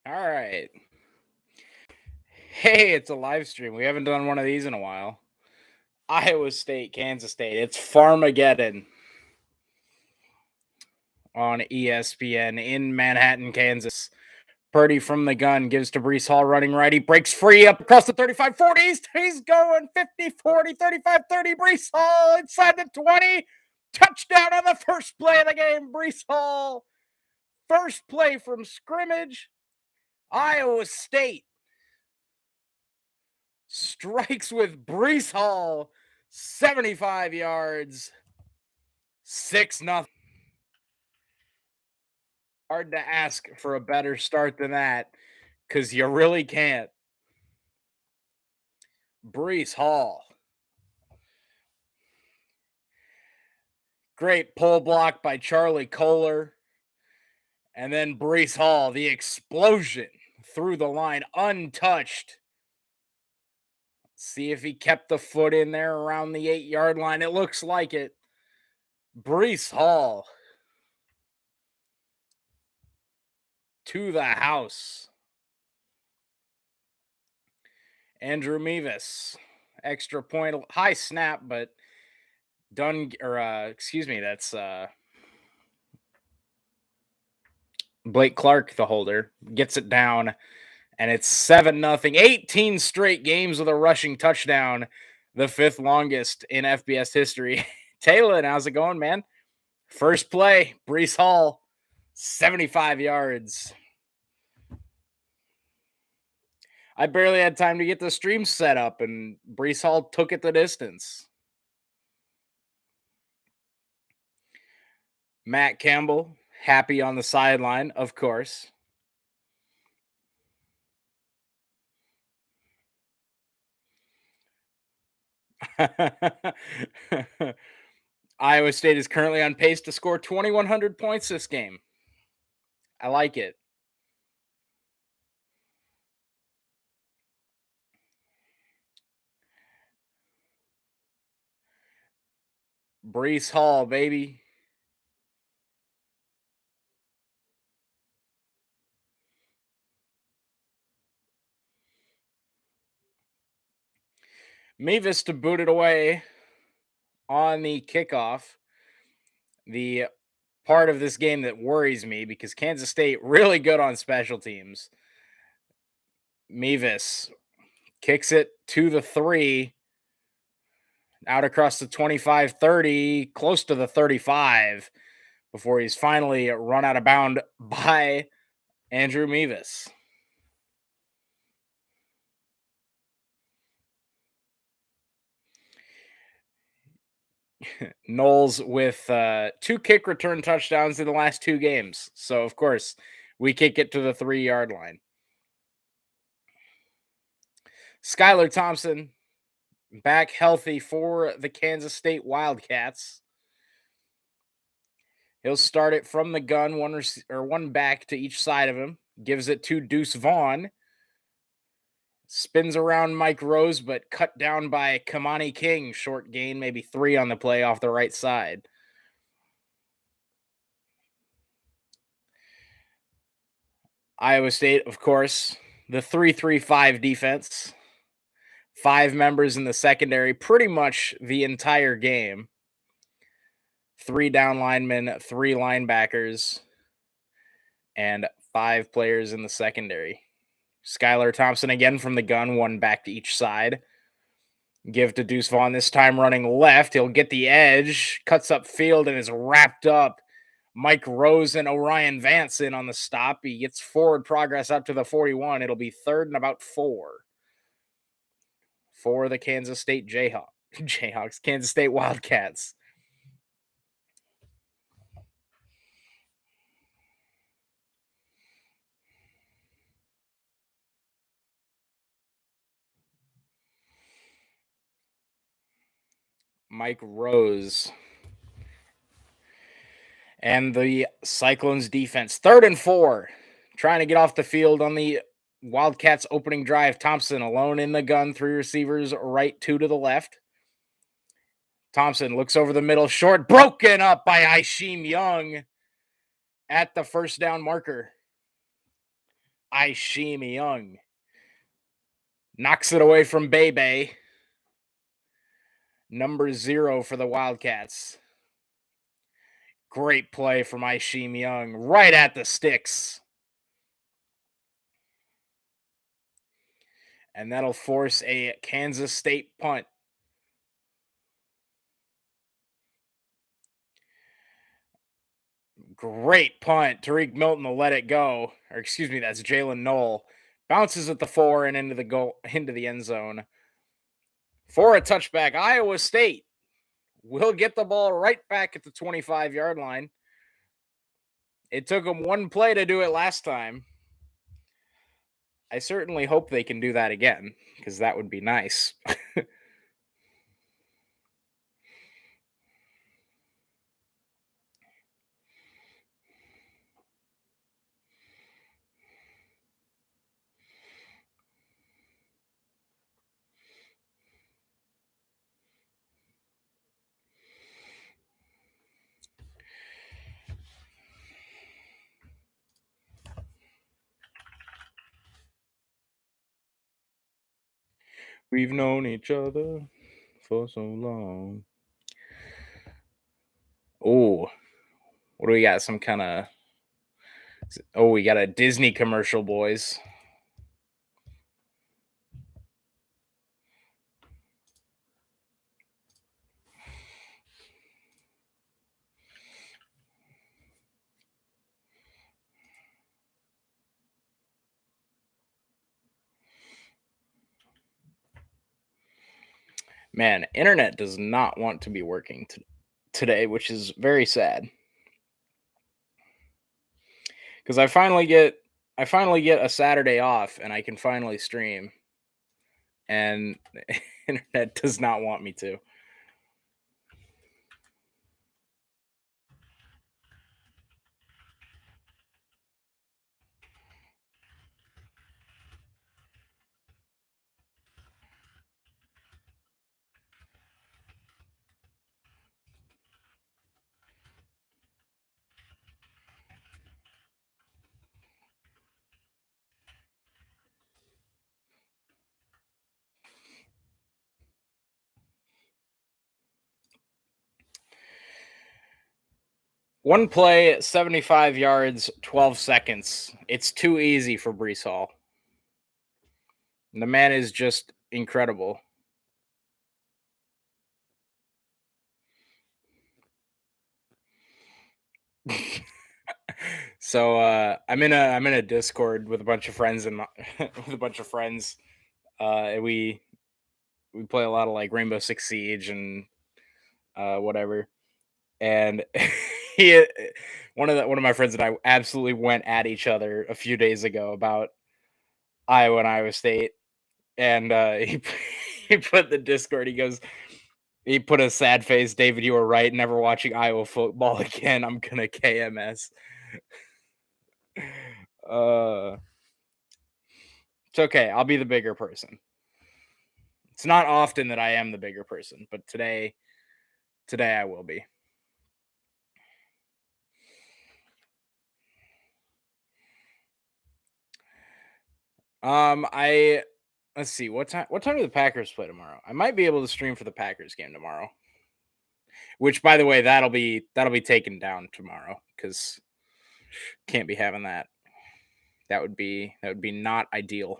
All right. Hey, it's a live stream. We haven't done one of these in a while. Iowa State, Kansas State. It's Farmageddon on ESPN in Manhattan, Kansas. Purdy from the gun gives to Brees Hall running right. He breaks free up across the 35 40. He's going 50 40, 35 30. Brees Hall inside the 20. Touchdown on the first play of the game. Brees Hall. First play from scrimmage. Iowa State strikes with Brees Hall, 75 yards, 6-0. Hard to ask for a better start than that because you really can't. Brees Hall. Great pull block by Charlie Kohler. And then Brees Hall, the explosion through the line, untouched. See if he kept the foot in there around the 8-yard line. It looks like it. Brees Hall to the house. Andrew Mevis, extra point, high snap, but done, or excuse me, that's Blake Clark, the holder, gets it down, and it's 7-0. 18 straight games with a rushing touchdown, the fifth longest in FBS history. Taylor, how's it going, man? First play, Brees Hall, 75 yards. I barely had time to get the stream set up, and Brees Hall took it the distance. Matt Campbell, happy on the sideline, of course. Iowa State is currently on pace to score 2,100 points this game. I like it. Brees Hall, baby. Mevis to boot it away on the kickoff. The part of this game that worries me because Kansas State really good on special teams. Mevis kicks it to the 3, out across the 25 30, close to the 35, before he's finally run out of bound by Andrew Mevis. Knowles with 2 kick return touchdowns in the last 2 games. So, of course, we kick it to the 3-yard line. Skyler Thompson back healthy for the Kansas State Wildcats. He'll start it from the gun, one back to each side of him. Gives it to Deuce Vaughn. Spins around Mike Rose, but cut down by Kamani King. Short gain, maybe 3 on the play off the right side. Iowa State, of course, the 3-3-5 defense. 5 members in the secondary, pretty much the entire game. 3 down linemen, 3 linebackers, and 5 players in the secondary. Skyler Thompson again from the gun, 1 back to each side. Give to Deuce Vaughn, this time running left. He'll get the edge, cuts up field, and is wrapped up. Mike Rose and Orion Vance in on the stop. He gets forward progress up to the 41. It'll be 3rd and about 4 for the Kansas State Jayhawks, Kansas State Wildcats. Mike Rose and the Cyclones defense. 3rd and 4, trying to get off the field on the Wildcats opening drive. Thompson alone in the gun, 3 receivers, right 2 to the left. Thompson looks over the middle, short, broken up by Isheem Young at the first down marker. Ishimi Young knocks it away from Bebe. Number 0 for the Wildcats. Great play from Ishimi Young right at the sticks. And that'll force a Kansas State punt. Great punt. Tariq Milton will let it go. Or excuse me, that's Jalen Knoll. Bounces at the 4 and into the end zone. For a touchback, Iowa State will get the ball right back at the 25-yard line. It took them one play to do it last time. I certainly hope they can do that again, because that would be nice. We've known each other for so long. Oh, what do we got? Some kind of... Oh, we got a Disney commercial, boys. Man, internet does not want to be working today, which is very sad. Because I finally get a Saturday off and I can finally stream. And the internet does not want me to. One play, 75 yards, 12 seconds. It's too easy for Brees Hall. The man is just incredible. So I'm in a Discord with a bunch of friends and with a bunch of friends. We play a lot of like Rainbow Six Siege and whatever. And he one of my friends and I absolutely went at each other a few days ago about Iowa and Iowa State. And he put in the Discord, he put a sad face, David, you were right, never watching Iowa football again. I'm gonna KMS. It's okay. I'll be the bigger person. It's not often that I am the bigger person, but today I will be. Let's see, what time do the Packers play tomorrow? I might be able to stream for the Packers game tomorrow. Which, by the way, that'll be taken down tomorrow because can't be having that. That would be not ideal.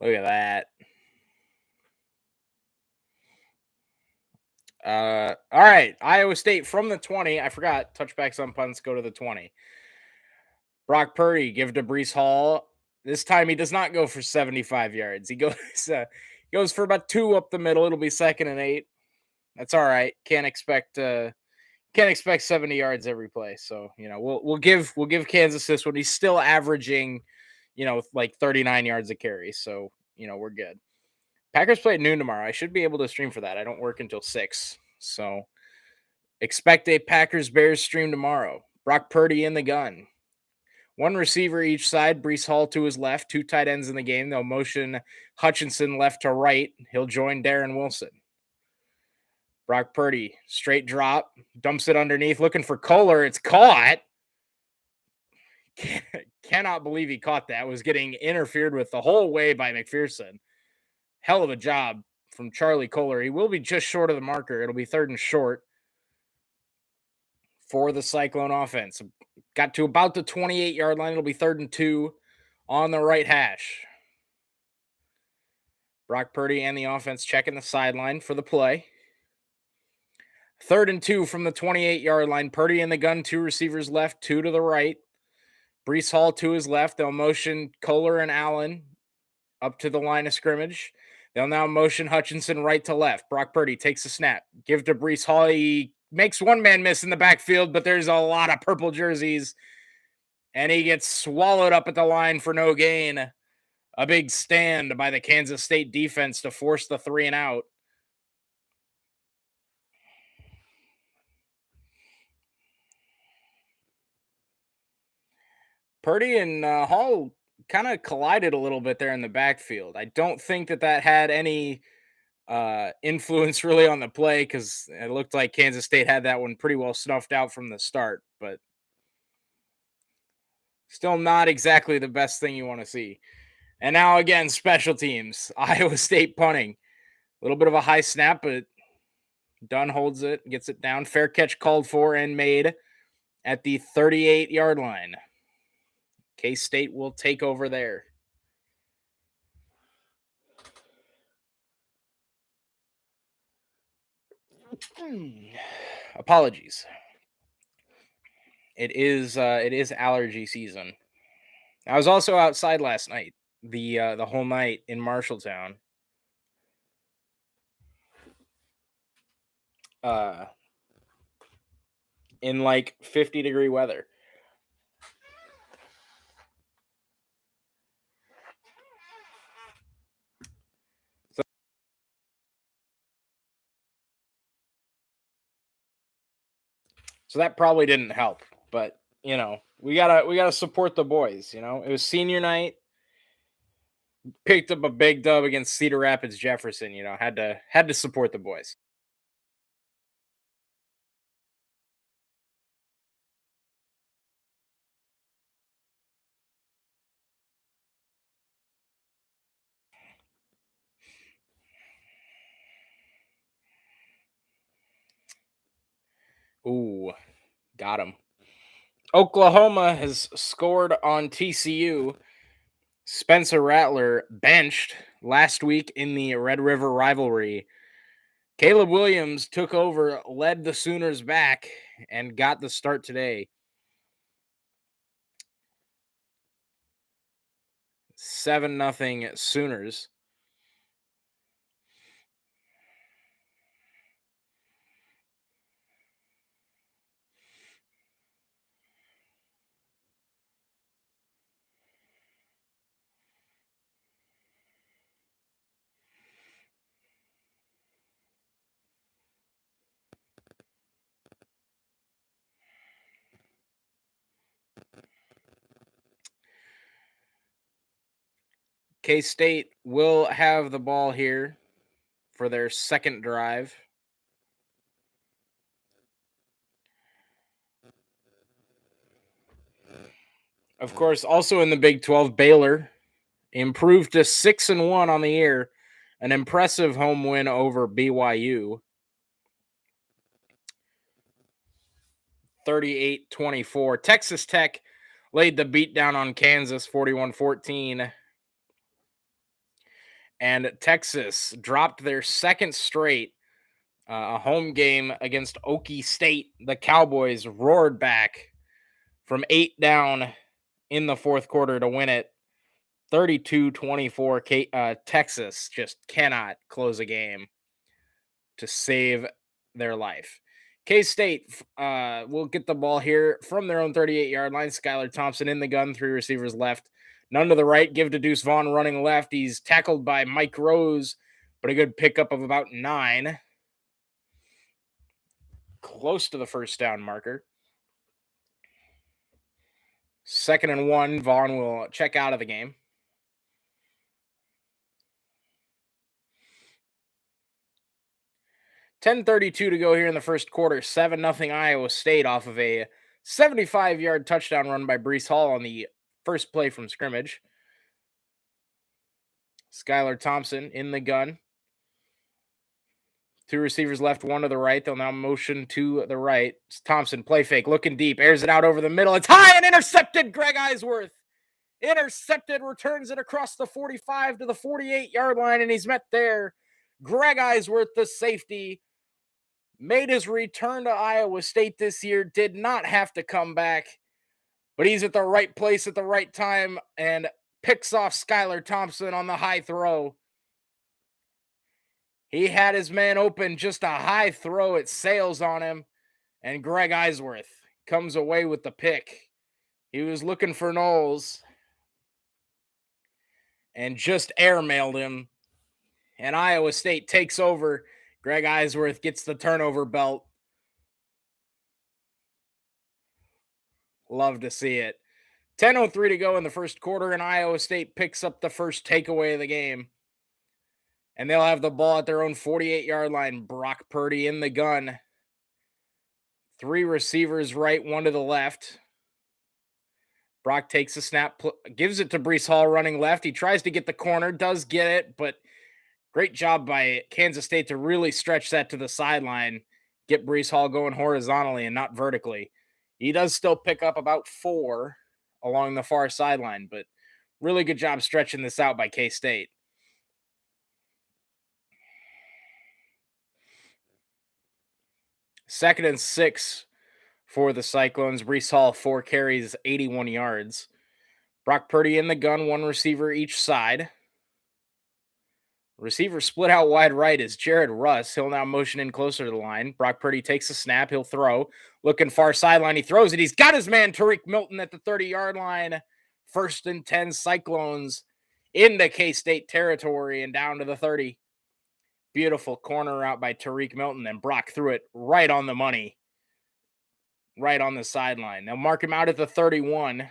Look at that. All right. Iowa State from the 20. I forgot. Touchbacks on punts go to the 20. Brock Purdy, give to Brees Hall. This time he does not go for 75 yards. He goes for about 2 up the middle. It'll be 2nd and 8. That's all right. Can't expect 70 yards every play. So, we'll give Kansas this one. He's still averaging, like 39 yards a carry. So, we're good. Packers play at noon tomorrow. I should be able to stream for that. I don't work until 6. So expect a Packers Bears stream tomorrow. Brock Purdy in the gun. One receiver each side. Brees Hall to his left. Two tight ends in the game. They'll motion Hutchinson left to right. He'll join Darren Wilson. Brock Purdy, straight drop, dumps it underneath, looking for Kohler. It's caught. Cannot believe he caught that. Was getting interfered with the whole way by McPherson. Hell of a job from Charlie Kohler. He will be just short of the marker. It'll be 3rd and short for the Cyclone offense. Got to about the 28-yard line. It'll be 3rd and 2 on the right hash. Brock Purdy and the offense checking the sideline for the play. 3rd and 2 from the 28-yard line. Purdy in the gun, 2 receivers left, 2 to the right. Brees Hall to his left. They'll motion Kohler and Allen up to the line of scrimmage. They'll now motion Hutchinson right to left. Brock Purdy takes a snap. Give to Brees Hall. He makes one man miss in the backfield, but there's a lot of purple jerseys. And he gets swallowed up at the line for no gain. A big stand by the Kansas State defense to force the 3 and out. Purdy and Hall kind of collided a little bit there in the backfield. I don't think that had any influence really on the play because it looked like Kansas State had that one pretty well snuffed out from the start, but still not exactly the best thing you want to see. And now again, special teams. Iowa State punting. A little bit of a high snap, but Dunn holds it, gets it down. Fair catch called for and made at the 38-yard line. K-State will take over there. Apologies. It is allergy season. I was also outside last night, the whole night in Marshalltown. In like 50-degree weather. So that probably didn't help, but you know, we gotta support the boys. You know, it was senior night. Picked up a big dub against Cedar Rapids Jefferson. You know, had to support the boys. Ooh, got him. Oklahoma has scored on TCU. Spencer Rattler benched last week in the Red River rivalry. Caleb Williams took over, led the Sooners back, and got the start today. 7-0 Sooners. K-State will have the ball here for their second drive. Of course, also in the Big 12, Baylor improved to 6-1 on the year. An impressive home win over BYU. 38-24. Texas Tech laid the beat down on Kansas 41-14. And Texas dropped their second straight home game against Okie State. The Cowboys roared back from 8 down in the fourth quarter to win it. 32-24. Texas just cannot close a game to save their life. K-State will get the ball here from their own 38-yard line. Skyler Thompson in the gun, 3 receivers left. None to the right. Give to Deuce Vaughn running left. He's tackled by Mike Rose, but a good pickup of about 9. Close to the first down marker. 2nd and 1. Vaughn will check out of the game. .10:32 to go here in the first quarter. 7-0 Iowa State off of a 75-yard touchdown run by Breece Hall on the first play from scrimmage. Skyler Thompson in the gun. 2 receivers left, 1 to the right. They'll now motion to the right. It's Thompson, play fake, looking deep, airs it out over the middle. It's high and intercepted. Greg Eisworth intercepted, returns it across the 45 to the 48-yard line, and he's met there. Greg Eisworth, the safety, made his return to Iowa State this year, did not have to come back, but he's at the right place at the right time and picks off Skyler Thompson on the high throw. He had his man open, just a high throw. It sails on him, and Greg Eisworth comes away with the pick. He was looking for Knowles and just airmailed him, and Iowa State takes over. Greg Eisworth gets the turnover belt. Love to see it. 10:03 to go in the first quarter, and Iowa State picks up the first takeaway of the game. And they'll have the ball at their own 48-yard line. Brock Purdy in the gun. 3 receivers right, 1 to the left. Brock takes a snap, gives it to Breece Hall running left. He tries to get the corner, does get it, but great job by Kansas State to really stretch that to the sideline, get Breece Hall going horizontally and not vertically. He does still pick up about 4 along the far sideline, but really good job stretching this out by K-State. Second and 6 for the Cyclones. Breece Hall, 4 carries, 81 yards. Brock Purdy in the gun, 1 receiver each side. Receiver split out wide right is Jared Russ. He'll now motion in closer to the line. Brock Purdy takes a snap. He'll throw. Looking far sideline. He throws it. He's got his man, Tariq Milton, at the 30-yard line. 1st and 10 Cyclones into K-State territory and down to the 30. Beautiful corner route by Tariq Milton, and Brock threw it right on the money, right on the sideline. They'll mark him out at the 31.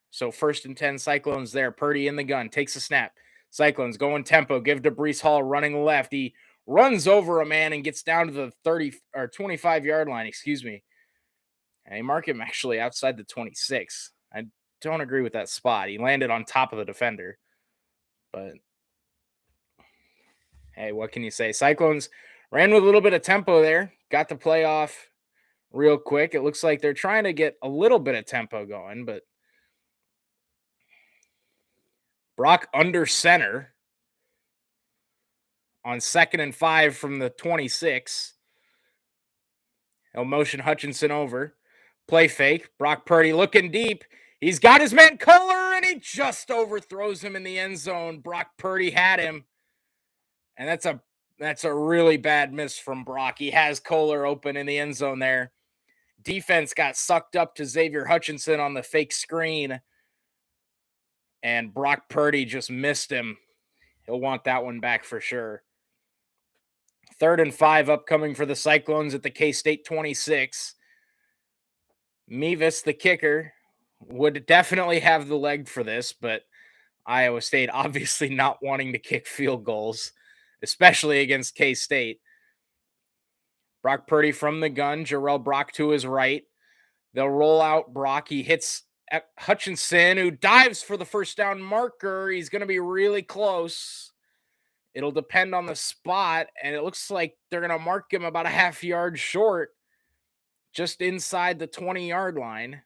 So 1st and 10 Cyclones there. Purdy in the gun, takes a snap. Cyclones going tempo, give to Breece Hall running left. He runs over a man and gets down to the 30 or 25-yard line, excuse me. And they mark him actually outside the 26. I don't agree with that spot. He landed on top of the defender. But hey, what can you say? Cyclones ran with a little bit of tempo there. Got the play off real quick. It looks like they're trying to get a little bit of tempo going, but Brock under center on 2nd and 5 from the 26. He'll motion Hutchinson over. Play fake. Brock Purdy looking deep. He's got his man Kohler, and he just overthrows him in the end zone. Brock Purdy had him. And that's a really bad miss from Brock. He has Kohler open in the end zone there. Defense got sucked up to Xavier Hutchinson on the fake screen. And Brock Purdy just missed him. He'll want that one back for sure. 3rd and 5 upcoming for the Cyclones at the K-State 26. Mevis, the kicker, would definitely have the leg for this, but Iowa State obviously not wanting to kick field goals, especially against K-State. Brock Purdy from the gun, Jarrell Brock to his right. They'll roll out Brock. He hits Hutchinson, who dives for the first down marker. He's going to be really close. It'll depend on the spot, and it looks like they're going to mark him about a half yard short, just inside the 20-yard line.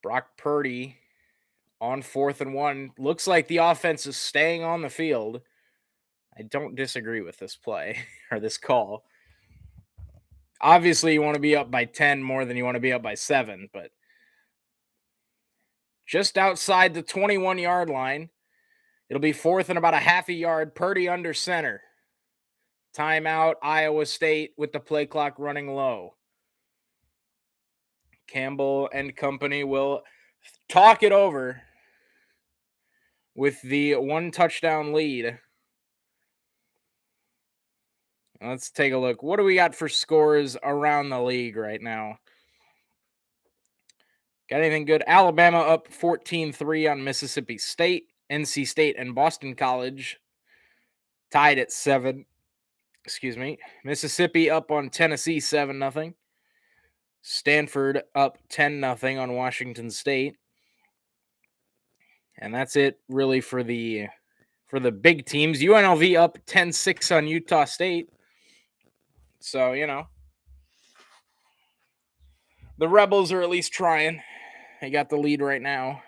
Brock Purdy on 4th and 1. Looks like the offense is staying on the field. I don't disagree with this play or this call. Obviously, you want to be up by 10 more than you want to be up by 7, but just outside the 21-yard line. It'll be 4th and about a half a yard. Purdy under center. Timeout, Iowa State with the play clock running low. Campbell and company will talk it over with the 1 touchdown lead. Let's take a look. What do we got for scores around the league right now? Got anything good? Alabama up 14-3 on Mississippi State. NC State and Boston College tied at 7. Excuse me. Mississippi up on Tennessee 7-0. Stanford up 10-0 on Washington State. And that's it really for the big teams. UNLV up 10-6 on Utah State. So, the Rebels are at least trying. They got the lead right now.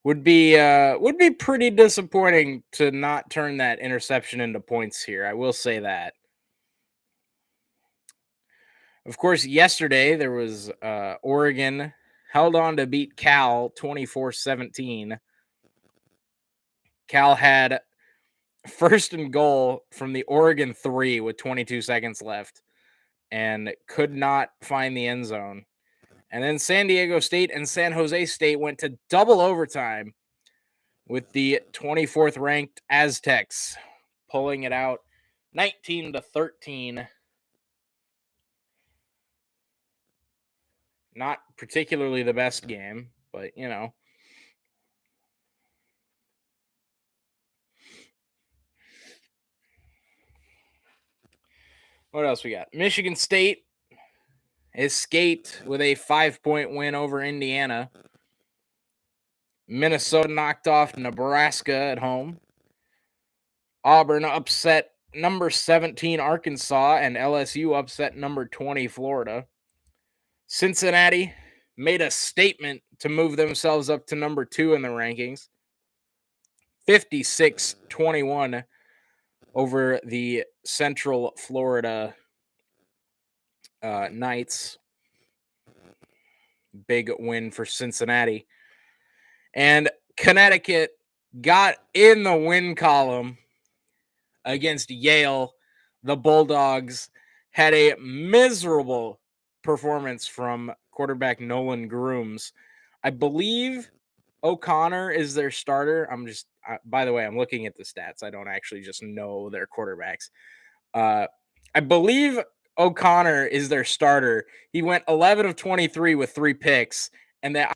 Would be pretty disappointing to not turn that interception into points here. I will say that. Of course, yesterday there was Oregon held on to beat Cal 24-17. Cal had first and goal from the Oregon 3 with 22 seconds left and could not find the end zone. And then San Diego State and San Jose State went to double overtime with the 24th ranked Aztecs pulling it out 19-13. Not particularly the best game, but What else we got? Michigan State escaped with a 5-point win over Indiana. Minnesota knocked off Nebraska at home. Auburn upset number 17 Arkansas, and LSU upset number 20 Florida. Cincinnati made a statement to move themselves up to number 2 in the rankings. 56-21 over the Central Florida Knights. Big win for Cincinnati. And Connecticut got in the win column against Yale. The Bulldogs had a miserable performance from quarterback Nolan Grooms. I believe O'Connor is their starter. By the way, I'm looking at the stats. I don't actually just know their quarterbacks. I believe O'Connor is their starter. He went 11 of 23 with 3 picks, and that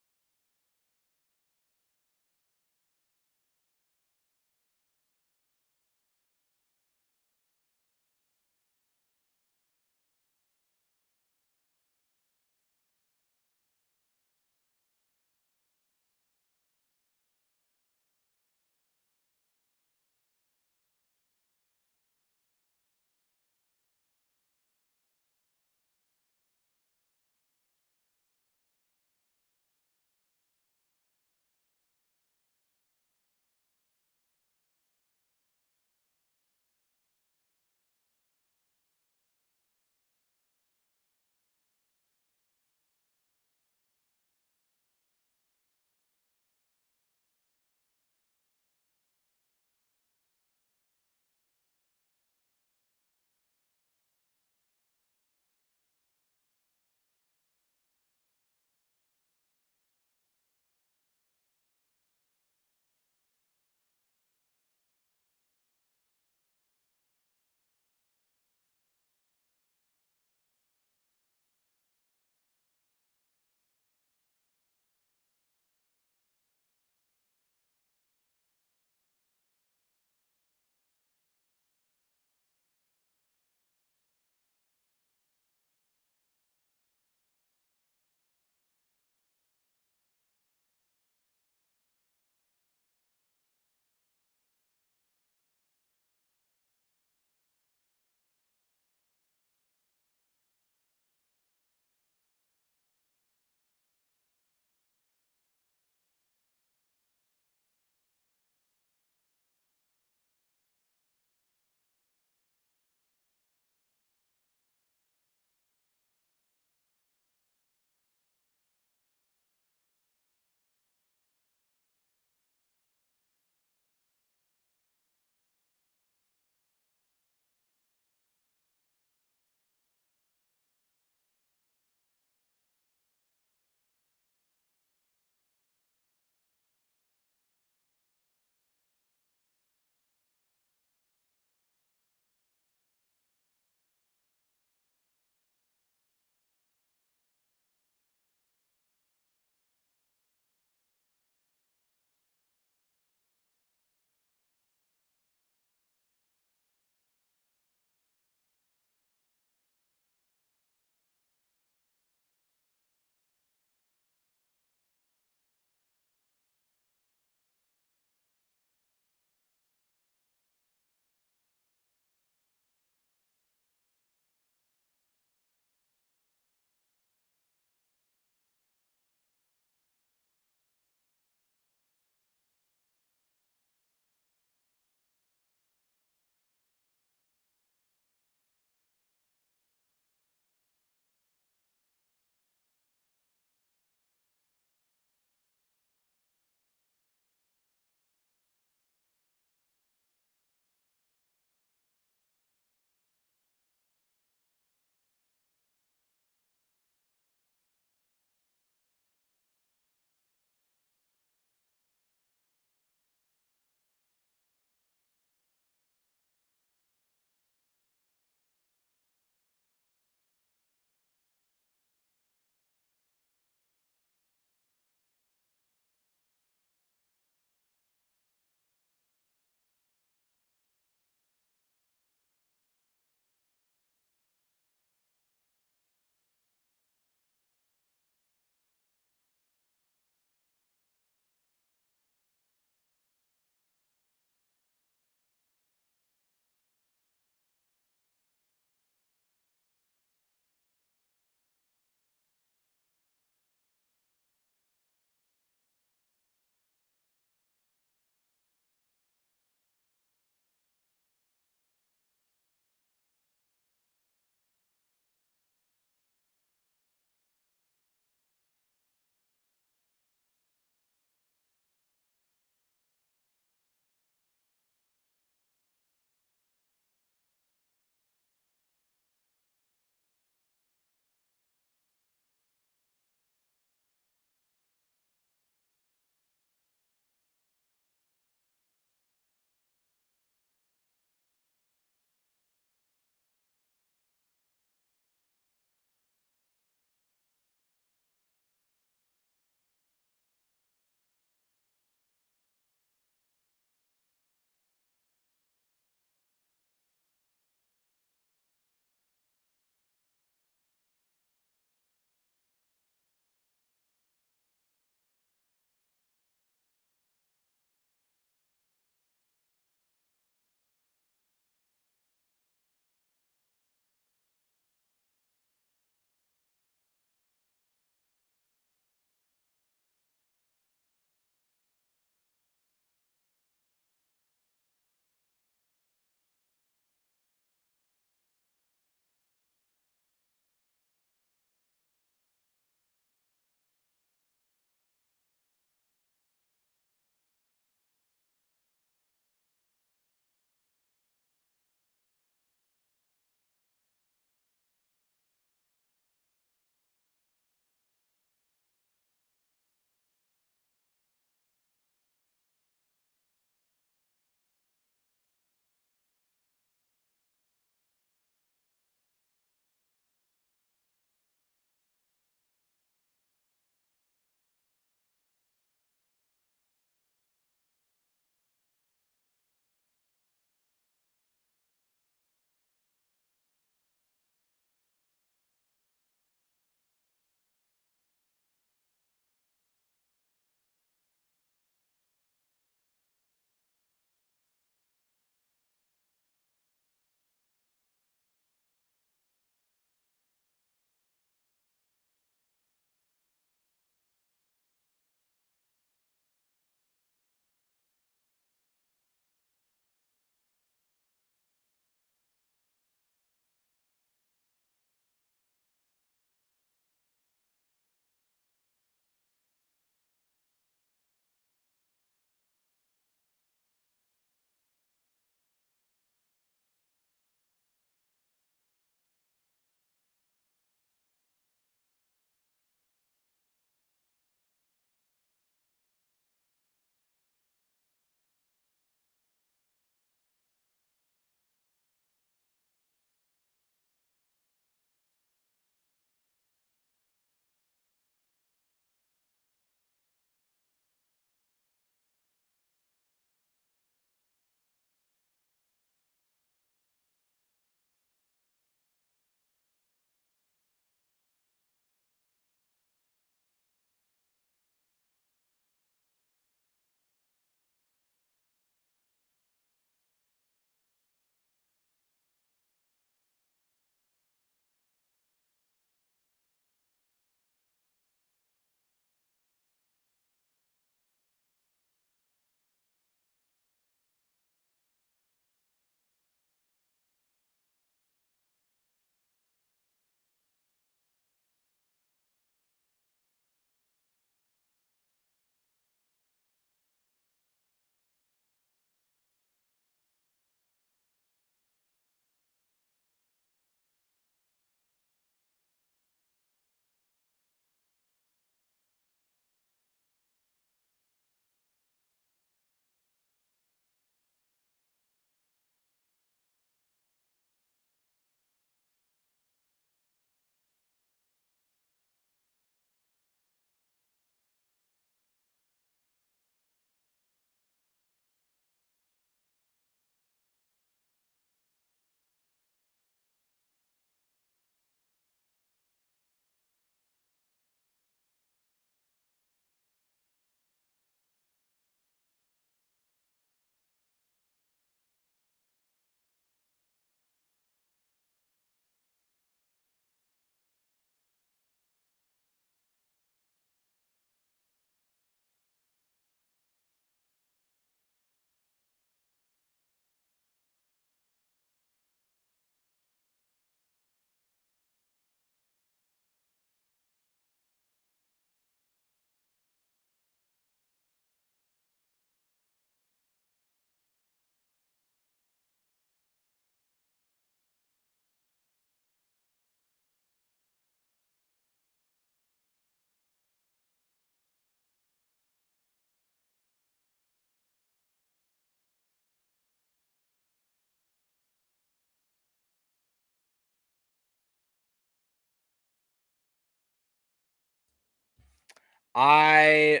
I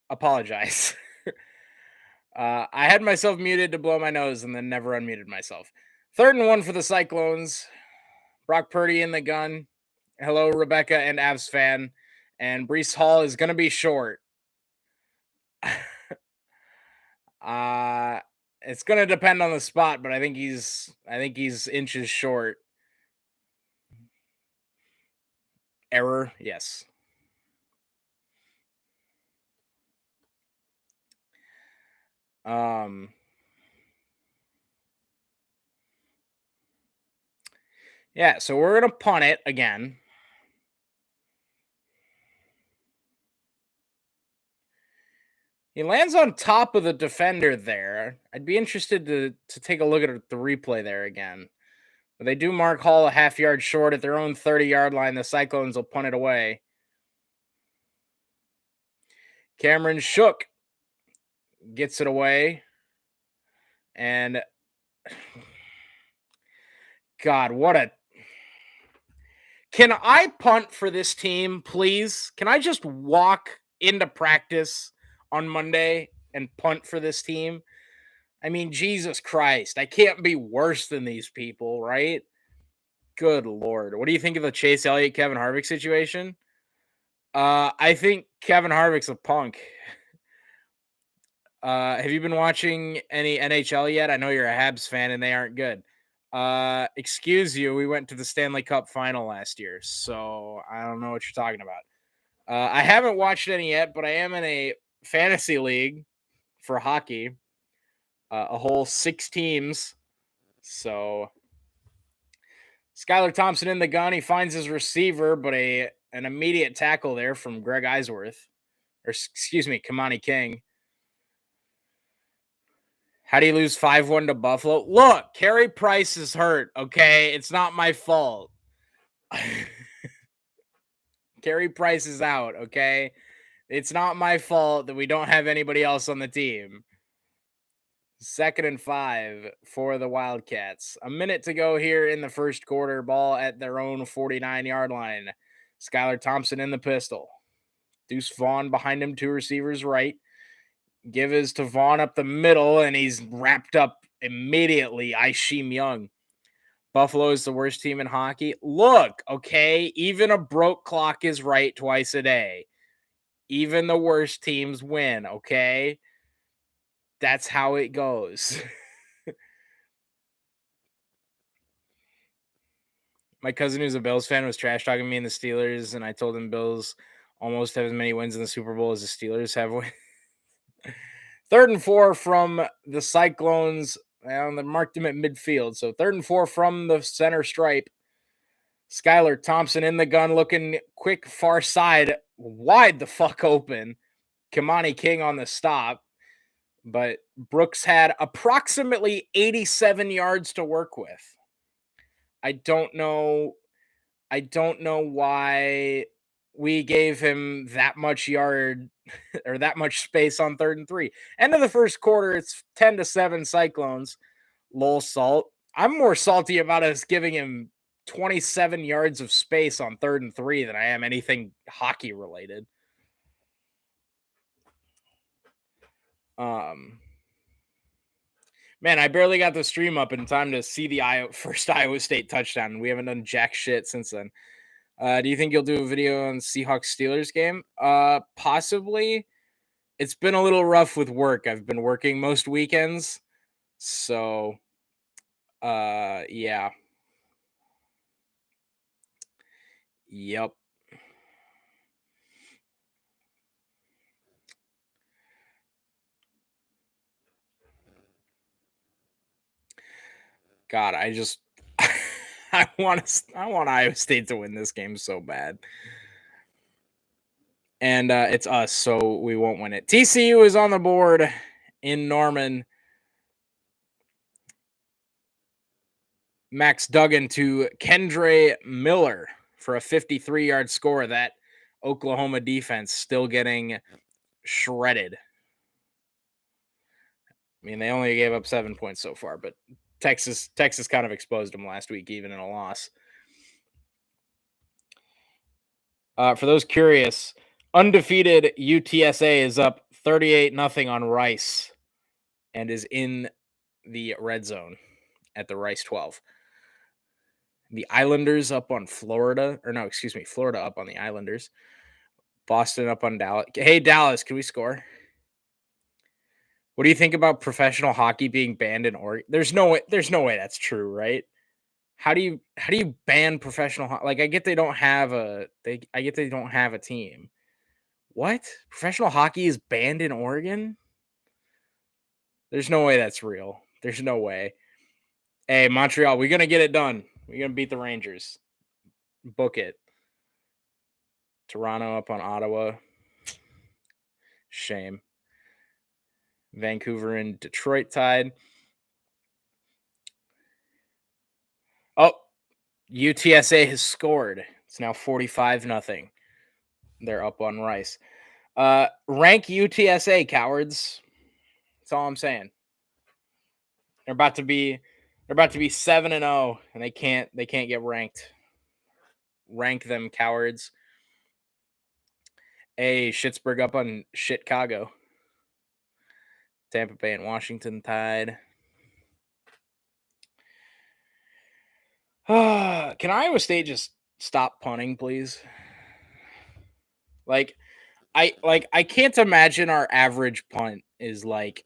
apologize. I had myself muted to blow my nose and then never unmuted myself. 3rd and 1 for the Cyclones. Brock Purdy in the gun. Hello, Rebecca and Avs fan. And Breece Hall is going to be short. It's going to depend on the spot, but I think he's inches short. Error, yes. Yeah, so we're going to punt it again. He lands on top of the defender there. I'd be interested to take a look at the replay there again. But they do mark Hall a half yard short at their own 30-yard line. The Cyclones will punt it away. Cameron Shook gets it away. And God, what a... Can I punt for this team, please? Can I just walk into practice on Monday and punt for this team? I mean, Jesus Christ, I can't be worse than these people, right? Good Lord. What do you think of the Chase Elliott, Kevin Harvick situation? I think Kevin Harvick's a punk. Have you been watching any NHL yet? I know you're a Habs fan and they aren't good. Excuse you, we went to the Stanley Cup final last year, so I don't know what you're talking about. I haven't watched any yet, but I am in a fantasy league for hockey, a whole 6 teams. So Skyler Thompson in the gun, he finds his receiver, but an immediate tackle there from Greg Eisworth, or excuse me, Kamani King. How do you lose 5-1 to Buffalo? Look, Carey Price is hurt, okay? It's not my fault. Carey Price is out, okay? It's not my fault that we don't have anybody else on the team. 2nd and 5 for the Wildcats. A minute to go here in the first quarter. Ball at their own 49-yard line. Skyler Thompson in the pistol. Deuce Vaughn behind him, 2 receivers right. Give is to Vaughn up the middle, and he's wrapped up immediately. Aisheem Young. Buffalo is the worst team in hockey. Look, okay, even a broke clock is right twice a day. Even the worst teams win, okay? That's how it goes. My cousin who's a Bills fan was trash talking me in the Steelers, and I told him Bills almost have as many wins in the Super Bowl as the Steelers have wins. 3rd and 4 from the Cyclones. And they marked him at midfield. So 3rd and 4 from the center stripe. Skyler Thompson in the gun, looking quick, far side, wide the fuck open. Kamani King on the stop. But Brooks had approximately 87 yards to work with. I don't know why we gave him that much yard or that much space on 3rd and 3. End of the first quarter, it's 10-7 Cyclones. Lol salt. I'm more salty about us giving him 27 yards of space on 3rd and 3 than I am anything hockey related. Man, I barely got the stream up in time to see the first Iowa State touchdown. We haven't done jack shit since then. Do you think you'll do a video on Seahawks Steelers game? Possibly. It's been a little rough with work. I've been working most weekends. So, yeah. Yep. God, I just I want Iowa State to win this game so bad. And it's us, so we won't win it. TCU is on the board in Norman. Max Duggan to Kendre Miller for a 53-yard score. That Oklahoma defense still getting shredded. I mean, they only gave up 7 points so far, but Texas kind of exposed them last week, even in a loss. For those curious, Undefeated UTSA is up 38-0 on Rice and is in the red zone at the Rice 12. The Islanders up on Florida, or no, excuse me, Florida up on the Islanders. Boston up on Dallas. Hey, Dallas, can we score? What do you think about professional hockey being banned in Oregon? There's no way that's true, right? How do you ban professional hockey? Like, I get they don't have a team. What? Professional hockey is banned in Oregon? There's no way that's real. There's no way. Hey, Montreal, we're gonna get it done. We're gonna beat the Rangers. Book it. Toronto up on Ottawa. Shame. Vancouver and Detroit tied. Oh, UTSA has scored. It's now 45-0. They're up on Rice. Rank UTSA, cowards. That's all I'm saying. They're about to be 7-0, and they can't get ranked. Rank them, cowards. Hey, Schittsburg up on Chicago. Tampa Bay and Washington tied. Can Iowa State just stop punting, please? Like, I can't imagine our average punt is like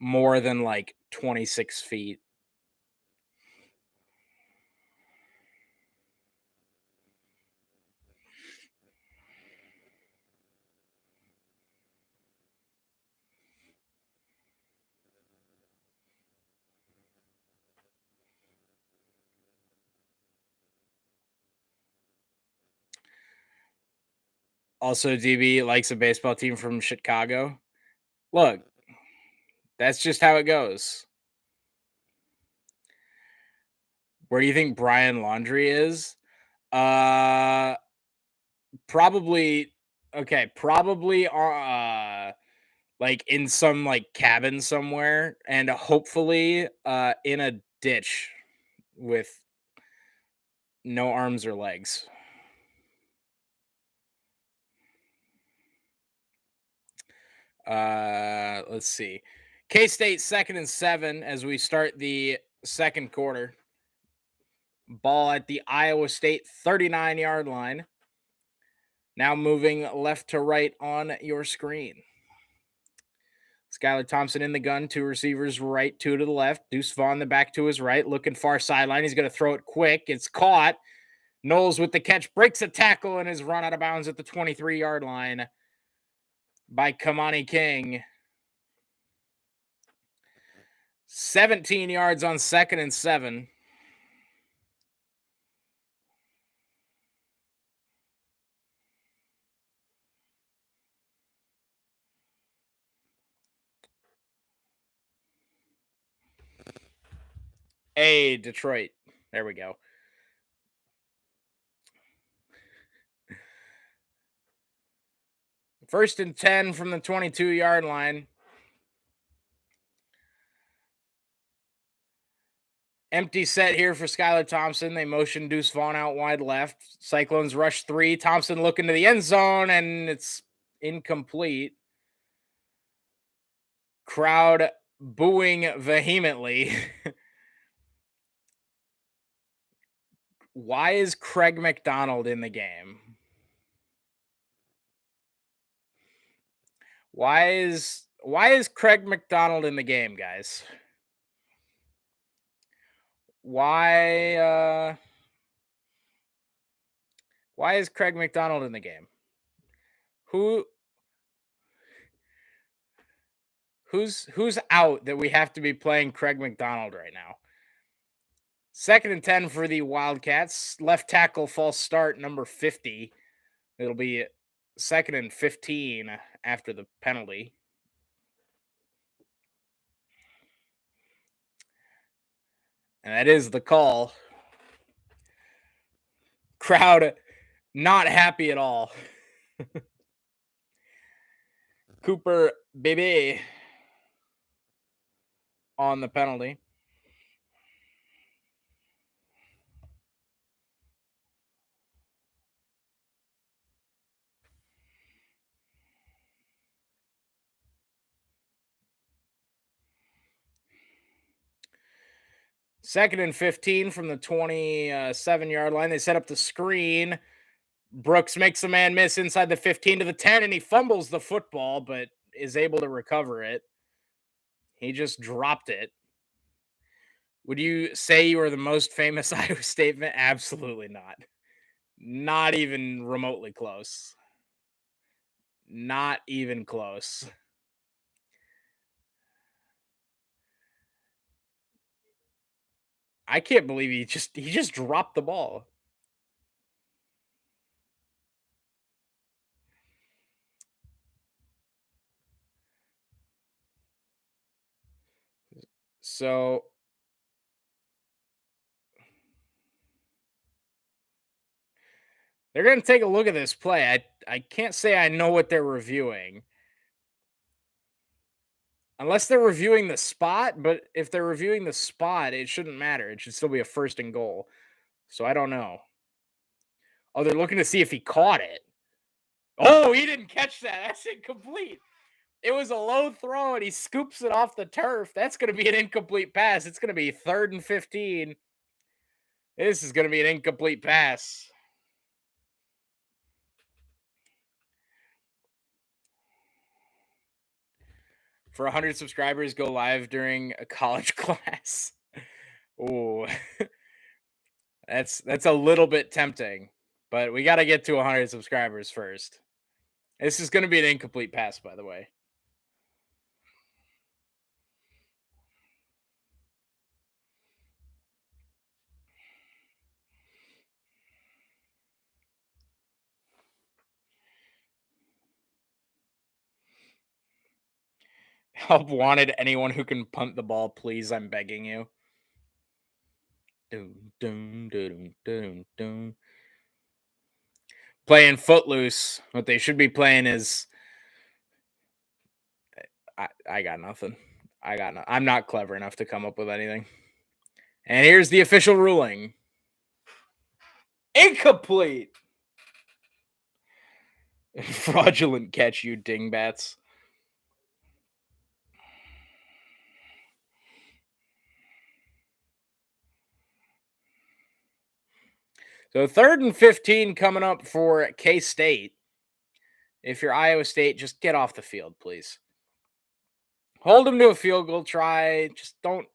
more than like 26 feet. Also, DB likes a baseball team from Chicago. Look, that's just how it goes. Where do you think Brian Laundrie is? Probably like in some like cabin somewhere, and hopefully in a ditch with no arms or legs. Let's see. K-State 2nd and 7 as we start the second quarter. Ball at the Iowa State 39-yard line. Now moving left to right on your screen. Skyler Thompson in the gun, 2 receivers right, 2 to the left. Deuce Vaughn the back to his right, looking far sideline. He's going to throw it quick. It's caught. Knowles with the catch, breaks a tackle and is run out of bounds at the 23-yard line by Kamani King. 17 yards on 2nd and 7. Hey, Detroit. There we go. First and 10 from the 22-yard line. Empty set here for Skyler Thompson. They motion Deuce Vaughn out wide left. Cyclones rush 3. Thompson looking to the end zone, and it's incomplete. Crowd booing vehemently. Why is Craig Mcdonald in the game? Why is Craig Mcdonald in the game, guys? Why is Craig Mcdonald in the game? Who's out that we have to be playing Craig Mcdonald right now? 2nd and 10 for the Wildcats. Left tackle false start, number 50. It'll be 2nd and 15 after the penalty. And that is the call. Crowd not happy at all. Cooper Bebe on the penalty. 2nd and 15 from the 27-yard line. They set up the screen. Brooks makes a man miss inside the 15 to the 10, and he fumbles the football, but is able to recover it. He just dropped it. Would you say you are the most famous Iowa State fan? Absolutely not. Not even remotely close. Not even close. I can't believe he just dropped the ball. So they're going to take a look at this play. I can't say I know what they're reviewing. Unless they're reviewing the spot, but if they're reviewing the spot, it shouldn't matter. It should still be a 1st and goal. So I don't know. Oh, they're looking to see if he caught it. Oh, he didn't catch that. That's incomplete. It was a low throw and he scoops it off the turf. That's going to be an incomplete pass. It's going to be 3rd and 15. This is going to be an incomplete pass. For 100 subscribers, go live during a college class. Oh, that's a little bit tempting, but we got to get to 100 subscribers first. This is going to be an incomplete pass, by the way. Help wanted, anyone who can punt the ball, please. I'm begging you. Doom, doom, doom, doom, doom. Playing Footloose. What they should be playing is. I got nothing. I'm not clever enough to come up with anything. And here's the official ruling. Incomplete. Fraudulent catch, you dingbats. So 3rd and 15 coming up for K-State. If you're Iowa State, just get off the field, please. Hold them to a field goal try. Just don't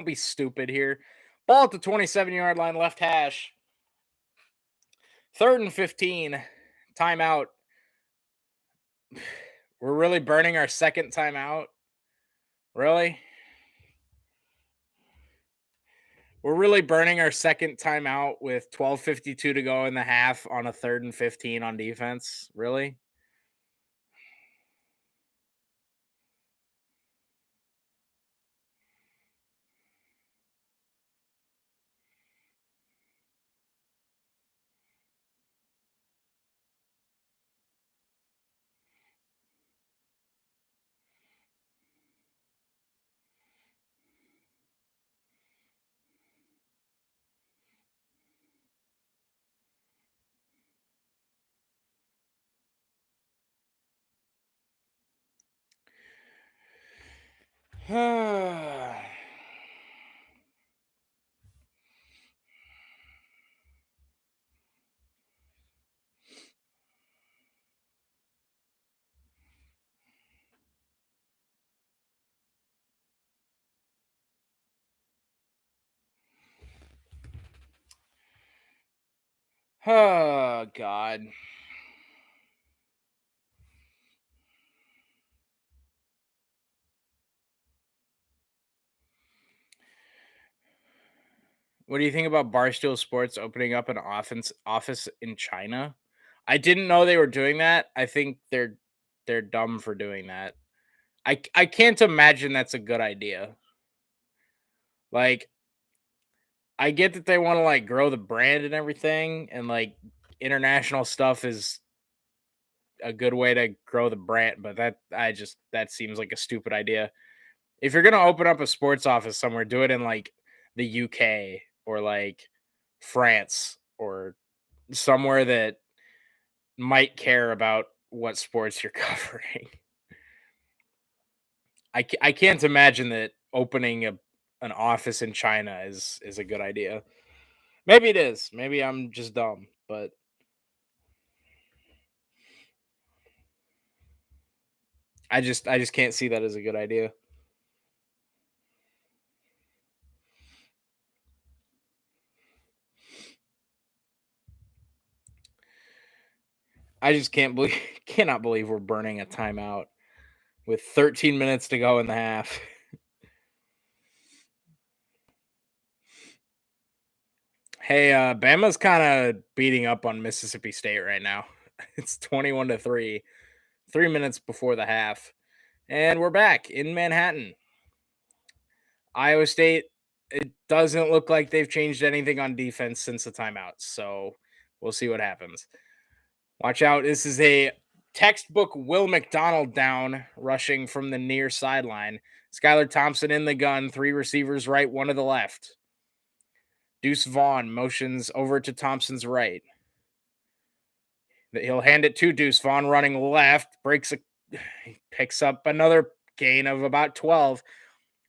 be stupid here. Ball at the 27-yard line, left hash. 3rd and 15. Timeout. We're really burning our 2nd timeout. Really? We're really burning our 2nd timeout with 12:52 to go in the half on a 3rd and 15 on defense. Really? Oh, God. What do you think about Barstool Sports opening up an office in China? I didn't know they were doing that. I think they're dumb for doing that. I can't imagine that's a good idea. Like, I get that they want to like grow the brand and everything, and like international stuff is a good way to grow the brand, but that seems like a stupid idea. If you're gonna open up a sports office somewhere, do it in like the UK or like France or somewhere that might care about what sports you're covering. I can't imagine that opening an office in China is a good idea. Maybe it is. Maybe I'm just dumb, but I just can't see that as a good idea. I just cannot believe we're burning a timeout with 13 minutes to go in the half. Hey, Bama's kind of beating up on Mississippi State right now. It's 21-3, 3 minutes before the half. And we're back in Manhattan. Iowa State, it doesn't look like they've changed anything on defense since the timeouts. So we'll see what happens. Watch out. This is a textbook Will Mcdonald down rushing from the near sideline. Skyler Thompson in the gun, 3 receivers right, 1 to the left. Deuce Vaughn motions over to Thompson's right. He'll hand it to Deuce Vaughn running left, picks up another gain of about 12.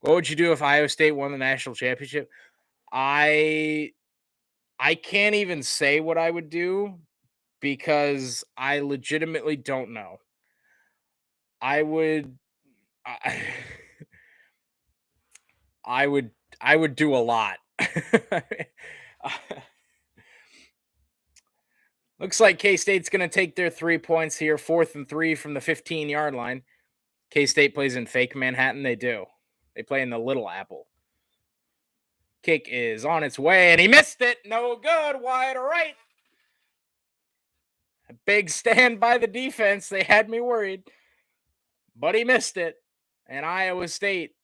What would you do if Iowa State won the national championship? I can't even say what I would do because I legitimately don't know. I would I, I would do a lot. Looks like K-State's going to take their 3 points here, 4th and 3 from the 15-yard line. K-State plays in fake Manhattan. They do. They play in the Little Apple. Kick is on its way, and he missed it. No good. Wide right. A big stand by the defense. They had me worried, but he missed it. And Iowa State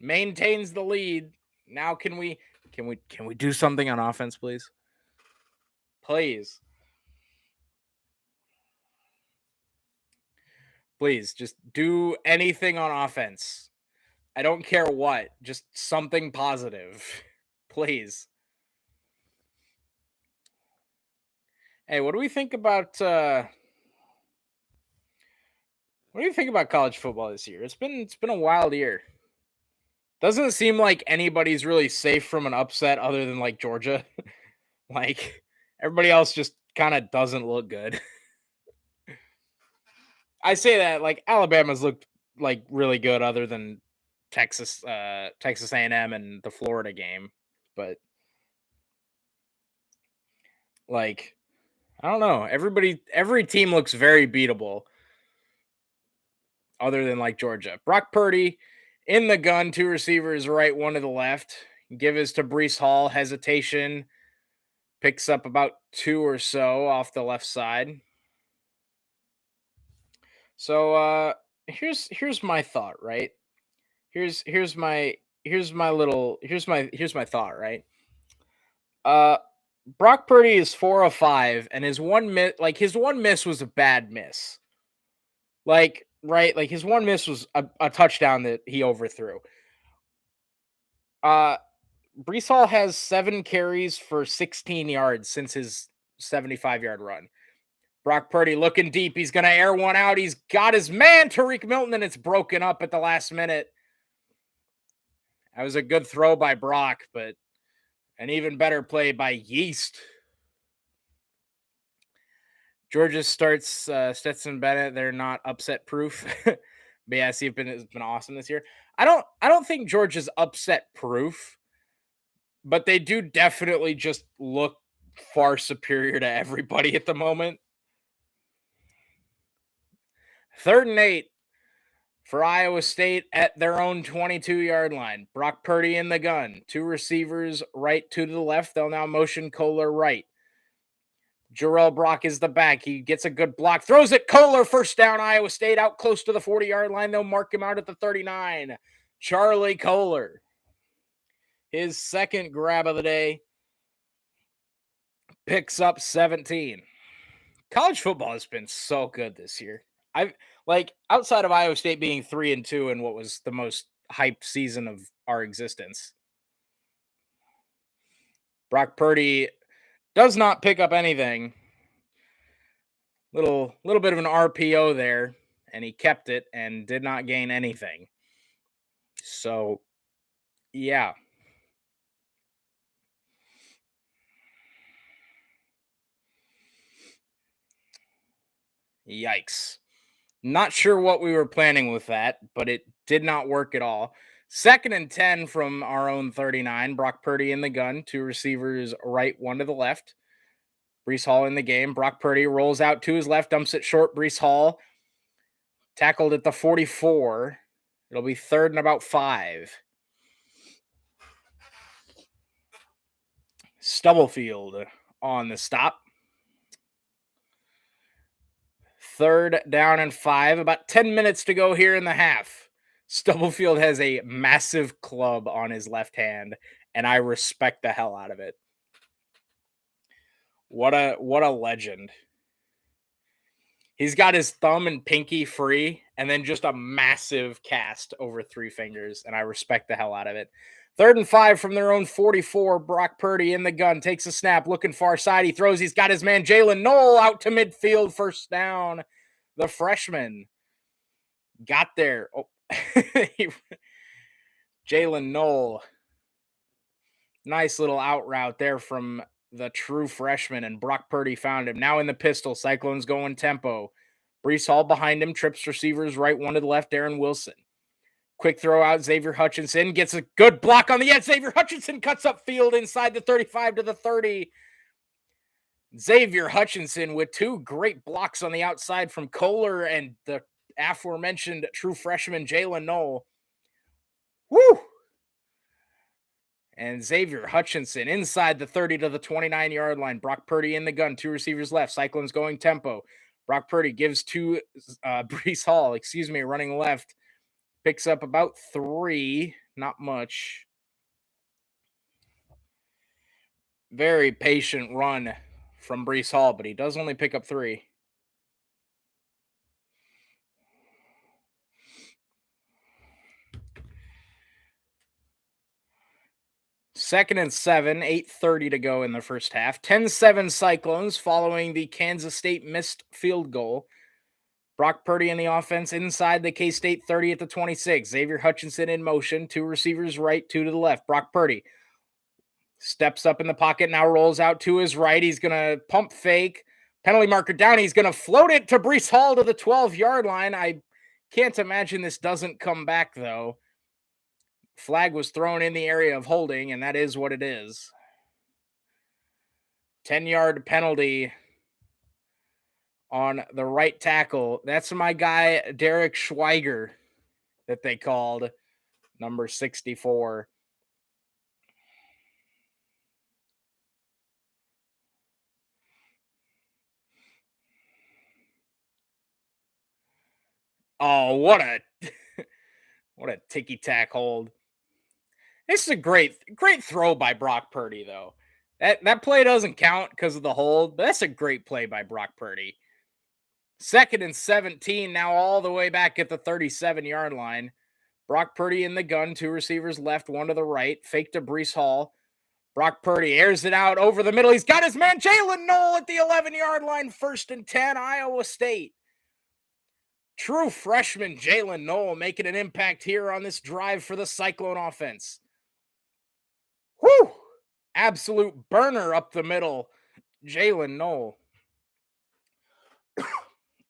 maintains the lead. Now can we do something on offense, please? Please. Please, just do anything on offense. I don't care what, just something positive. Please. Hey, what do we think about college football this year? It's been a wild year. Doesn't seem like anybody's really safe from an upset other than like Georgia. Like everybody else just kind of doesn't look good. I say that like Alabama's looked like really good other than Texas A&M and the Florida game, but like I don't know. Every team looks very beatable other than like Georgia. Brock Purdy in the gun, 2 receivers right, 1 to the left. Give his to Brees Hall, hesitation, picks up about 2 or so off the left side. So here's my thought, right? Here's my thought, right? Brock Purdy is 4 of 5, and his one miss was a bad miss. Like, right, like his one miss was a touchdown that he overthrew. Brees Hall has 7 carries for 16 yards since his 75-yard run. Brock Purdy looking deep. He's going to air one out. He's got his man, Tariq Milton, and it's broken up at the last minute. That was a good throw by Brock, but an even better play by Yeast. Georgia starts Stetson Bennett. They're not upset proof. But yeah, CFB has been awesome this year. I don't think Georgia's upset proof, but they do definitely just look far superior to everybody at the moment. 3rd and 8 for Iowa State at their own 22-yard line. Brock Purdy in the gun. 2 receivers right, 2 to the left. They'll now motion Kohler right. Jarrell Brock is the back. He gets a good block. Throws it. Kohler, first down, Iowa State, out close to the 40-yard line. They'll mark him out at the 39. Charlie Kohler. His second grab of the day. Picks up 17. College football has been so good this year. I've like outside of Iowa State being 3-2 in what was the most hyped season of our existence. Brock Purdy does not pick up anything. Little bit of an RPO there, and he kept it and did not gain anything. So Yeah. Yikes. Not sure what we were planning with that, but it did not work at all. Second and 10 from our own 39. Brock Purdy in the gun, two receivers right, one to the left. Brees Hall in the game. Brock Purdy rolls out to his left, dumps it short. Brees Hall tackled at the 44. It'll be third and about 5. Stubblefield on the stop. Third down and 5. About 10 minutes to go here in the half. Stubblefield has a massive club on his left hand, and I respect the hell out of it. What a legend. He's got his thumb and pinky free, and then just a massive cast over 3 fingers, and I respect the hell out of it. Third and 5 from their own 44. Brock Purdy in the gun, takes a snap, looking far side. He throws. He's got his man Jalen Knoll out to midfield. First down. The freshman got there. Oh, Jalen Knoll. Nice little out route there from the true freshman, and Brock Purdy found him. Now in the pistol, Cyclones going tempo. Brees Hall behind him, trips receivers right, one to the left, Aaron Wilson. Quick throw out, Xavier Hutchinson gets a good block on the edge. Xavier Hutchinson cuts up field inside the 35 to the 30. Xavier Hutchinson with 2 great blocks on the outside from Kohler and the aforementioned true freshman Jalen Knoll. Woo! And Xavier Hutchinson inside the 30 to the 29-yard line. Brock Purdy in the gun, 2 receivers left. Cyclones going tempo. Brock Purdy gives to Brees Hall, running left. Picks up about 3, not much. Very patient run from Brees Hall, but he does only pick up 3. Second and 7, 8:30 to go in the first half. 10-7 Cyclones following the Kansas State missed field goal. Brock Purdy in the offense inside the K-State 30 at the 26. Xavier Hutchinson in motion. 2 receivers right, 2 to the left. Brock Purdy steps up in the pocket, now rolls out to his right. He's going to pump fake. Penalty marker down. He's going to float it to Brees Hall to the 12-yard line. I can't imagine this doesn't come back, though. Flag was thrown in the area of holding, and that is what it is. 10-yard penalty on the right tackle. That's my guy, Derek Schweiger, that they called, number 64. Oh, what a ticky-tack hold. This is a great throw by Brock Purdy, though. That play doesn't count because of the hold, but that's a great play by Brock Purdy. Second and 17, now all the way back at the 37-yard line. Brock Purdy in the gun, 2 receivers left, 1 to the right. Fake to Brees Hall. Brock Purdy airs it out over the middle. He's got his man Jalen Knoll at the 11-yard line. First and 10, Iowa State. True freshman Jalen Knoll making an impact here on this drive for the Cyclone offense. Whew! Absolute burner up the middle. Jalen Knoll.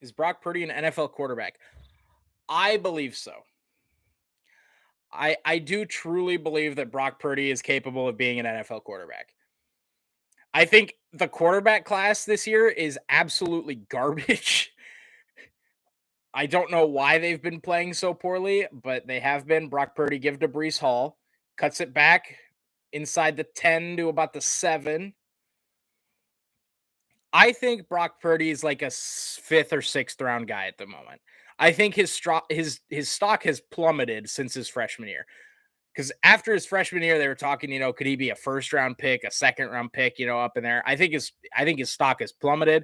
Is Brock Purdy an NFL quarterback? I believe so. I do truly believe that Brock Purdy is capable of being an NFL quarterback. I think the quarterback class this year is absolutely garbage. I don't know why they've been playing so poorly, but they have been. Brock Purdy give to Brees Hall, cuts it back inside the 10 to about the 7. I think Brock Purdy is like a 5th or 6th round guy at the moment. I think his stock has plummeted since his freshman year. Because after his freshman year, they were talking, could he be a 1st round pick, a 2nd round pick, up in there. I think his stock has plummeted.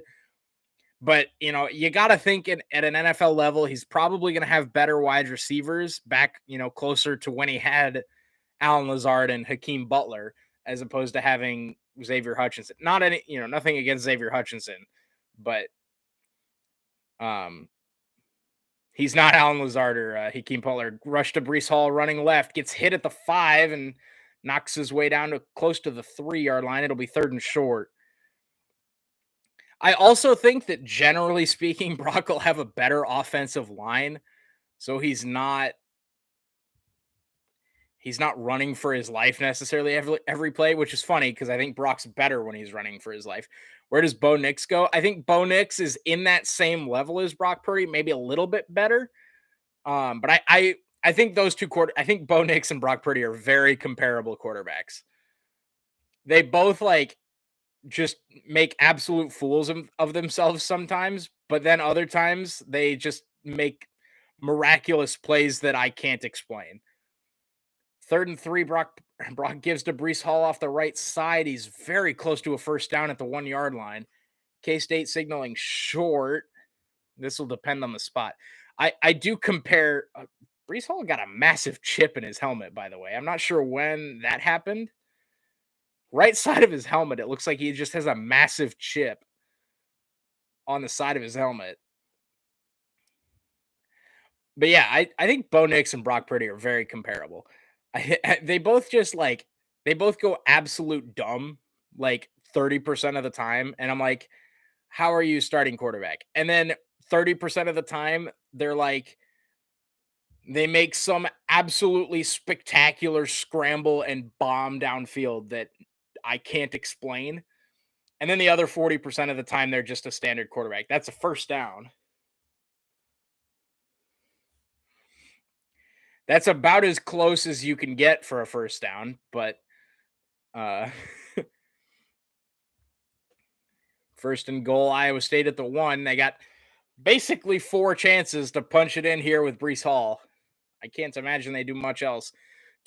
But, you got to think at an NFL level, he's probably going to have better wide receivers back, closer to when he had Allen Lazard and Hakeem Butler, as opposed to having Xavier Hutchinson. Not any, nothing against Xavier Hutchinson, but He's not Alan Lazard or Hakeem Pollard. Rush to Brees Hall running left, gets hit at the 5 and knocks his way down to close to the 3-yard line. It'll be 3rd and short. I also think that generally speaking, Brock will have a better offensive line. So he's not running for his life necessarily every play, which is funny because I think Brock's better when he's running for his life. Where does Bo Nix go? I think Bo Nix is in that same level as Brock Purdy, maybe a little bit better. But I think those two I think Bo Nix and Brock Purdy are very comparable quarterbacks. They both just make absolute fools of themselves sometimes, but then other times they just make miraculous plays that I can't explain. 3rd and 3, Brock gives to Brees Hall off the right side. He's very close to a first down at the 1-yard line. K-State signaling short. This will depend on the spot. I do compare. Brees Hall got a massive chip in his helmet, by the way. I'm not sure when that happened. Right side of his helmet, it looks like he just has a massive chip on the side of his helmet. But yeah, I think Bo Nix and Brock Purdy are very comparable. They both they both go absolute dumb 30% of the time. And I'm like, how are you starting quarterback? And then 30% of the time, they make some absolutely spectacular scramble and bomb downfield that I can't explain. And then the other 40% of the time, they're just a standard quarterback. That's a first down. That's about as close as you can get for a first down, but first and goal, Iowa State at the 1. They got basically 4 chances to punch it in here with Brees Hall. I can't imagine they do much else.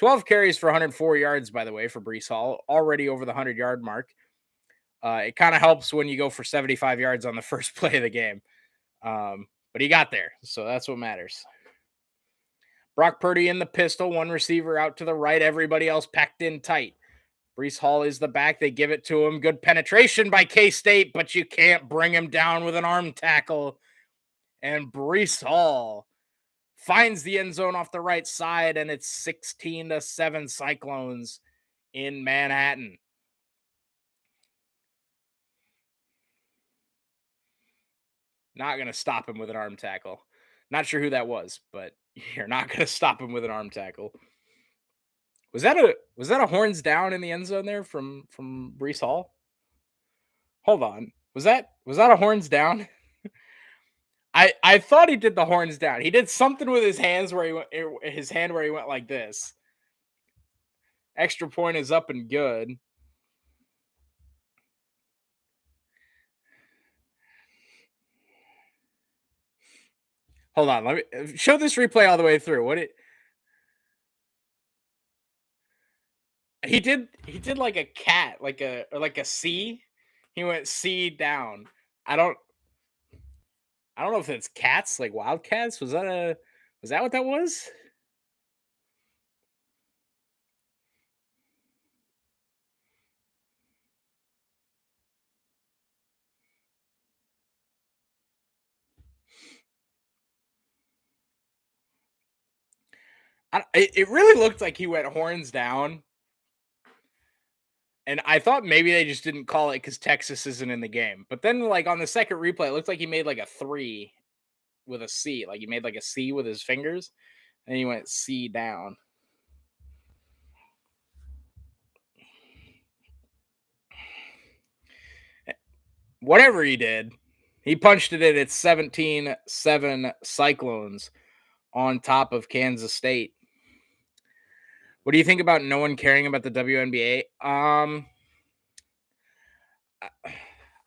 12 carries for 104 yards, by the way, for Brees Hall, already over the 100-yard mark. It kind of helps when you go for 75 yards on the first play of the game. But he got there, so that's what matters. Brock Purdy in the pistol, one receiver out to the right, everybody else packed in tight. Brees Hall is the back. They give it to him. Good penetration by K-State, but you can't bring him down with an arm tackle. And Brees Hall finds the end zone off the right side, and it's 16-7 Cyclones in Manhattan. Not going to stop him with an arm tackle. Not sure who that was, but you're not going to stop him with an arm tackle. Was that a horns down in the end zone there from Brees Hall? Hold on. Was that a horns down? I thought he did the horns down. He did something with his hands where he went like this. Extra point is up and good. Hold on, let me show this replay all the way through. He did like a cat, like a C. He went C down. I don't know if it's cats, like wildcats. Was that what that was? It really looked like he went horns down. And I thought maybe they just didn't call it because Texas isn't in the game. But then, on the second replay, it looked like he made a 3 with a C. Like he made a C with his fingers, and he went C down. Whatever he did, he punched it in. It's 17-7 Cyclones on top of Kansas State. What do you think about no one caring about the WNBA?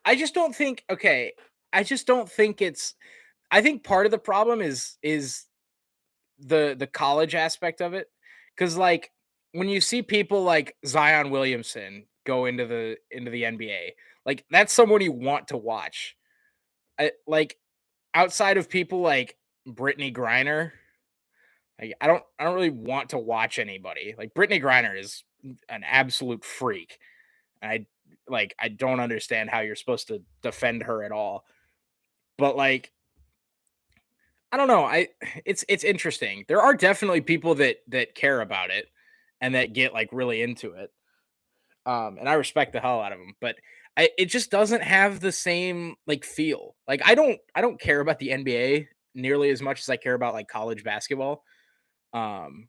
I just don't think. Okay, I just don't think it's. I think part of the problem is the college aspect of it, because when you see people like Zion Williamson go into the NBA, that's someone you want to watch. Outside of people like Brittany Griner, I don't really want to watch anybody. Like Brittany Griner is an absolute freak. I don't understand how you're supposed to defend her at all. But I don't know. It's interesting. There are definitely people that care about it and that get like really into it. And I respect the hell out of them, but it just doesn't have the same like feel. Like I don't care about the NBA nearly as much as I care about like college basketball. Um,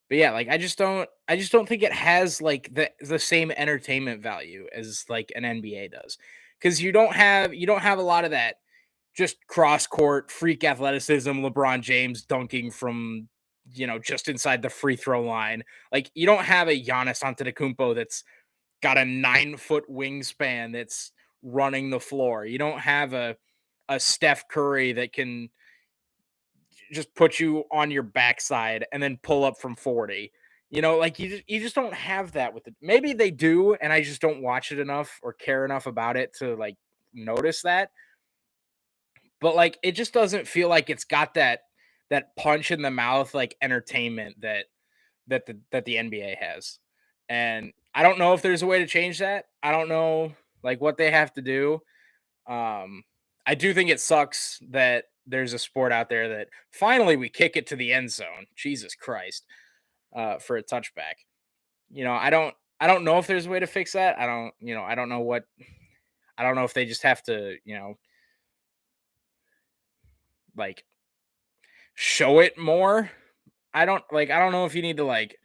but yeah, like I just don't think it has like the same entertainment value as like an NBA does. Cuz you don't have a lot of that just cross court freak athleticism, LeBron James dunking from just inside the free throw line. Like you don't have a Giannis Antetokounmpo that's got a 9-foot wingspan that's running the floor. You don't have a Steph Curry that can just put you on your backside and then pull up from 40. Like you just don't have that with it. Maybe they do, and I just don't watch it enough or care enough about it to like notice that. But like it just doesn't feel like it's got that punch in the mouth like entertainment that the NBA has. And I don't know if there's a way to change that. I don't know like what they have to do. Um I do think it sucks that there's a sport out there that finally we kick it to the end zone. Jesus Christ. For a touchback. I don't know if there's a way to fix that. I don't know if they just have to, like show it more. I don't know if you need to like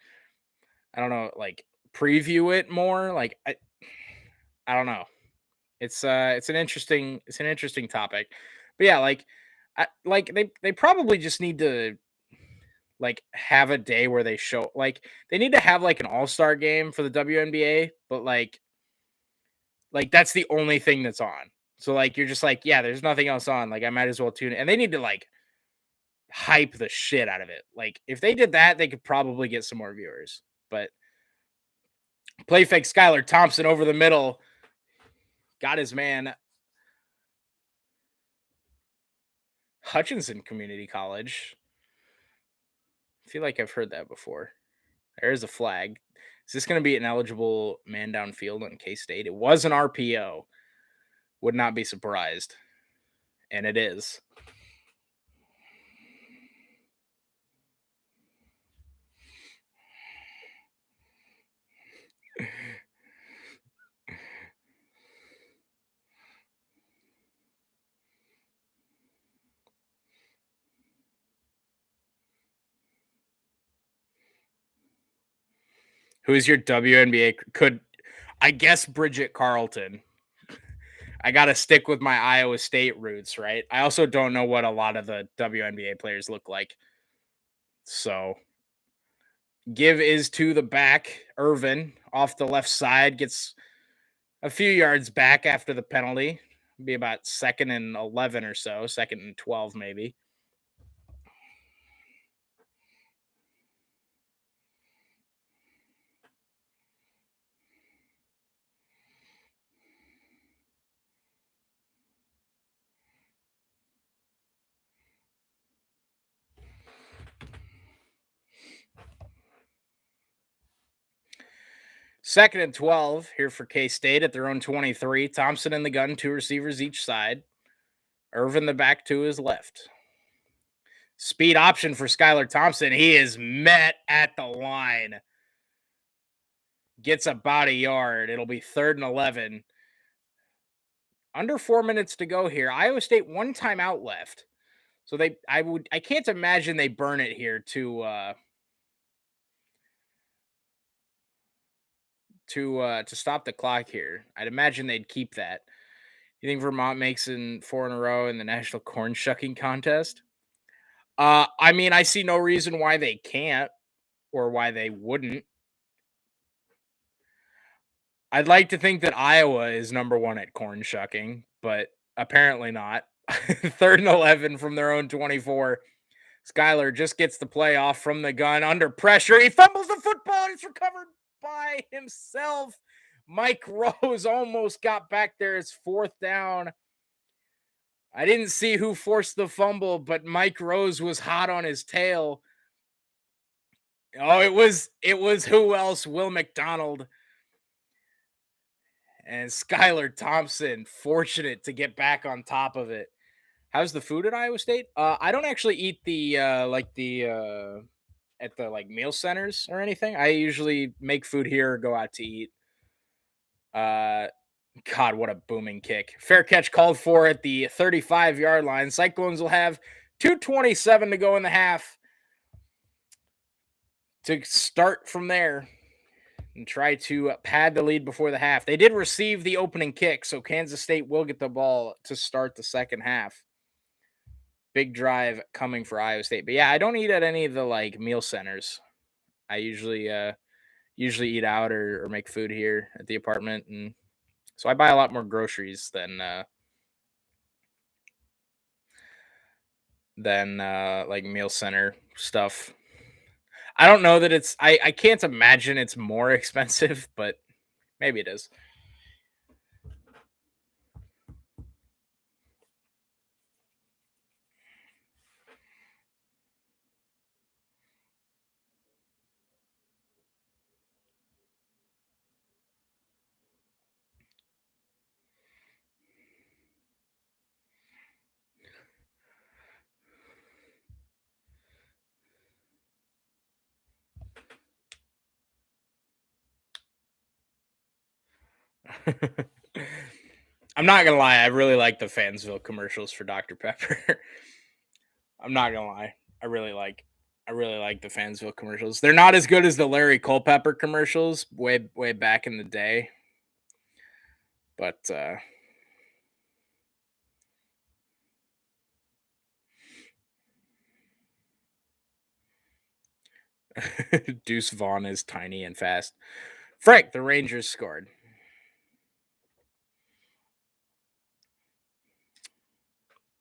I don't know, like preview it more. Like I don't know. It's an interesting topic. But yeah, they probably just need to like have a day where they show like they need to have like an all-star game for the WNBA, but like that's the only thing that's on. So like you're just like, yeah, there's nothing else on. Like I might as well tune in. And they need to like hype the shit out of it. Like if they did that, they could probably get some more viewers. But play fake Skyler Thompson over the middle got his man Hutchinson Community College. I feel like I've heard that before. There's a flag. Is this going to be an eligible man downfield on K State? It was an RPO. Would not be surprised. And it is. Who's your WNBA? I guess Bridget Carlton. I got to stick with my Iowa State roots, right? I also don't know what a lot of the WNBA players look like. So give is to the back. Irvin off the left side gets a few yards back after the penalty. Be about 2nd and 11 or so, 2nd and 12 maybe. Second and 12 here for K State at their own 23. Thompson in the gun, 2 receivers each side. Irvin the back to his left. Speed option for Skyler Thompson. He is met at the line. Gets about a yard. It'll be 3rd and 11. Under 4 minutes to go here. Iowa State one timeout left. So I can't imagine they burn it here to stop the clock here. I'd imagine they'd keep that. You think Vermont makes in 4 in a row in the national corn shucking contest? I mean, I see no reason why they can't or why they wouldn't. I'd like to think that Iowa is number 1 at corn shucking, but apparently not. 3rd and 11 from their own 24. Skyler just gets the play off from the gun under pressure. He fumbles the football. It's recovered by himself. Mike Rose almost got back there. It's 4th down. I didn't see who forced the fumble, but Mike Rose was hot on his tail. Oh, it was who else? Will Mcdonald. And Skyler Thompson, fortunate to get back on top of it. How's the food at Iowa State? I don't actually eat the at the like meal centers or anything. I usually make food here or go out to eat. Uh, God, what a booming kick! Fair catch called for at the 35-yard line. Cyclones will have 2:27 to go in the half to start from there and try to pad the lead before the half. They did receive the opening kick, so Kansas State will get the ball to start the second half. Big drive coming for Iowa State. But yeah, I don't eat at any of the like meal centers. I usually eat out or make food here at the apartment, and so I buy a lot more groceries than like meal center stuff. I don't know that I can't imagine it's more expensive, but maybe it is. I'm not gonna lie, I really like the Fansville commercials for Dr. Pepper. I'm not gonna lie. I really like the Fansville commercials. They're not as good as the Larry Culpepper commercials way back in the day. But Deuce Vaughn is tiny and fast. Frank, the Rangers scored.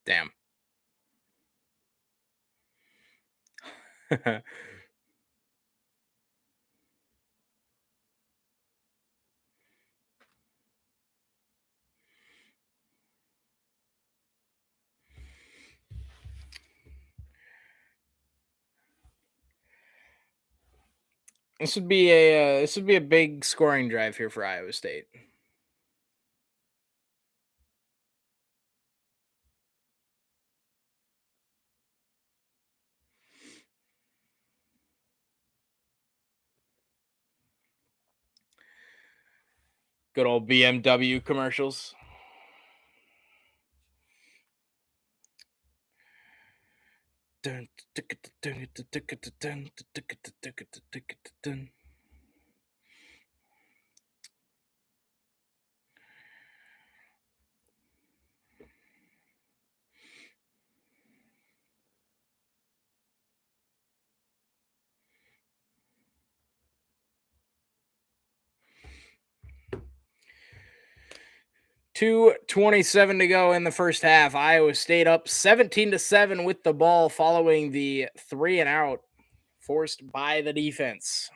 Damn. This would be a big scoring drive here for Iowa State. Good old BMW commercials. Dun, 2:27 to go in the first half. Iowa State up 17-7 with the ball following the 3 and out forced by the defense.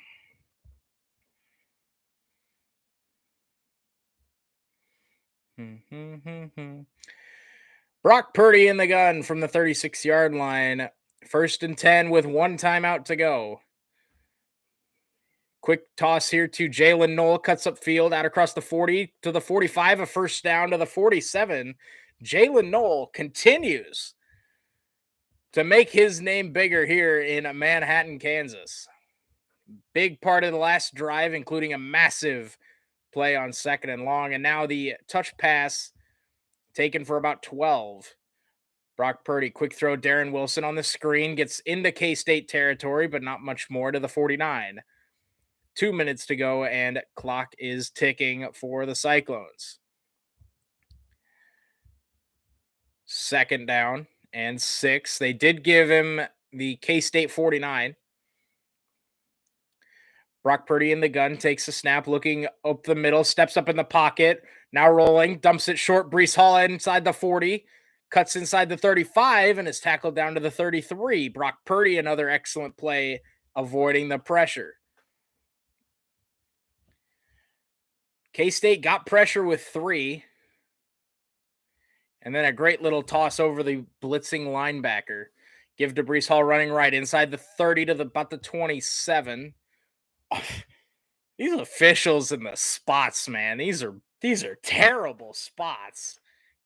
Brock Purdy in the gun from the 36-yard line. 1st and 10 with 1 timeout to go. Quick toss here to Jalen Knoll, cuts up field out across the 40 to the 45, a first down to the 47. Jalen Knoll continues to make his name bigger here in Manhattan, Kansas. Big part of the last drive, including a massive play on 2nd and long, and now the touch pass taken for about 12. Brock Purdy, quick throw, Darren Wilson on the screen, gets into K-State territory, but not much more to the 49. 2 minutes to go, and clock is ticking for the Cyclones. 2nd down and 6. They did give him the K-State 49. Brock Purdy in the gun, takes a snap, looking up the middle, steps up in the pocket, now rolling, dumps it short. Breece Hall inside the 40, cuts inside the 35, and is tackled down to the 33. Brock Purdy, another excellent play, avoiding the pressure. K-State got pressure with 3. And then a great little toss over the blitzing linebacker. Give to Breece Hall running right inside the 30 to about the 27. Oh, these officials in the spots, man. These are terrible spots.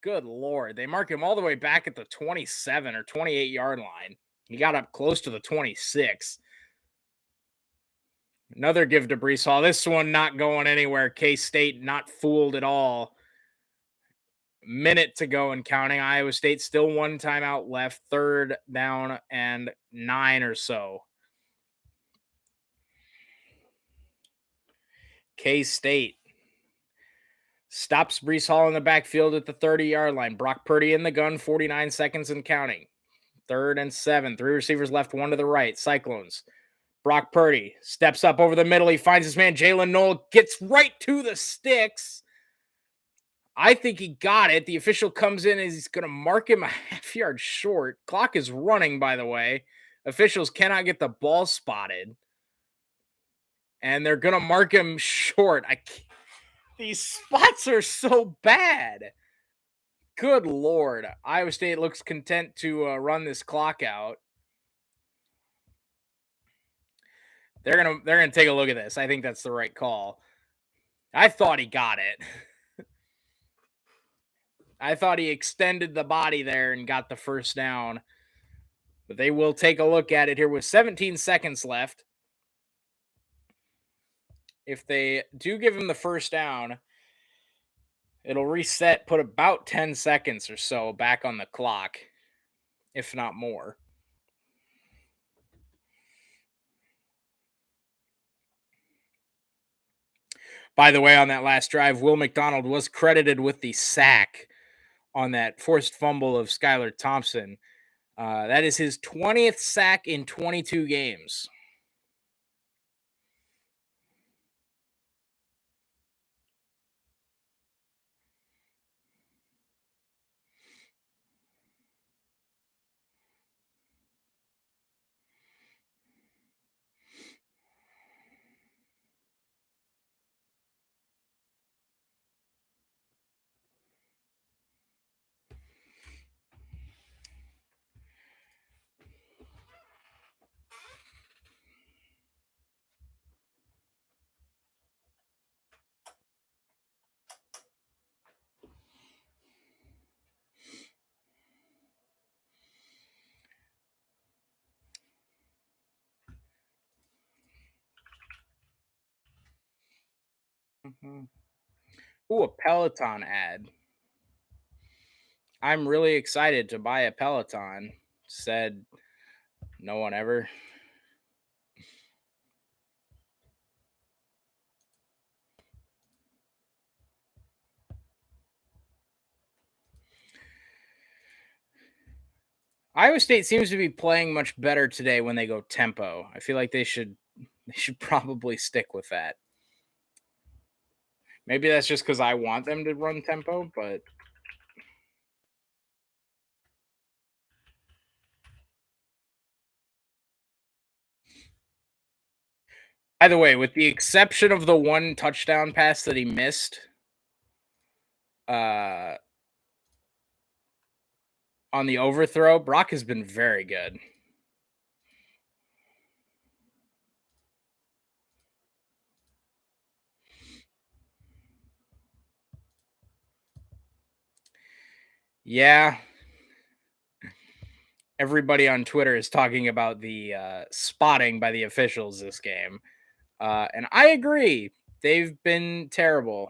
Good Lord. They mark him all the way back at the 27 or 28-yard line. He got up close to the 26. Another give to Brees Hall. This one not going anywhere. K-State not fooled at all. Minute to go and counting. Iowa State still one timeout left. 3rd down and 9 or so. K-State stops Brees Hall in the backfield at the 30-yard line. Brock Purdy in the gun, 49 seconds and counting. 3rd and 7. 3 receivers left, 1 to the right. Cyclones. Brock Purdy steps up over the middle. He finds his man, Jalen Knoll, gets right to the sticks. I think he got it. The official comes in and he's going to mark him a half yard short. Clock is running, by the way. Officials cannot get the ball spotted. And they're going to mark him short. These spots are so bad. Good Lord. Iowa State looks content to run this clock out. They're gonna take a look at this. I think that's the right call. I thought he got it. I thought he extended the body there and got the first down. But they will take a look at it here with 17 seconds left. If they do give him the first down, it'll reset, put about 10 seconds or so back on the clock, if not more. By the way, on that last drive, Will Mcdonald was credited with the sack on that forced fumble of Skyler Thompson. That is his 20th sack in 22 games. Ooh, a Peloton ad. I'm really excited to buy a Peloton, said no one ever. Iowa State seems to be playing much better today when they go tempo. I feel like they should probably stick with that. Maybe that's just because I want them to run tempo, but by the way, with the exception of the one touchdown pass that he missed, on the overthrow, Brock has been very good. Yeah. Everybody on Twitter is talking about the spotting by the officials this game. And I agree. They've been terrible.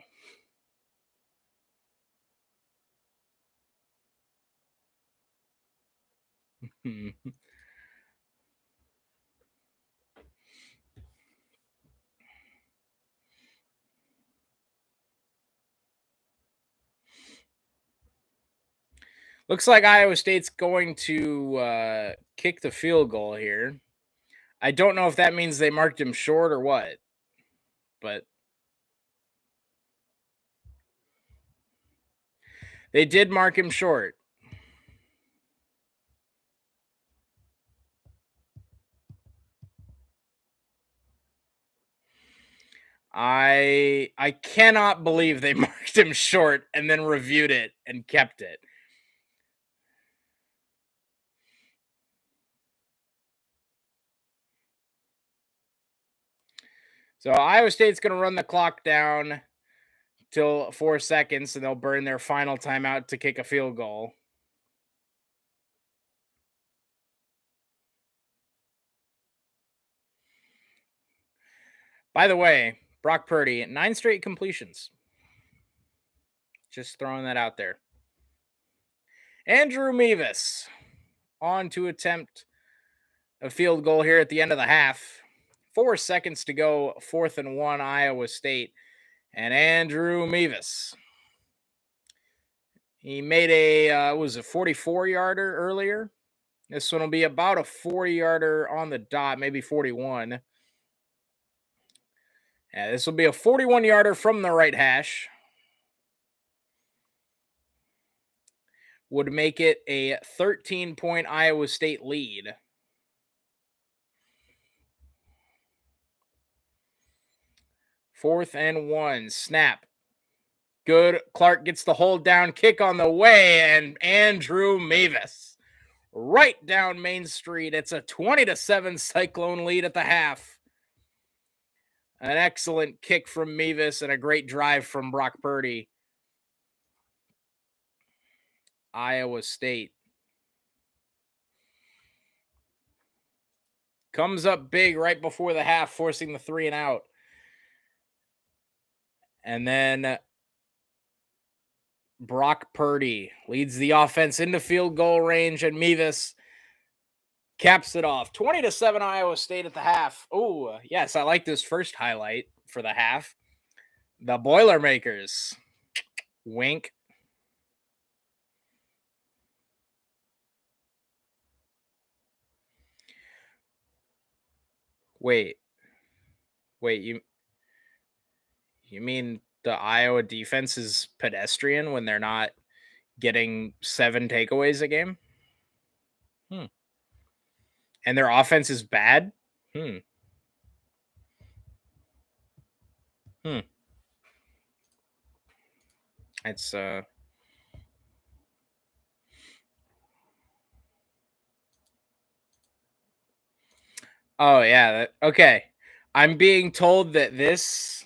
Looks like Iowa State's going to kick the field goal here. I don't know if that means they marked him short or what, but they did mark him short. I cannot believe they marked him short and then reviewed it and kept it. So Iowa State's going to run the clock down till 4 seconds, and they'll burn their final timeout to kick a field goal. By the way, Brock Purdy, 9 straight completions. Just throwing that out there. Andrew Mevis on to attempt a field goal here at the end of the half. 4 seconds to go, 4th and 1, Iowa State. And Andrew Mevis. He made a 44-yarder earlier. This one will be about a 40-yarder on the dot, maybe 41. Yeah, this will be a 41-yarder from the right hash. Would make it a 13-point Iowa State lead. Fourth and 1, snap. Good. Clark gets the hold down, kick on the way, and Andrew Mevis right down Main Street. It's a 20-7 Cyclone lead at the half. An excellent kick from Mevis and a great drive from Brock Purdy. Iowa State comes up big right before the half, forcing the 3 and out. And then Brock Purdy leads the offense into field goal range, and Mevis caps it off. 20-7 Iowa State at the half. Oh, yes, I like this first highlight for the half. The Boilermakers. Wink. Wait, you mean the Iowa defense is pedestrian when they're not getting 7 takeaways a game? And their offense is bad? It's Oh yeah, okay. I'm being told that this,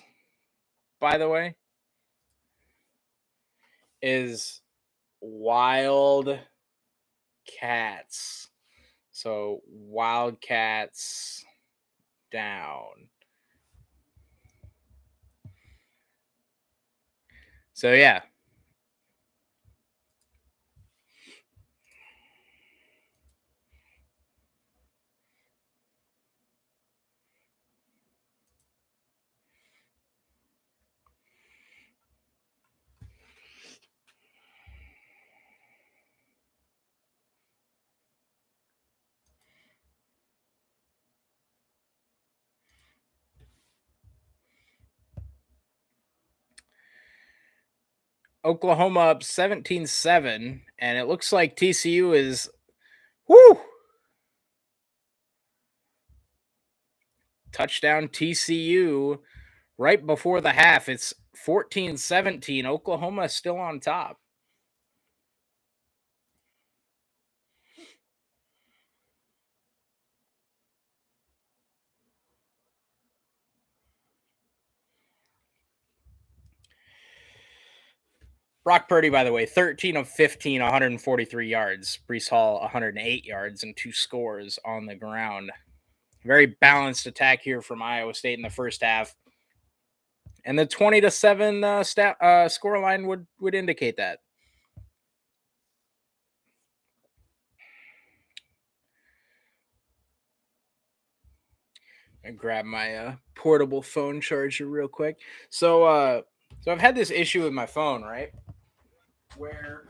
by the way, is Wild Cats. So Wildcats down. So yeah. Oklahoma up 17-7, and it looks like TCU is touchdown TCU right before the half. It's 14-17. Oklahoma is still on top. Brock Purdy, by the way, 13 of 15, 143 yards. Breece Hall, 108 yards and 2 scores on the ground. Very balanced attack here from Iowa State in the first half. And the 20-7 score line would indicate that. I grab my portable phone charger real quick. So I've had this issue with my phone, right? Where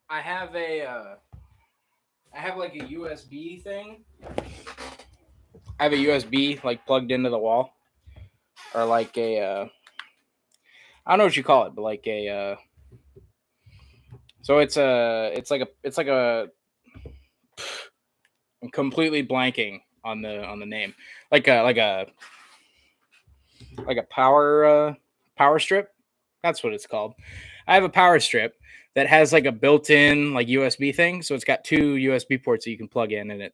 I have like a USB thing. I have a USB like plugged into the wall, or like a I don't know what you call it, but like a so it's like a I'm completely blanking on the name, like a power strip. That's what it's called. I have a power strip that has like a built-in like USB thing, so it's got 2 USB ports that you can plug in, and it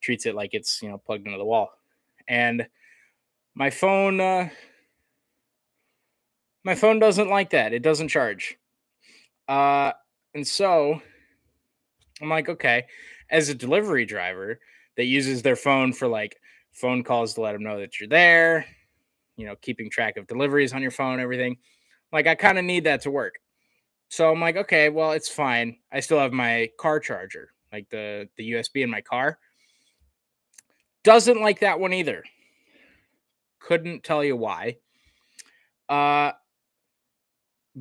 treats it like it's plugged into the wall. And my phone, my phone doesn't like that. It doesn't charge. Uh, and so I'm like, okay, as a delivery driver that uses their phone for like phone calls to let them know that you're there, keeping track of deliveries on your phone, everything. Like, I kind of need that to work. So I'm like, okay, well, it's fine. I still have my car charger, like the USB in my car. Doesn't like that one either. Couldn't tell you why. Uh,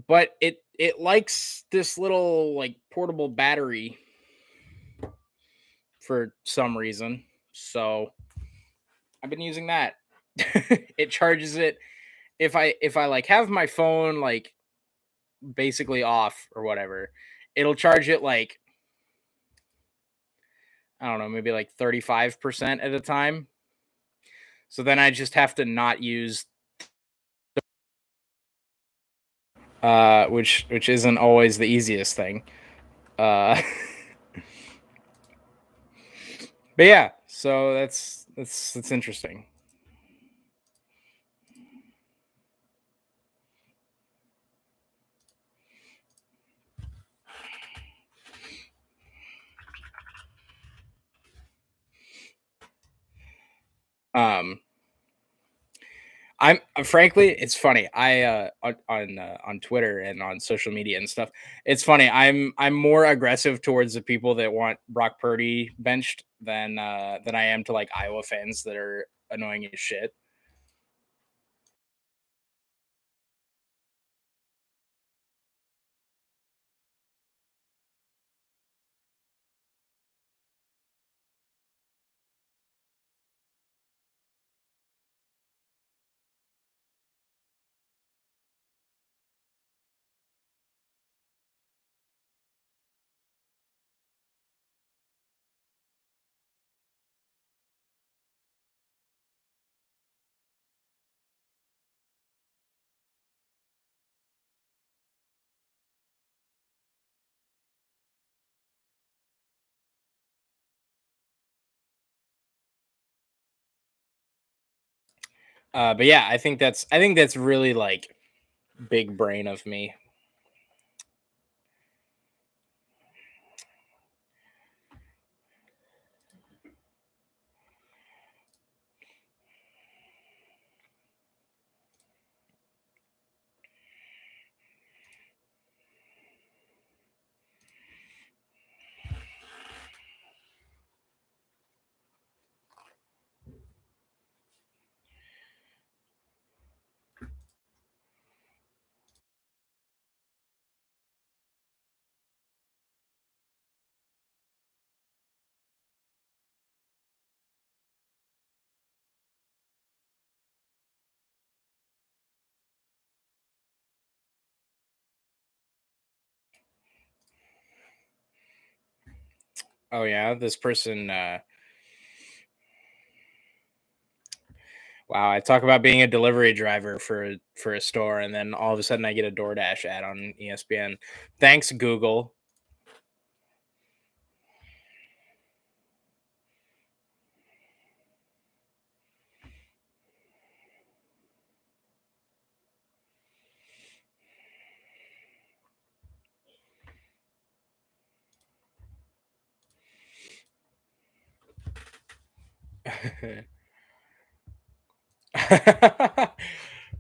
but it likes this little like portable battery for some reason. So I've been using that. It charges it if I like have my phone like basically off or whatever, it'll charge it like I don't know, maybe like 35% at a time. So then I just have to not use which isn't always the easiest thing. Uh but yeah, so that's interesting. Um I'm frankly, it's funny. I on Twitter and on social media and stuff. It's funny. I'm more aggressive towards the people that want Brock Purdy benched than I am to like Iowa fans that are annoying as shit. But yeah, I think that's really like big brain of me. Oh yeah, this person. Wow, I talk about being a delivery driver for a store, and then all of a sudden I get a DoorDash ad on ESPN. Thanks, Google.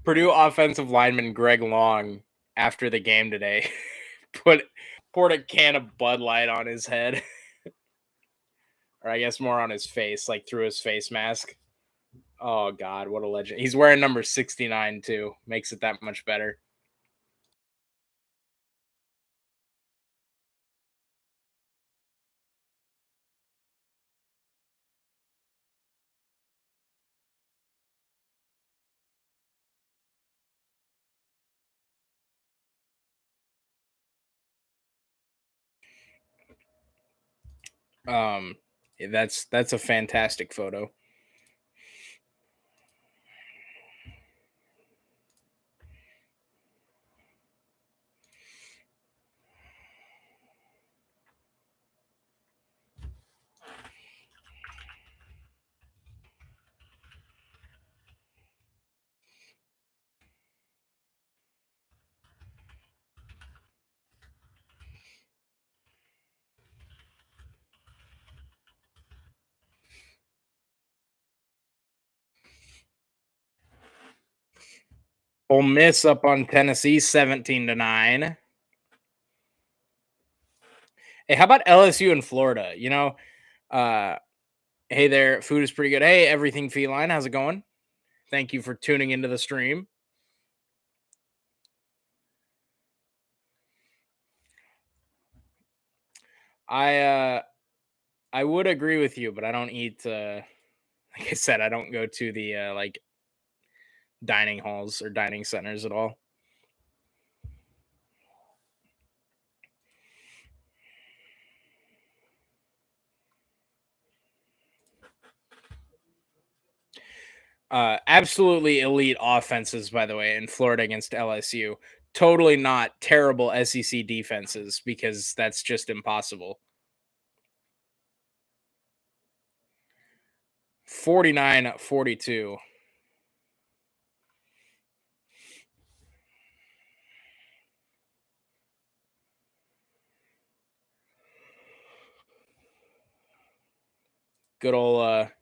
Purdue offensive lineman Greg Long after the game today put poured a can of Bud Light on his head, or I guess more on his face, like through his face mask. Oh God, what a legend! He's wearing number 69 too. Makes it that much better. Um, that's a fantastic photo. Ole Miss up on Tennessee 17-9. Hey, how about LSU and Florida? Uh, hey there, food is pretty good. Hey, everything feline, how's it going? Thank you for tuning into the stream. I would agree with you, but I don't eat. Like I said, I don't go to the like dining halls or dining centers at all. Absolutely elite offenses, by the way, in Florida against LSU. Totally not terrible SEC defenses because that's just impossible. 49-42. Good old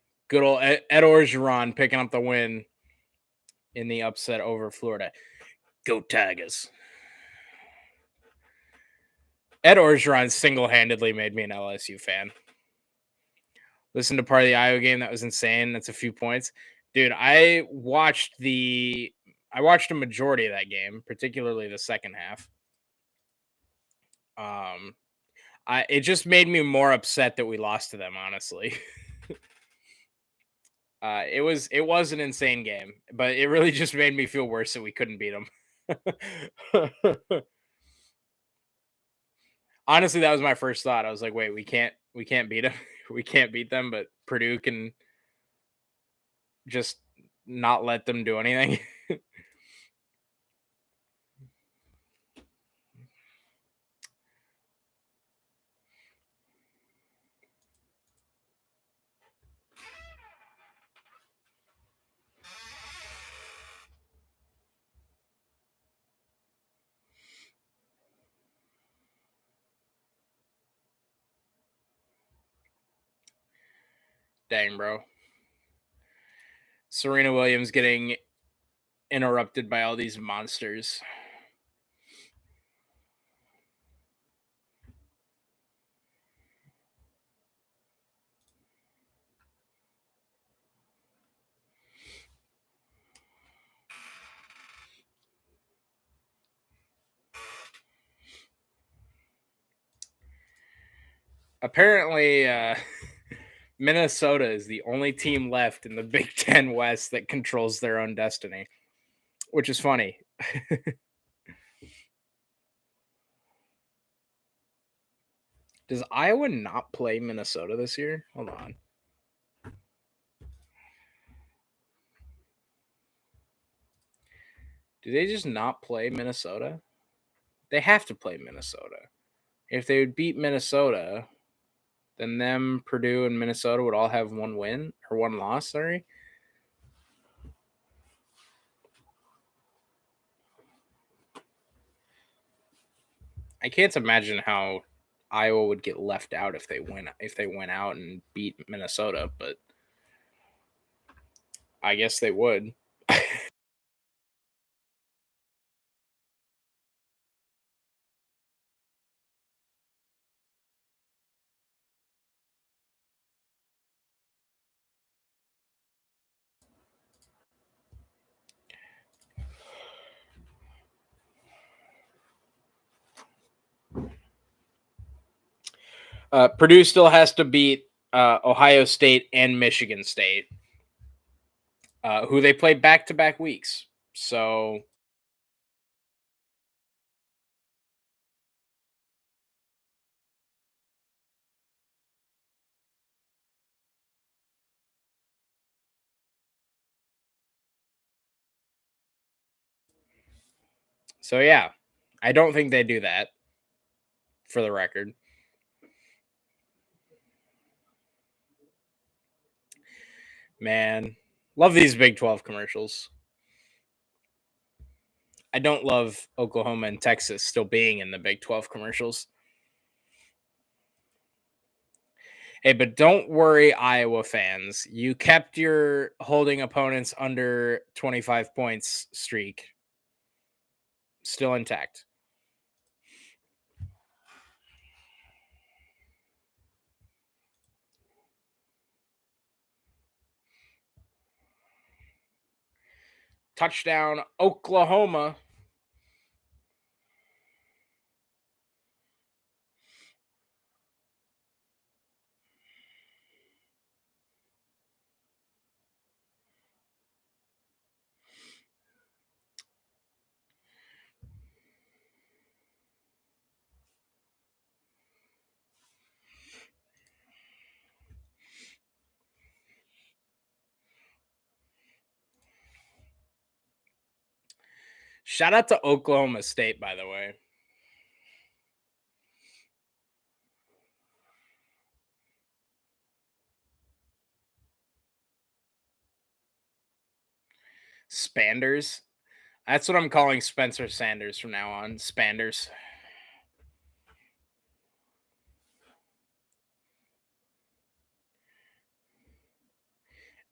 Ed Orgeron picking up the win in the upset over Florida. Go Tigers. Ed Orgeron single-handedly made me an LSU fan. Listen to part of the Iowa game. That was insane. That's a few points. Dude, I watched a majority of that game, particularly the second half. It just made me more upset that we lost to them, honestly. It was an insane game, but it really just made me feel worse that we couldn't beat them. Honestly, that was my first thought. I was like, wait, we can't beat them. We can't beat them, but Purdue can just not let them do anything. Dang, bro. Serena Williams getting interrupted by all these monsters. Apparently, Minnesota is the only team left in the Big Ten West that controls their own destiny, which is funny. Does Iowa not play Minnesota this year? Hold on. Do they just not play Minnesota? They have to play Minnesota. If they would beat Minnesota, then them, Purdue, and Minnesota would all have one win or one loss, sorry. I can't imagine how Iowa would get left out if they went out and beat Minnesota, but I guess they would. Purdue still has to beat Ohio State and Michigan State, who they play back-to-back weeks. So yeah, I don't think they do that, for the record. Man, love these Big 12 commercials. I don't love Oklahoma and Texas still being in the Big 12 commercials. Hey, but don't worry, Iowa fans. You kept your holding opponents under 25 points streak. Still intact. Touchdown, Oklahoma. Shout out to Oklahoma State, by the way. Spanders. That's what I'm calling Spencer Sanders from now on. Spanders.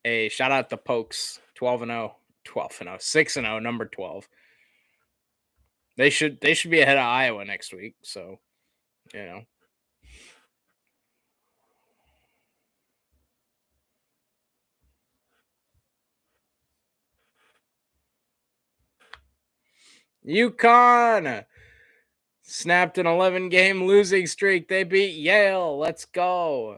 Hey, shout out the Pokes. 12-0. 12-0. 6-0, number 12. They should be ahead of Iowa next week, so you know. UConn snapped an 11-game losing streak. They beat Yale. Let's go.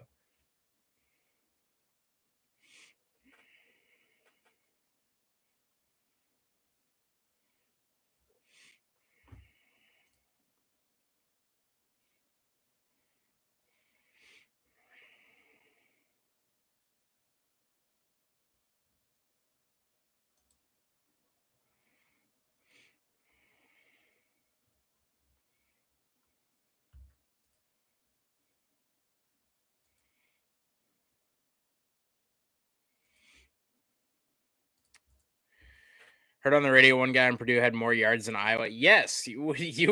Heard on the radio one guy in Purdue had more yards than Iowa. Yes, you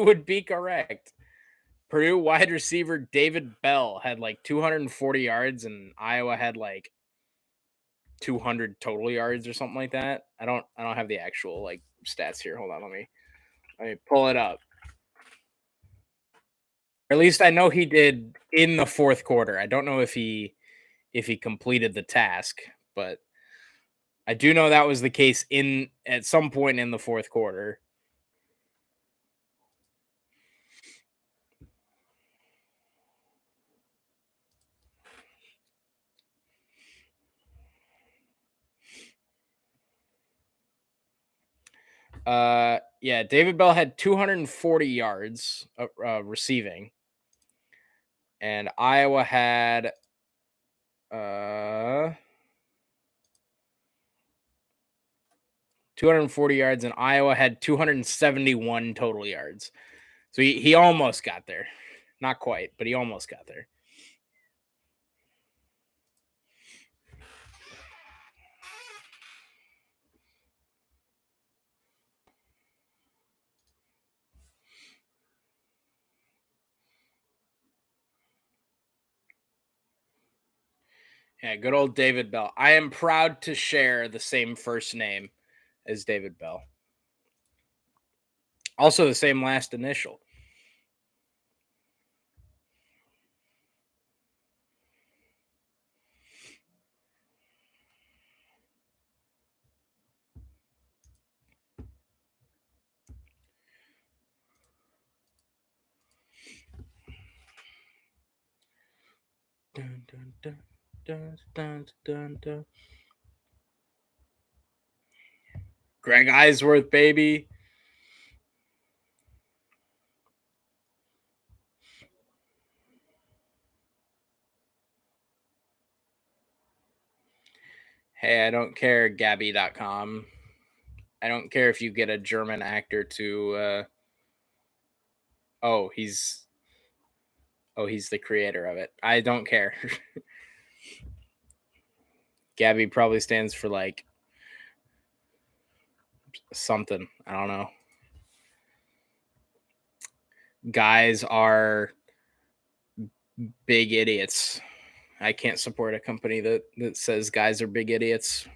would be correct. Purdue wide receiver David Bell had like 240 yards, and Iowa had like 200 total yards or something like that. I don't have the actual like stats here. Hold on, let me pull it up. Or at least I know he did in the fourth quarter. I don't know if he completed the task, but I do know that was the case at some point in the fourth quarter. Yeah, David Bell had 240 yards receiving, and Iowa had 240 yards, and Iowa had 271 total yards. So he almost got there. Not quite, but he almost got there. Yeah, good old David Bell. I am proud to share the same first name as David Bell. Also the same last initial. Dun, dun, dun, dun, dun, dun, dun. Greg Eisworth, baby. Hey, I don't care, Gabby.com. I don't care if you get a German actor to he's the creator of it. I don't care. Gabby probably stands for like something. I don't know. Guys are big idiots. I can't support a company that says guys are big idiots.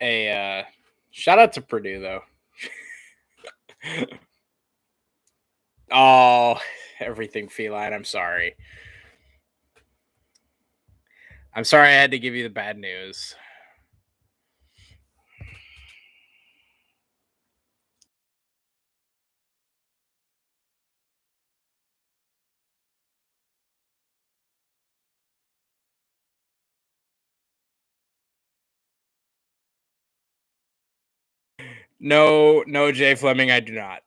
Shout out to Purdue though. Oh, everything feline. I'm sorry. I'm sorry I had to give you the bad news. No, Jay Fleming, I do not.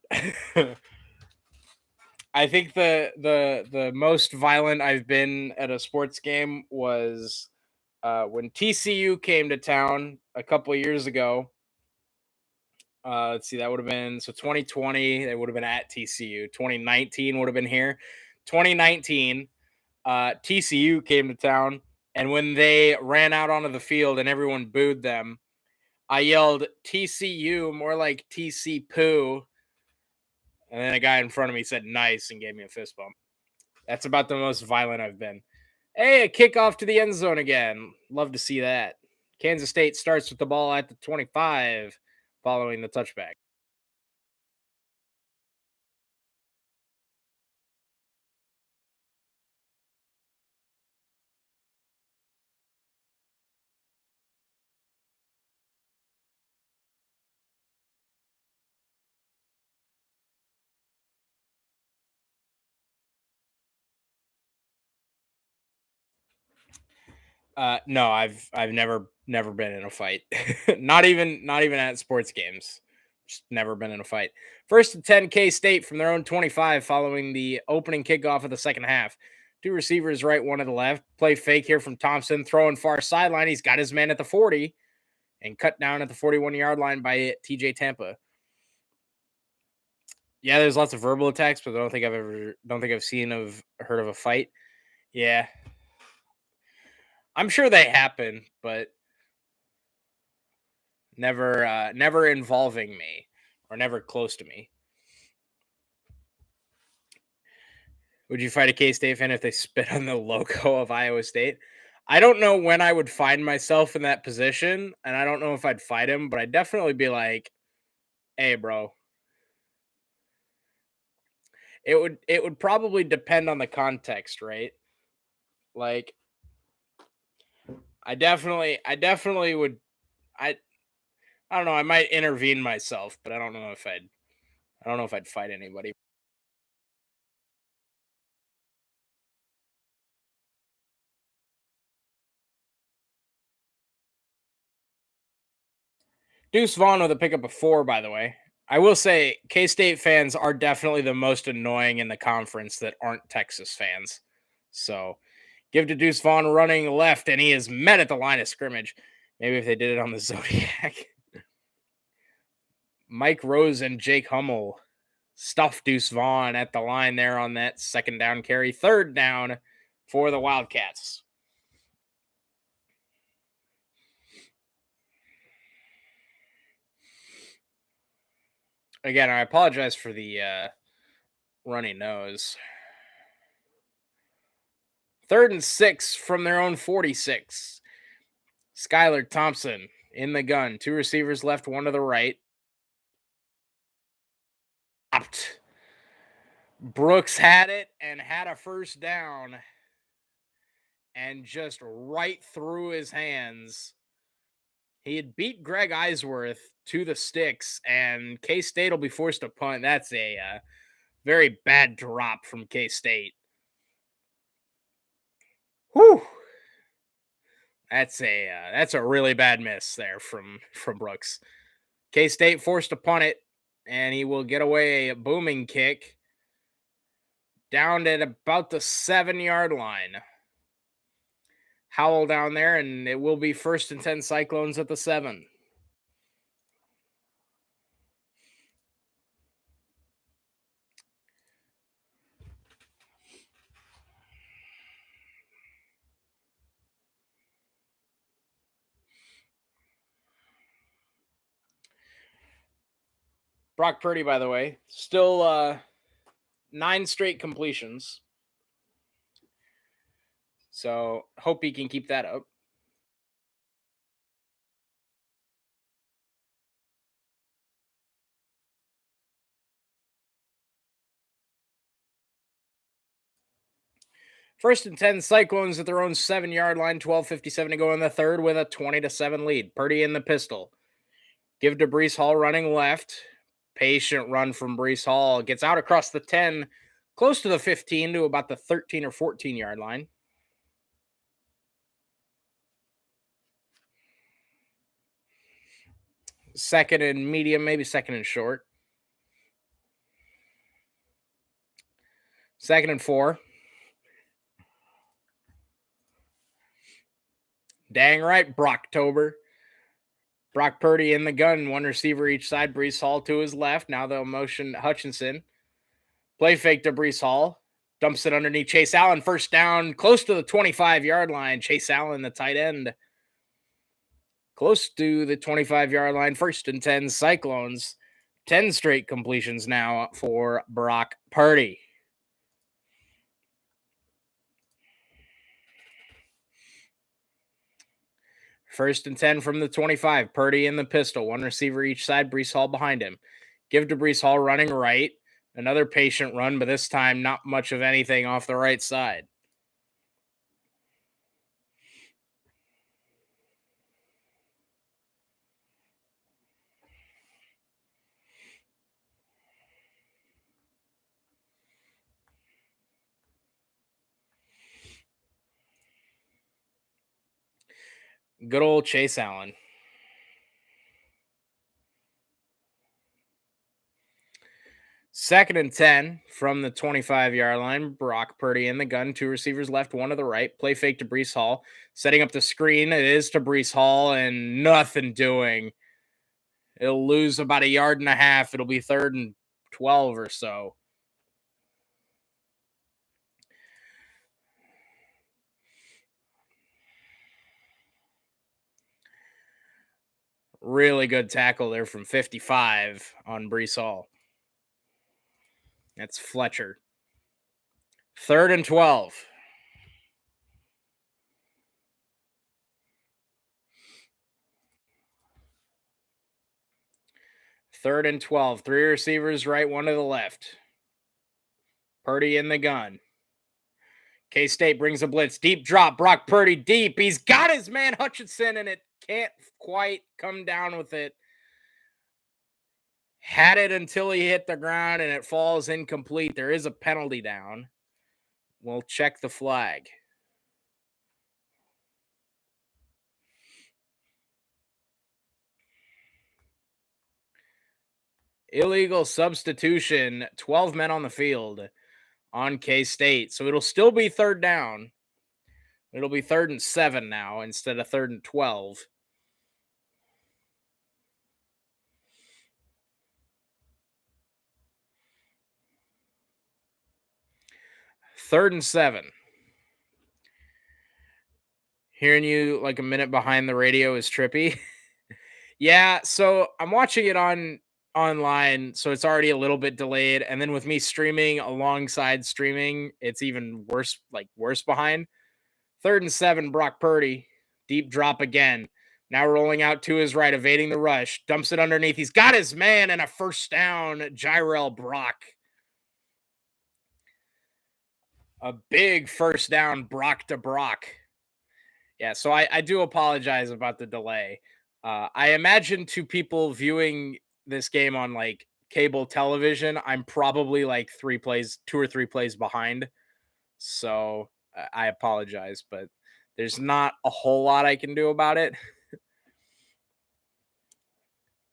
I think the most violent I've been at a sports game was when TCU came to town a couple of years ago. Let's see, that would have been 2020. They would have been at TCU. 2019 would have been here. 2019, TCU came to town, and when they ran out onto the field and everyone booed them, I yelled TCU, more like TC poo, and then a guy in front of me said nice and gave me a fist bump. That's about the most violent I've been. Hey, a kickoff to the end zone again. Love to see that. Kansas State starts with the ball at the 25 following the touchback. No, I've never been in a fight. not even at sports games. Just never been in a fight. First and 10 K State from their own 25 following the opening kickoff of the second half. Two receivers right, one to the left. Play fake here from Thompson, throwing far sideline. He's got his man at the 40 and cut down at the 41-yard line by TJ Tampa. Yeah, there's lots of verbal attacks, but I don't think I've seen of heard of a fight. Yeah. I'm sure they happen, but never involving me or never close to me. Would you fight a K-State fan if they spit on the logo of Iowa State? I don't know when I would find myself in that position, and I don't know if I'd fight him, but I'd definitely be like, "Hey, bro." It would probably depend on the context, right? Like, I definitely would. I I don't know. I might intervene myself, but I don't know if I'd fight anybody. Deuce Vaughn with a pickup of 4, by the way. I will say K State fans are definitely the most annoying in the conference that aren't Texas fans. So give to Deuce Vaughn running left, and he is met at the line of scrimmage. Maybe if they did it on the Zodiac. Mike Rose and Jake Hummel stuff Deuce Vaughn at the line there on that second down carry. Third down for the Wildcats. Again, I apologize for the runny nose. 3rd and 6 from their own 46. Skyler Thompson in the gun. Two receivers left, one to the right. Brooks had it and had a first down and just right through his hands. He had beat Greg Eisworth to the sticks, and K State will be forced to punt. That's a very bad drop from K State. Whew. That's a really bad miss there from Brooks. K State forced to punt it, and he will get away a booming kick down at about the 7-yard line. Howell down there, and it will be 1st and 10 Cyclones at the 7. Brock Purdy, by the way, still 9 straight completions. So hope he can keep that up. First and 10, Cyclones at their own 7-yard line, 12:57 to go in the third with a 20-7 lead. Purdy in the pistol. Give to Breece Hall running left. Patient run from Breece Hall. Gets out across the 10, close to the 15 to about the 13 or 14-yard line. Second and medium, maybe second and short. Second and 4. Dang right, Brocktober. Brock Purdy in the gun, one receiver each side. Breece Hall to his left. Now they'll motion Hutchinson. Play fake to Breece Hall. Dumps it underneath Chase Allen. First down, close to the 25-yard line. Chase Allen, the tight end. Close to the 25-yard line. First and 10, Cyclones. 10 straight completions now for Brock Purdy. First and 10 from the 25. Purdy in the pistol. One receiver each side. Breece Hall behind him. Give to Breece Hall running right. Another patient run, but this time not much of anything off the right side. Good old Chase Allen. Second and 10 from the 25-yard line. Brock Purdy in the gun. Two receivers left, one to the right. Play fake to Breece Hall. Setting up the screen. It is to Breece Hall and nothing doing. It'll lose about 1.5 yards. It'll be 3rd and 12 or so. Really good tackle there from 55 on Breece Hall. That's Fletcher. 3rd and 12. Third and 12. 3 receivers right, one to the left. Purdy in the gun. K-State brings a blitz. Deep drop. Brock Purdy deep. He's got his man Hutchinson, and it can't quite come down with it. Had it until he hit the ground, and it falls incomplete. There is a penalty down. We'll check the flag. Illegal substitution. 12 men on the field on K-State. So it'll still be 3rd down. It'll be 3rd and 7 now instead of 3rd and 12. Third and 7. Hearing you like a minute behind the radio is trippy. Yeah, so I'm watching it online, so it's already a little bit delayed. And then with me streaming alongside streaming, it's even worse behind. 3rd and 7, Brock Purdy. Deep drop again. Now rolling out to his right, evading the rush. Dumps it underneath. He's got his man and a first down. Jyrell Brock. A big first down, Brock to Brock. Yeah, so I do apologize about the delay. I imagine to people viewing this game on like cable television, I'm probably like 2 or 3 plays behind. So I apologize, but there's not a whole lot I can do about it.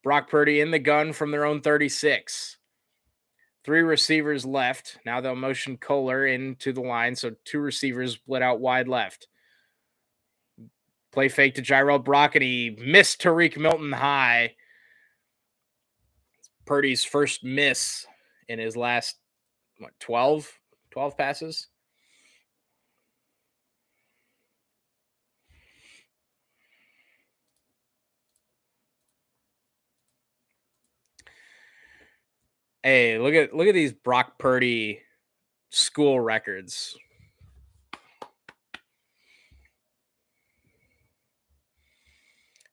Brock Purdy in the gun from their own 36. 3 receivers left. Now they'll motion Kohler into the line. So 2 receivers split out wide left. Play fake to Jyrell Brock, and he missed Tariq Milton high. Purdy's first miss in his last, 12 passes? Hey, look at these Brock Purdy school records.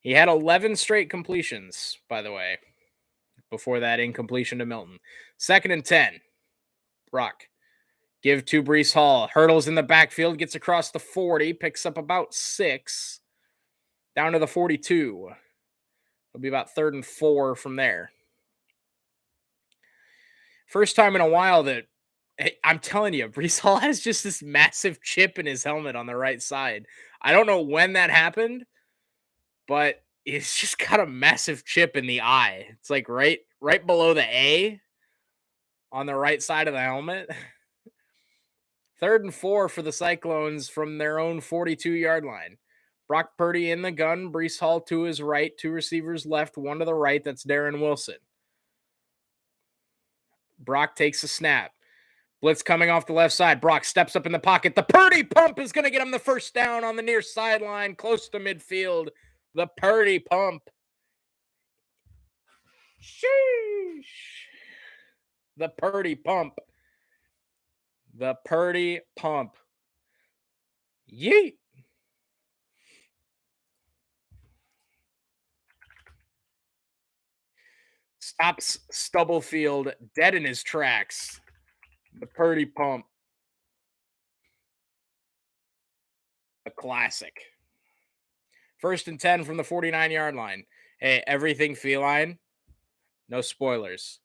He had 11 straight completions, by the way. Before that incompletion to Milton. 2nd and 10. Brock. Give to Brees Hall. Hurdles in the backfield, gets across the 40, picks up about 6. Down to the 42. It'll be about 3rd and 4 from there. First time in a while that, hey, I'm telling you, Brees Hall has just this massive chip in his helmet on the right side. I don't know when that happened, but it's just got a massive chip in the eye. It's like right below the A on the right side of the helmet. 3rd and 4 for the Cyclones from their own 42-yard line. Brock Purdy in the gun. Brees Hall to his right. 2 receivers left. 1 to the right. That's Darren Wilson. Brock takes a snap. Blitz coming off the left side. Brock steps up in the pocket. The Purdy pump is going to get him the first down on the near sideline, close to midfield. The Purdy pump. Sheesh. The Purdy pump. The Purdy pump. Yeet. Stops Stubblefield dead in his tracks. The Purdy pump. A classic. 1st and 10 from the 49-yard line. Hey, everything feline. No spoilers.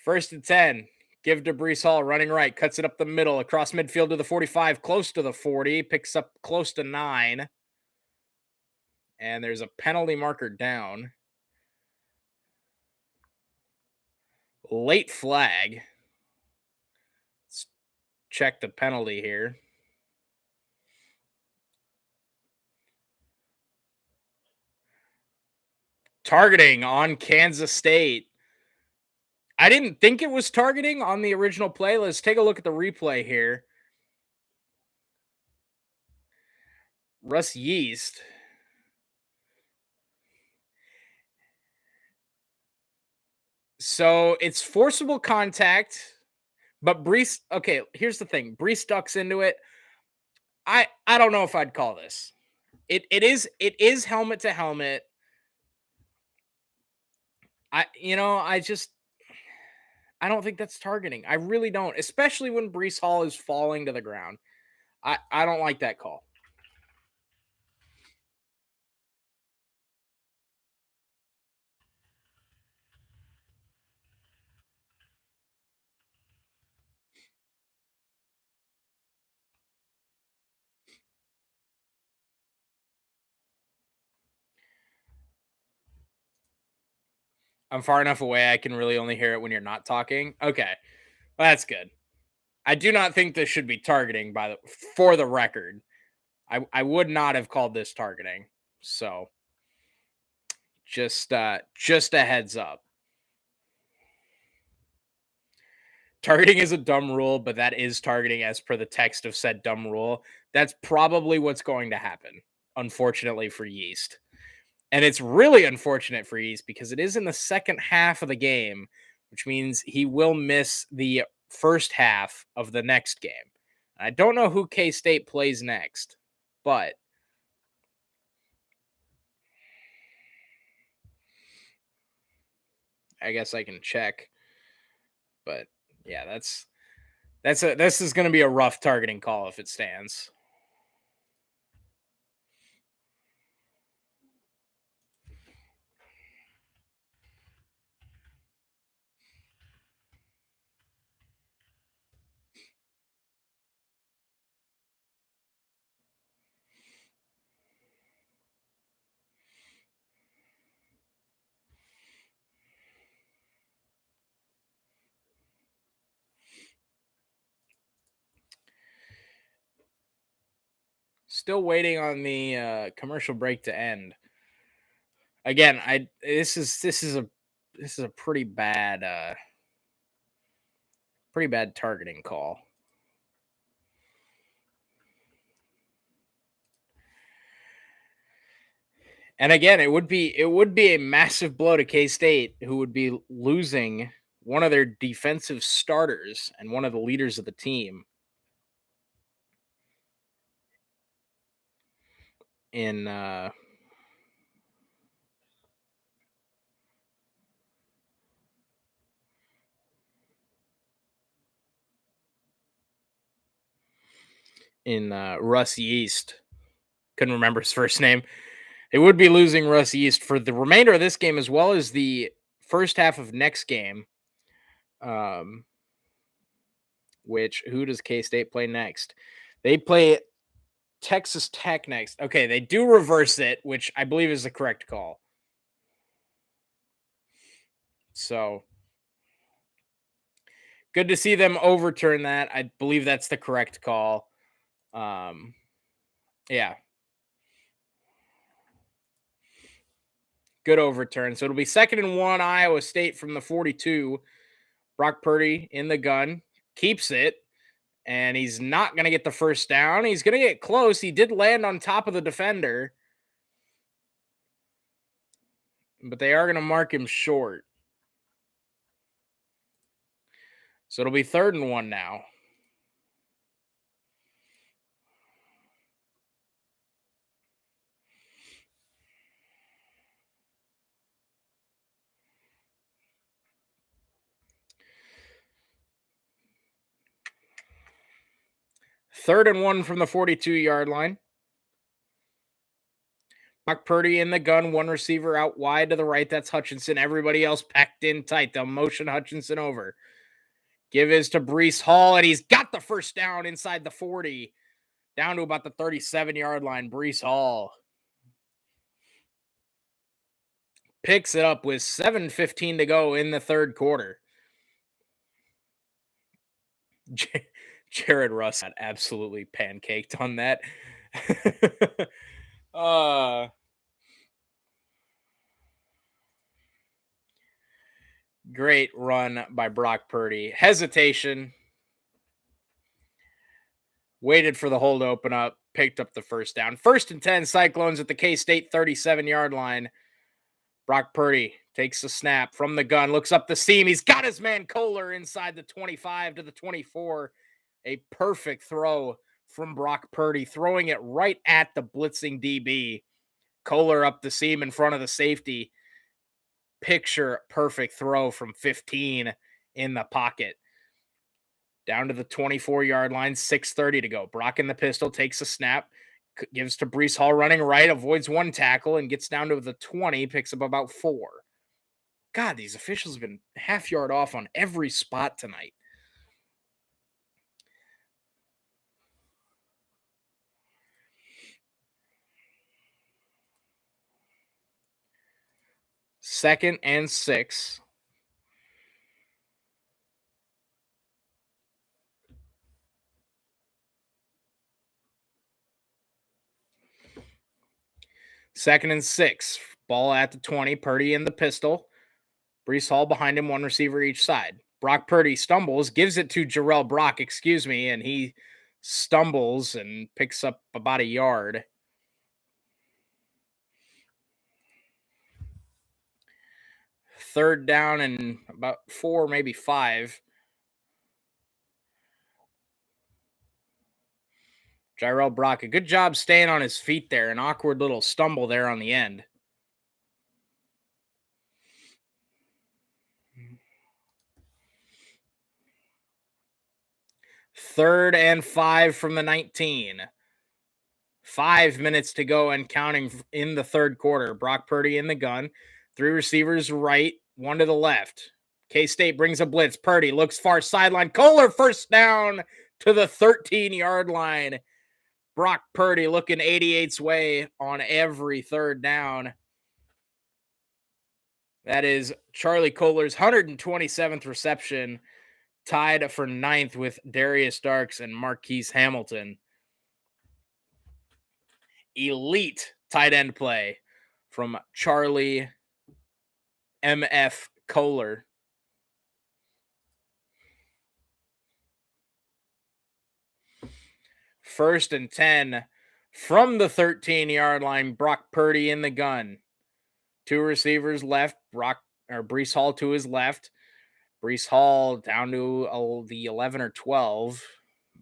1st and 10. Give to Brees Hall running right. Cuts it up the middle. Across midfield to the 45. Close to the 40. Picks up close to 9. And there's a penalty marker down. Late flag. Let's check the penalty here. Targeting on Kansas State. I didn't think it was targeting on the original play. Let's take a look at the replay here. Russ Yeast. So it's forcible contact, but Brees. Okay, here's the thing. Brees ducks into it. I don't know if I'd call this. It is helmet to helmet. I don't think that's targeting. I really don't, especially when Brees Hall is falling to the ground. I don't like that call. I'm far enough away I can really only hear it when you're not talking. Okay. Well, that's good. I do not think this should be targeting for the record. I would not have called this targeting. So just a heads up. Targeting is a dumb rule, but that is targeting as per the text of said dumb rule. That's probably what's going to happen, unfortunately for Yeast. And it's really unfortunate for Yeast because it is in the second half of the game, which means he will miss the first half of the next game. I don't know who K-State plays next, but I guess I can check. But yeah, this is going to be a rough targeting call if it stands. Still waiting on the commercial break to end. Again, this is a pretty bad targeting call. And again, it would be a massive blow to K-State, who would be losing one of their defensive starters and one of the leaders of the team in Russ Yeast. Couldn't remember his first name. They would be losing Russ Yeast for the remainder of this game as well as the first half of next game. Which, who does K-State play next? They play Texas Tech next. Okay, they do reverse it, which I believe is the correct call. So, good to see them overturn that. I believe that's the correct call. Yeah. Good overturn. So it'll be 2nd and 1, Iowa State from the 42. Brock Purdy in the gun, keeps it, and he's not going to get the first down. He's going to get close. He did land on top of the defender, but they are going to mark him short. So it'll be 3rd and 1 now. Third and 1 from the 42-yard line. Brock Purdy in the gun, one receiver out wide to the right. That's Hutchinson. Everybody else packed in tight. They'll motion Hutchinson over. Give his to Breece Hall, and he's got the first down inside the 40. Down to about the 37-yard line. Breece Hall picks it up with 7:15 to go in the third quarter. Jared Russ got absolutely pancaked on that. Great run by Brock Purdy. Hesitation. Waited for the hole to open up. Picked up the first down. 1st and 10, Cyclones at the K-State 37-yard line. Brock Purdy takes the snap from the gun. Looks up the seam. He's got his man Kohler inside the 25 to the 24. A perfect throw from Brock Purdy. Throwing it right at the blitzing DB. Kohler up the seam in front of the safety. Picture perfect throw from 15 in the pocket. Down to the 24-yard line, 6:30 to go. Brock in the pistol, takes a snap, gives to Breece Hall running right, avoids one tackle, and gets down to the 20, picks up about 4. God, these officials have been half yard off on every spot tonight. Second and 6. Second and 6. Ball at the 20. Purdy in the pistol. Breece Hall behind him, one receiver each side. Brock Purdy stumbles, gives it to Jarrell Brock, and he stumbles and picks up about a yard. Third down and about 4, maybe 5. Jarrell Brock, a good job staying on his feet there. An awkward little stumble there on the end. Third and 5 from the 19. 5 minutes to go and counting in the third quarter. Brock Purdy in the gun. 3 receivers right, 1 to the left. K-State brings a blitz. Purdy looks far sideline. Kohler first down to the 13-yard line. Brock Purdy looking 88's way on every third down. That is Charlie Kohler's 127th reception, tied for 9th with Darius Darks and Marquise Hamilton. Elite tight end play from Charlie M.F. Kohler. First and 10 from the 13-yard line. Brock Purdy in the gun. 2 receivers left. Breece Hall to his left. Breece Hall down to the 11 or 12.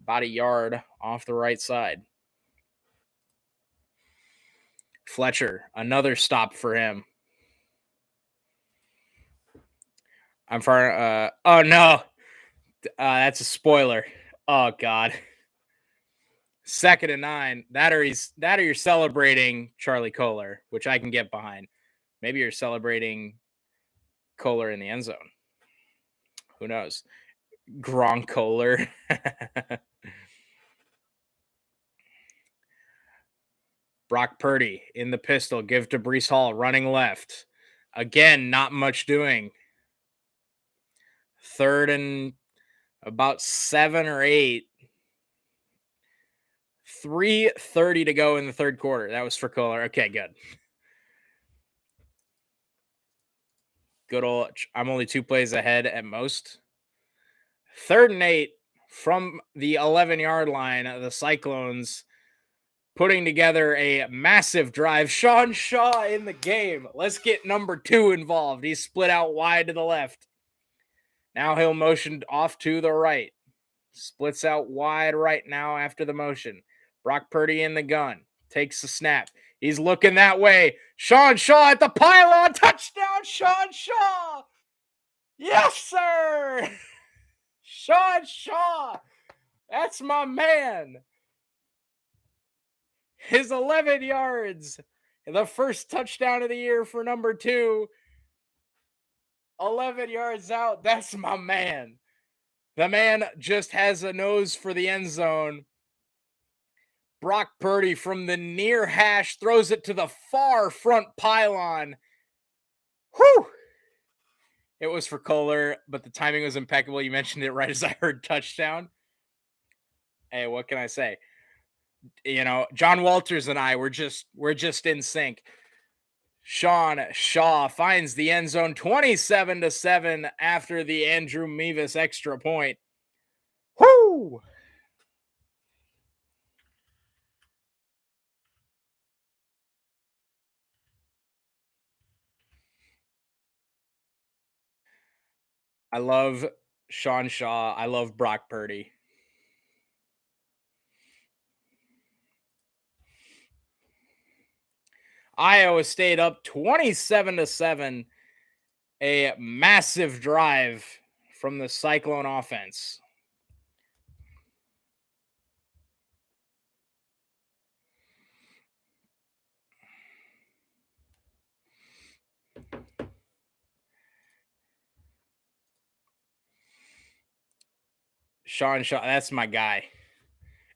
About a yard off the right side. Fletcher, another stop for him. I'm far. Oh no, that's a spoiler. Oh God. 2nd and 9. That or you're celebrating Charlie Kohler, which I can get behind. Maybe you're celebrating Kohler in the end zone. Who knows? Gronk Kohler. Brock Purdy in the pistol. Give to Breece Hall running left. Again, not much doing. 3rd and about 7 or 8. 3:30 to go in the 3rd quarter. That was for Kohler. Okay, good. Good old, I'm only 2 plays ahead at most. 3rd and 8 from the 11-yard line. The Cyclones putting together a massive drive. Sean Shaw in the game. Let's get number 2 involved. He's split out wide to the left. Now he'll motion off to the right. Splits out wide right now after the motion. Brock Purdy in the gun. Takes the snap. He's looking that way. Sean Shaw at the pylon. Touchdown, Sean Shaw. Yes, sir. Sean Shaw. That's my man. His 11 yards. The first touchdown of the year for number 2. 11 yards out. That's my man. The man just has a nose for the end zone. Brock Purdy from the near hash throws it to the far front pylon. Whew! It was for Kohler, but the timing was impeccable. You mentioned it right as I heard touchdown. Hey, what can I say? You know, John Walters and I we're just in sync. Sean Shaw finds the end zone 27-7 after the Andrew Mevis extra point. Whoo! I love Sean Shaw. I love Brock Purdy. Iowa State up 27-7. A massive drive from the Cyclone offense. Sean Shaw, that's my guy.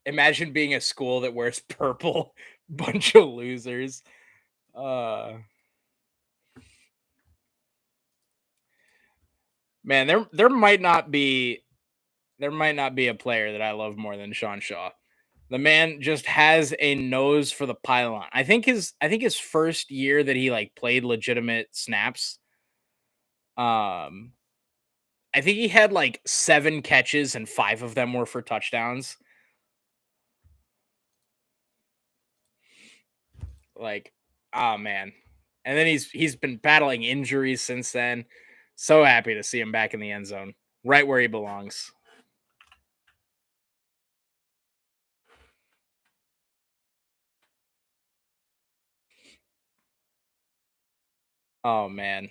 Imagine being a school that wears purple. Bunch of losers. Man, there might not be a player that I love more than Sean Shaw. The man just has a nose for the pylon. I think his first year that he like played legitimate snaps, I think he had like 7 catches and 5 of them were for touchdowns. Like, oh man. And then he's been battling injuries since then. So happy to see him back in the end zone, right where he belongs. Oh man.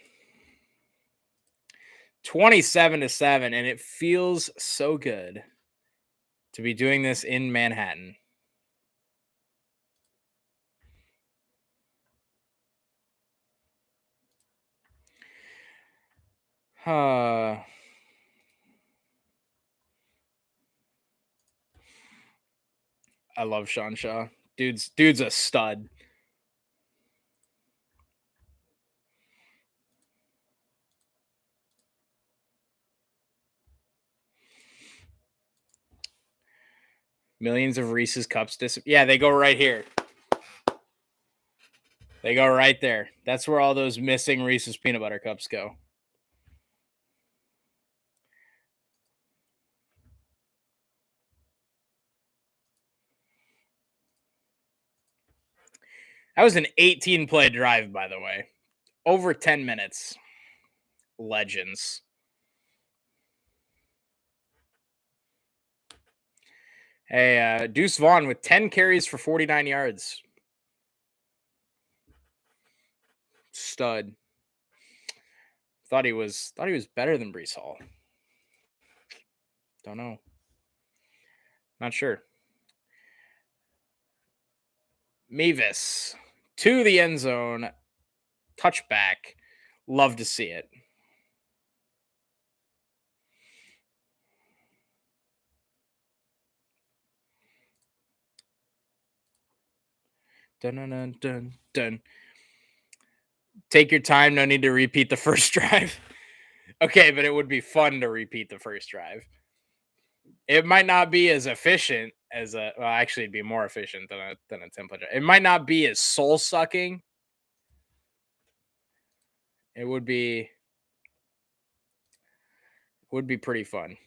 27-7, and it feels so good to be doing this in Manhattan. I love Sean Shaw. Dude's a stud. Millions of Reese's Cups. Yeah, they go right here. They go right there. That's where all those missing Reese's peanut butter cups go. That was an 18-play drive, by the way. Over 10 minutes. Legends. Hey, Deuce Vaughn with 10 carries for 49 yards. Stud. Thought he was better than Breece Hall. Don't know. Not sure. Mevis to the end zone. Touchback. Love to see it. Dun, dun, dun, dun, dun. Take your time. No need to repeat the first drive. Okay, but it would be fun to repeat the first drive. It might not be as efficient as a. Well, actually, it'd be more efficient than a template. It might not be as soul sucking. It would be pretty fun.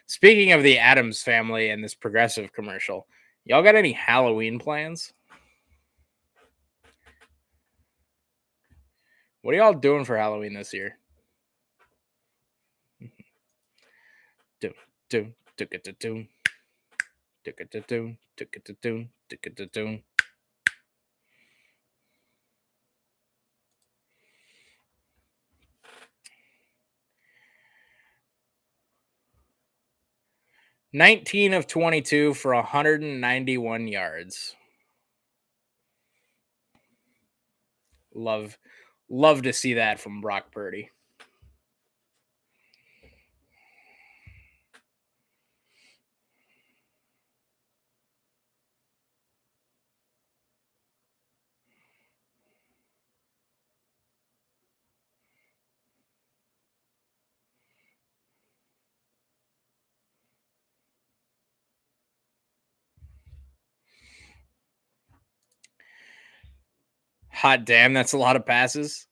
Speaking of the Addams family and this Progressive commercial, y'all got any Halloween plans? What are y'all doing for Halloween this year? Do do do do do do do do do do do. 19 of 22 for 191 yards. Love to see that from Brock Purdy. Hot damn, that's a lot of passes.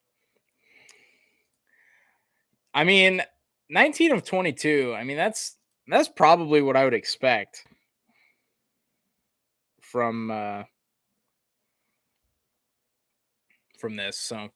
I mean, 19 of 22. I mean, that's probably what I would expect from this. So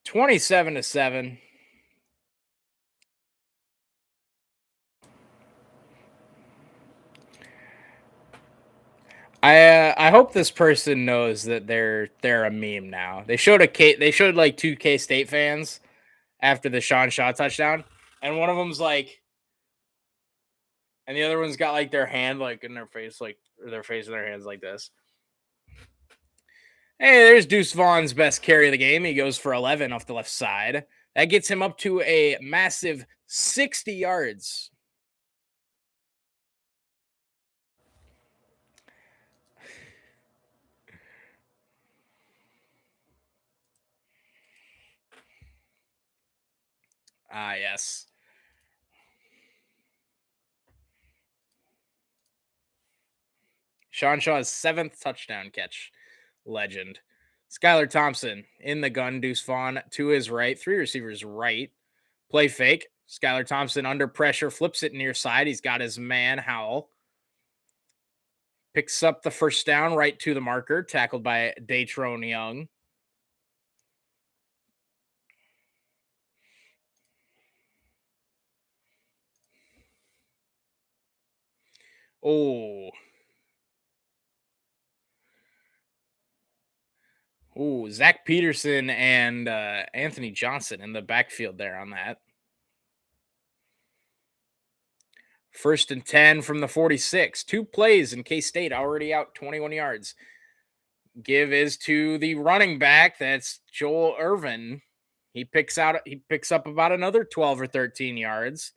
27-7. I hope this person knows that they're a meme now. They showed like two K-State fans after the Sean Shaw touchdown, and one of them's like, and the other one's got like their hand like in their face, like or their face in their hands like this. Hey, there's Deuce Vaughn's best carry of the game. He goes for 11 off the left side. That gets him up to a massive 60 yards. Ah, yes. Sean Shaw's 7th touchdown catch. Legend. Skyler Thompson in the gun. Deuce Vaughn to his right. 3 receivers right. Play fake. Skyler Thompson under pressure. Flips it near side. He's got his man, Howell. Picks up the first down right to the marker. Tackled by Datrone Young. Oh. Ooh, Zach Peterson and Anthony Johnson in the backfield there on that. 1st and 10 from the 46. 2 plays in K-State already out 21 yards. Give is to the running back. That's Joel Irvin. He picks up about another 12 or 13 yards.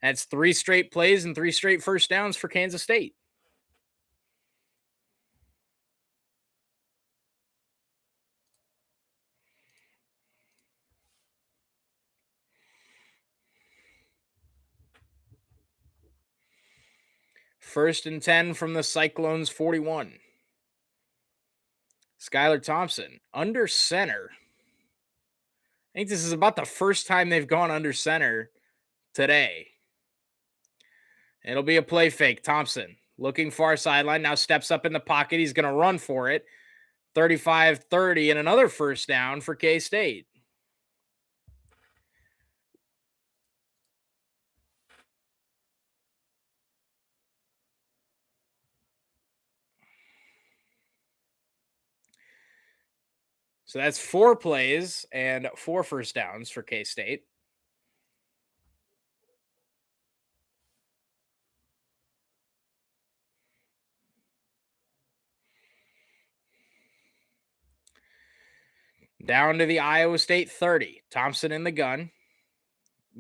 That's 3 straight plays and 3 straight first downs for Kansas State. First and 10 from the Cyclones 41. Skyler Thompson, under center. I think this is about the first time they've gone under center today. It'll be a play fake. Thompson looking far sideline, now steps up in the pocket. He's going to run for it. 35-30 and another first down for K-State. So that's 4 plays and 4 first downs for K-State. Down to the Iowa State 30. Thompson in the gun.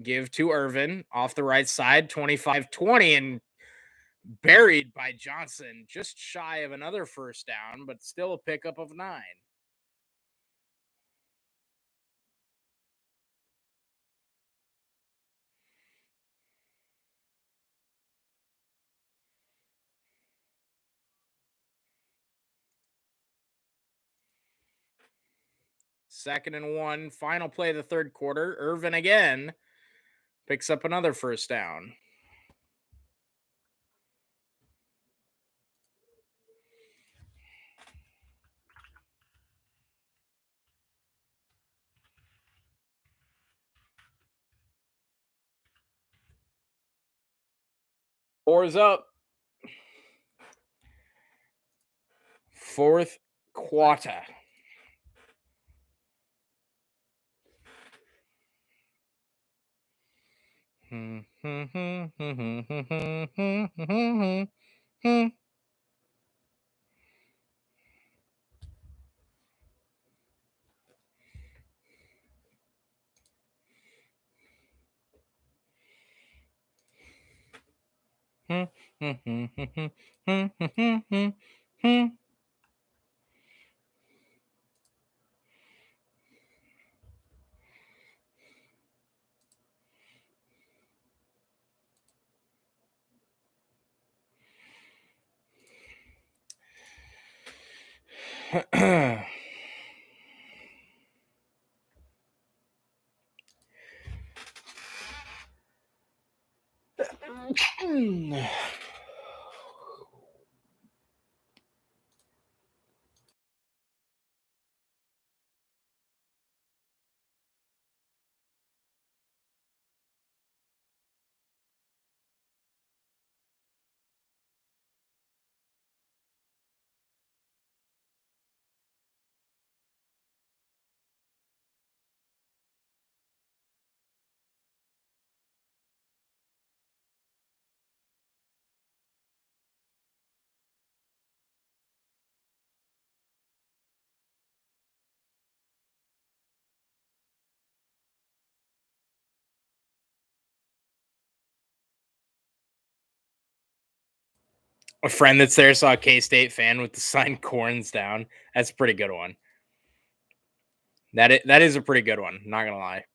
Give to Irvin off the right side, 25-20, and buried by Johnson, just shy of another first down, but still a pickup of 9. Second and 1, final play of the third quarter. Irvin again picks up another first down. Four's up. Fourth quarter. A friend that's there saw a K-State fan with the sign "Corns down." That's a pretty good one. That is a pretty good one. Not gonna lie.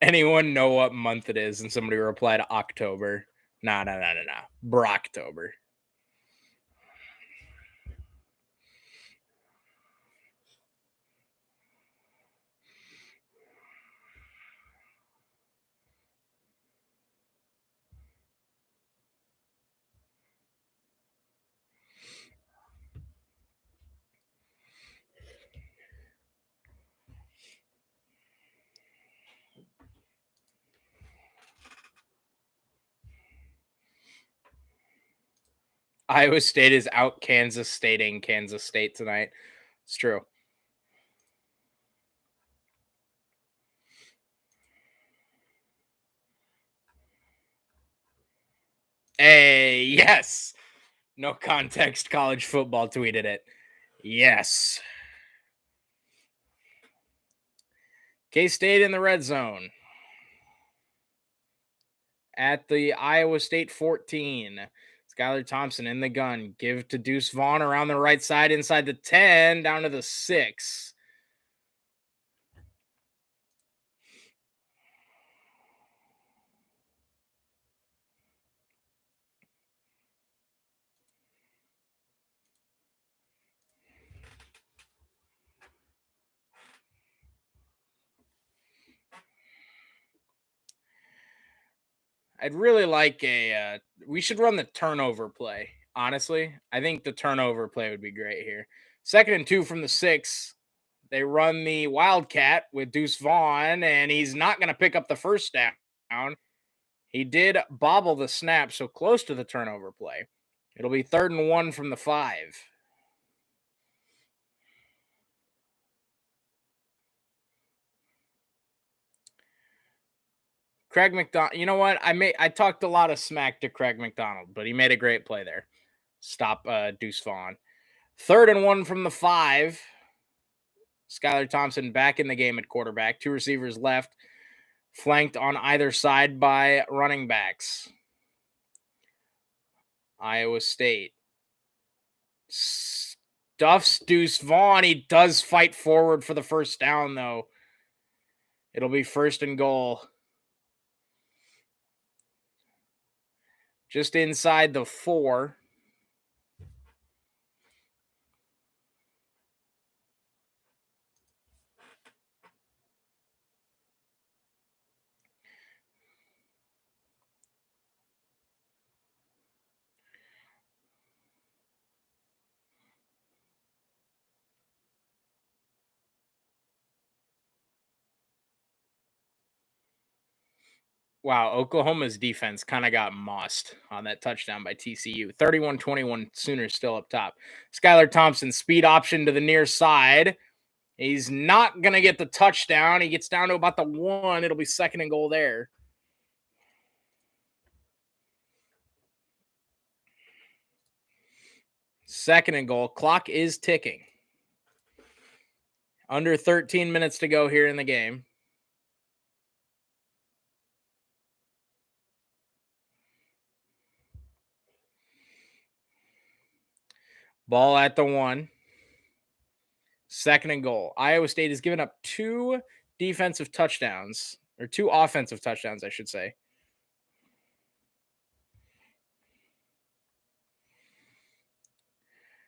Anyone know what month it is? And somebody replied October. Nah. Brocktober. Iowa State is out Kansas Stating Kansas State tonight. It's true. Hey, yes. No Context College Football tweeted it. Yes. K-State in the red zone. At the Iowa State 14. Skyler Thompson in the gun. Give to Deuce Vaughn around the right side inside the 10, down to the 6. I'd really like we should run the turnover play. Honestly, I think the turnover play would be great here. 2nd and 2 from the 6. They run the Wildcat with Deuce Vaughn, and he's not going to pick up the first down. He did bobble the snap, so close to the turnover play. It'll be 3rd and 1 from the 5. Craig McDonald. You know what? I talked a lot of smack to Craig McDonald, but he made a great play there. Stop Deuce Vaughn. 3rd and 1 from the 5. Skyler Thompson back in the game at quarterback. 2 receivers left, flanked on either side by running backs. Iowa State stuffs Deuce Vaughn. He does fight forward for the first down, though. It'll be 1st and goal. Just inside the 4. Wow, Oklahoma's defense kind of got mossed on that touchdown by TCU. 31-21 Sooners still up top. Skyler Thompson, speed option to the near side. He's not going to get the touchdown. He gets down to about the 1. It'll be 2nd and goal there. Second and goal. Clock is ticking. Under 13 minutes to go here in the game. Ball at the 1. 2nd and goal. Iowa State has given up 2 defensive touchdowns, or 2 offensive touchdowns, I should say.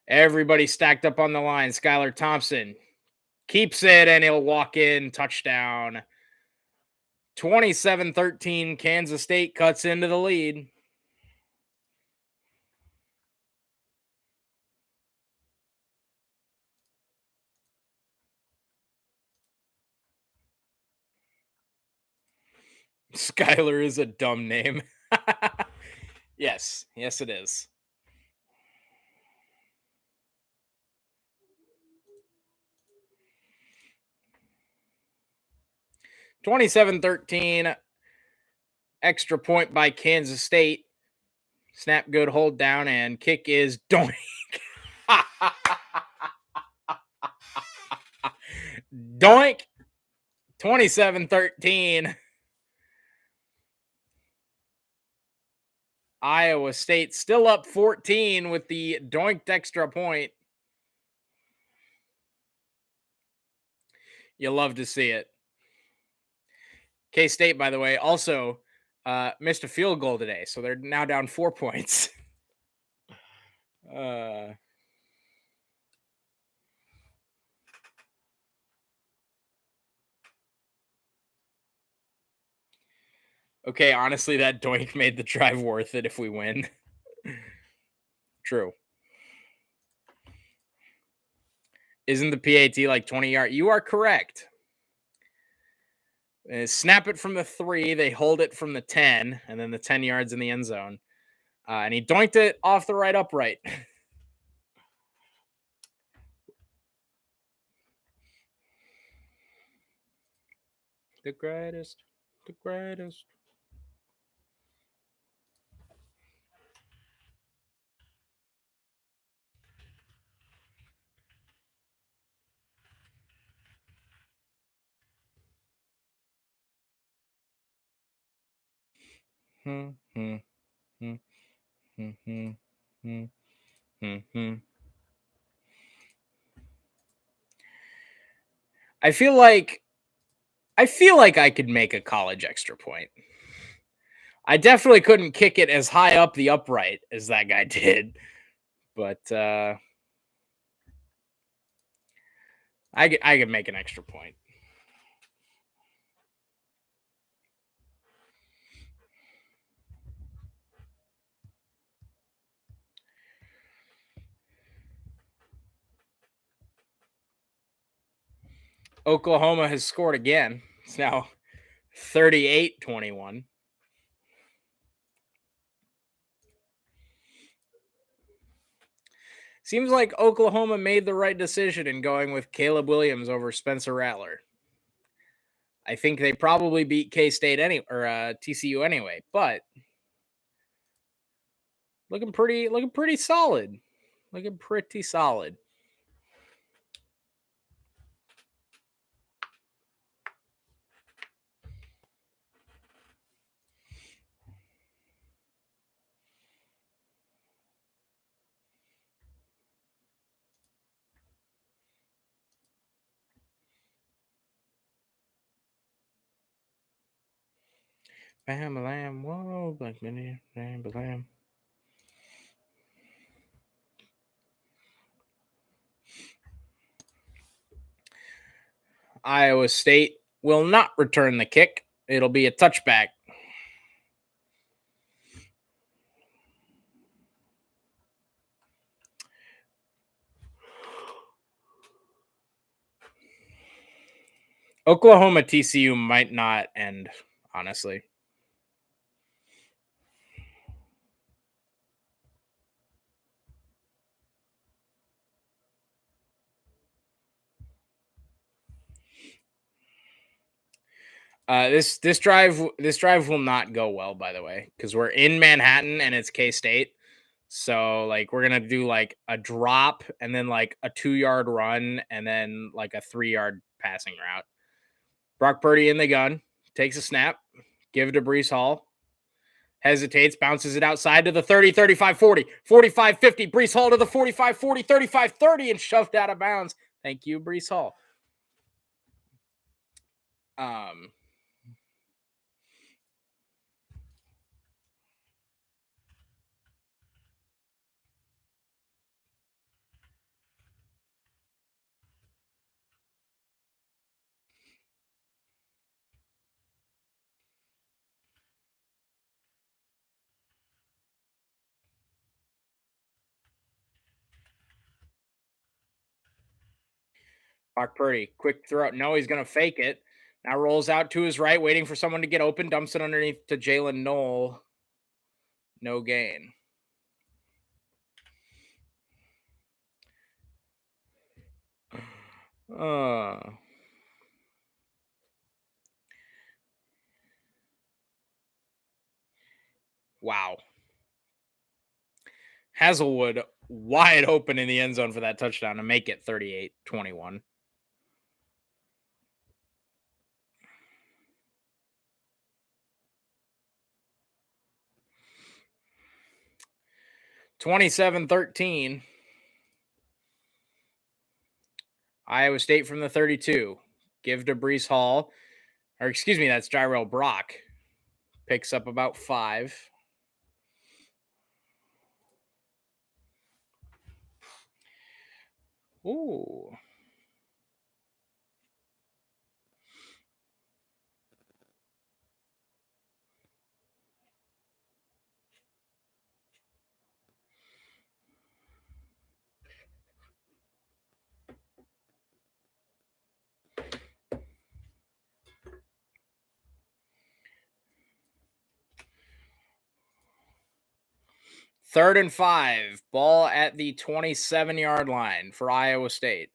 Everybody stacked up on the line. Skyler Thompson keeps it, and he'll walk in. Touchdown. 27-13. Kansas State cuts into the lead. Skyler is a dumb name. Yes, it is. (27-13) extra point by Kansas State. Snap good, hold down, and kick is doink. Doink. 27-13. Iowa State still up 14 with the doinked extra point. You love to see it. K-State, by the way, also missed a field goal today, so they're now down 4 points. Okay, honestly, that doink made the drive worth it if we win. True. Isn't the PAT like 20 yards? You are correct. Snap it from the 3. They hold it from the 10, and then the 10 yards in the end zone. And he doinked it off the right upright. The greatest. I feel like I could make a college extra point. I definitely couldn't kick it as high up the upright as that guy did, but I could make an extra point. Oklahoma has scored again. It's now 38-21. Seems like Oklahoma made the right decision in going with Caleb Williams over Spencer Rattler. I think they probably beat K-State or TCU anyway, but looking pretty solid. Looking pretty solid. Bam, bam, whoa, Black Mini, bam, bam. Iowa State will not return the kick. It'll be a touchback. Oklahoma TCU might not end, honestly. This drive will not go well, by the way, because we're in Manhattan and it's K-State. So like we're gonna do like a drop and then like a 2-yard run and then like a 3-yard passing route. Brock Purdy in the gun, takes a snap, give it to Breece Hall, hesitates, bounces it outside to the 30, 35, 40, 45, 50. Breece Hall to the 45, 40, 35, 30 and shoved out of bounds. Thank you, Breece Hall. Brock Purdy, quick throw. No, he's going to fake it. Now rolls out to his right, waiting for someone to get open, dumps it underneath to Jalen Knoll. No gain. Wow. Hazelwood wide open in the end zone for that touchdown to make it 38-21. (27-13). Iowa State from the 32. Give to Breece Hall. Or excuse me, that's Jyrell Brock. Picks up about 5. Ooh. Third and 5. Ball at the 27-yard line for Iowa State.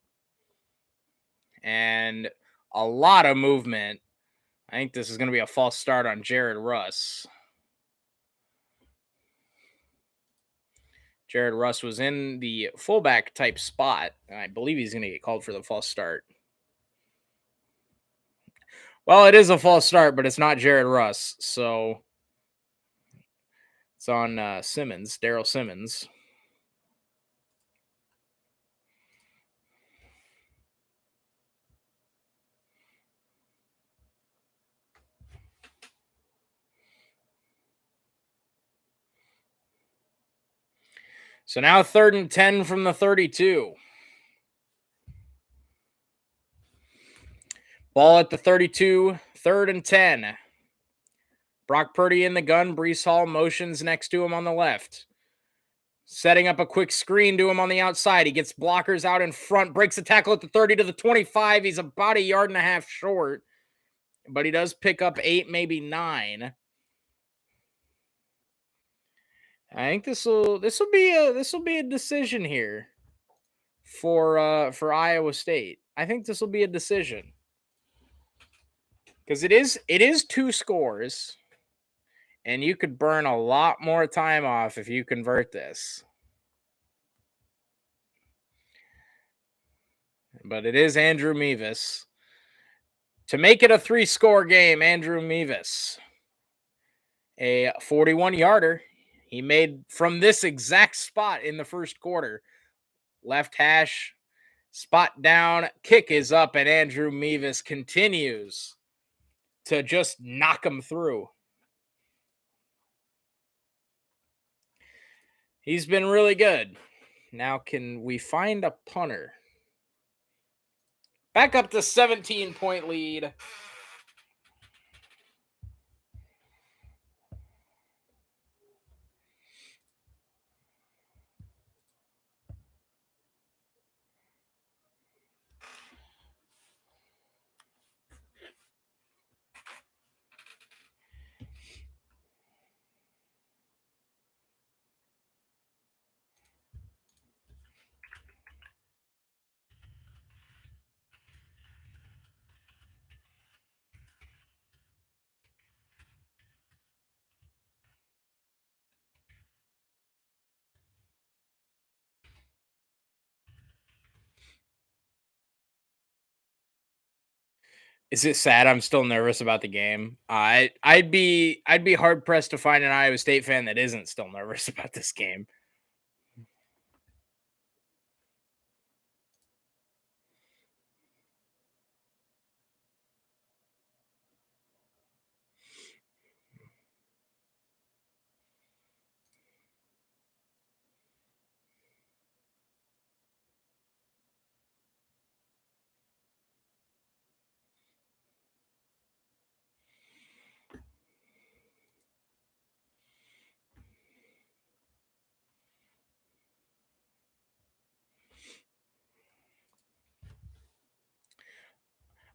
And a lot of movement. I think this is going to be a false start on Jared Russ. Jared Russ was in the fullback type spot, and I believe he's going to get called for the false start. Well, it is a false start, but it's not Jared Russ, so It's on Simmons, Daryl Simmons. So now 3rd and 10 from the 32. Ball at the 32, 3rd and 10. Brock Purdy in the gun. Breece Hall motions next to him on the left. Setting up a quick screen to him on the outside. He gets blockers out in front, breaks the tackle at the 30 to the 25. He's about 1.5 yards short, but he does pick up 8, maybe 9. I think this will be a decision here for Iowa State. I think this will be a decision because it is 2 scores, and you could burn a lot more time off if you convert this. But it is Andrew Mevis. To make it a 3-score game, Andrew Mevis, a 41-yarder. He made from this exact spot in the first quarter. Left hash, spot down, kick is up, and Andrew Mevis continues to just knock him through. He's been really good. Now can we find a punter? Back up to 17-point lead. Is it sad I'm still nervous about the game? I'd be hard pressed to find an Iowa State fan that isn't still nervous about this game.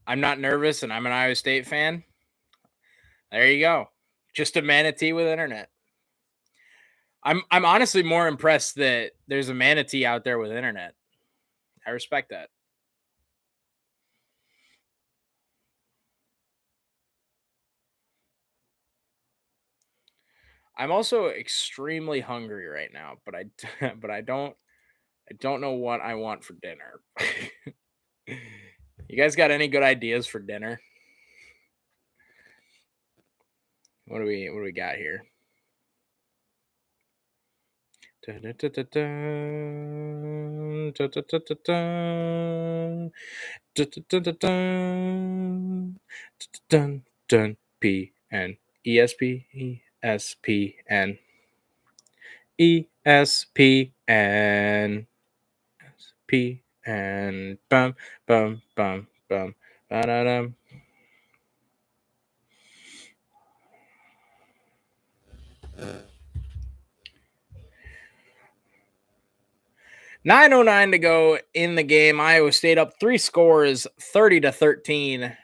I'm not nervous and I'm an Iowa State fan. There you go. Just a manatee with internet. I'm honestly more impressed that there's a manatee out there with internet. I respect that. I'm also extremely hungry right now, but I don't know what I want for dinner. You guys got any good ideas for dinner? What do we got here? PN ESPN ESPN PN bum bum bum bum ba-da-dum. .909 to go in the game. Iowa State up 3 scores, 30-13.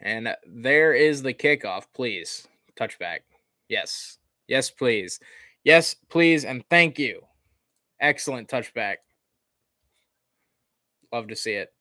And there is the kickoff. Please, touchback. Yes. Yes, please. Yes, please, and thank you. Excellent touchback. Love to see it.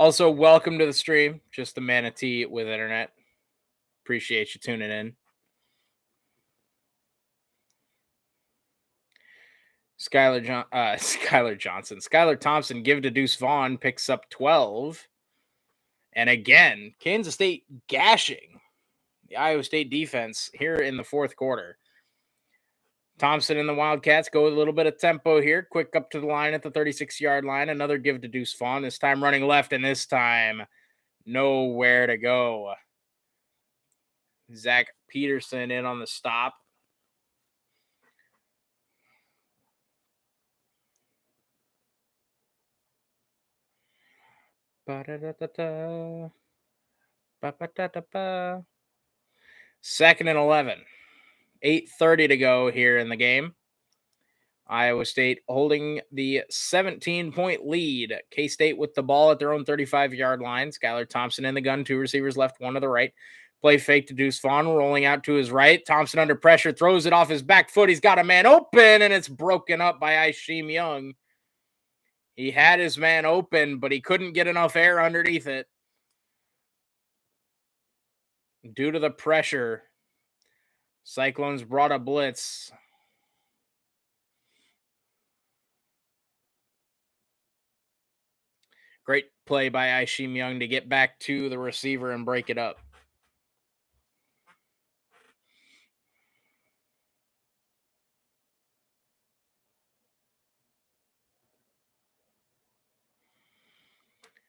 Also, welcome to the stream. Just the manatee with internet. Appreciate you tuning in. Skyler Thompson give to Deuce Vaughn, picks up 12. And again, Kansas State gashing the Iowa State defense here in the fourth quarter. Thompson and the Wildcats go with a little bit of tempo here. Quick up to the line at the 36-yard line. Another give to Deuce Vaughn, this time running left, and this time nowhere to go. Zach Peterson in on the stop. Second and 11. 8:30 to go here in the game. Iowa State holding the 17-point lead. K-State with the ball at their own 35-yard line. Skyler Thompson in the gun, two receivers left, one to the right. Play fake to Deuce Vaughn, rolling out to his right. Thompson under pressure, throws it off his back foot. He's got a man open, and it's broken up by Aisheem Young. He had his man open, but he couldn't get enough air underneath it. Due to the pressure, Cyclones brought a blitz. Great play by Aisheem Young to get back to the receiver and break it up.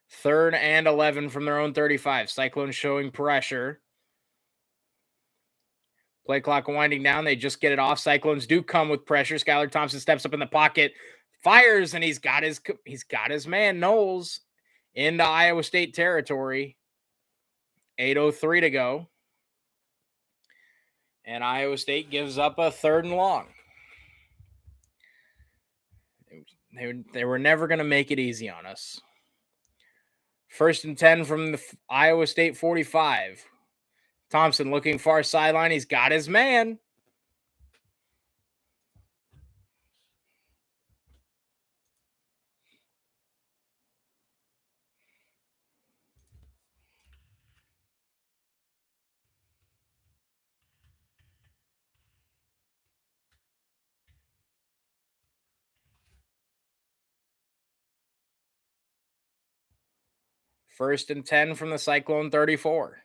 Third and 11 from their own 35. Cyclones showing pressure. Play clock winding down. They just get it off. Cyclones do come with pressure. Skyler Thompson steps up in the pocket, fires, and he's got his man Knowles into Iowa State territory. 8:03 to go. And Iowa State gives up a third and long. They were never going to make it easy on us. First and 10 from the Iowa State 45. Thompson looking far sideline. He's got his man. First and 10 from the Cyclone 34.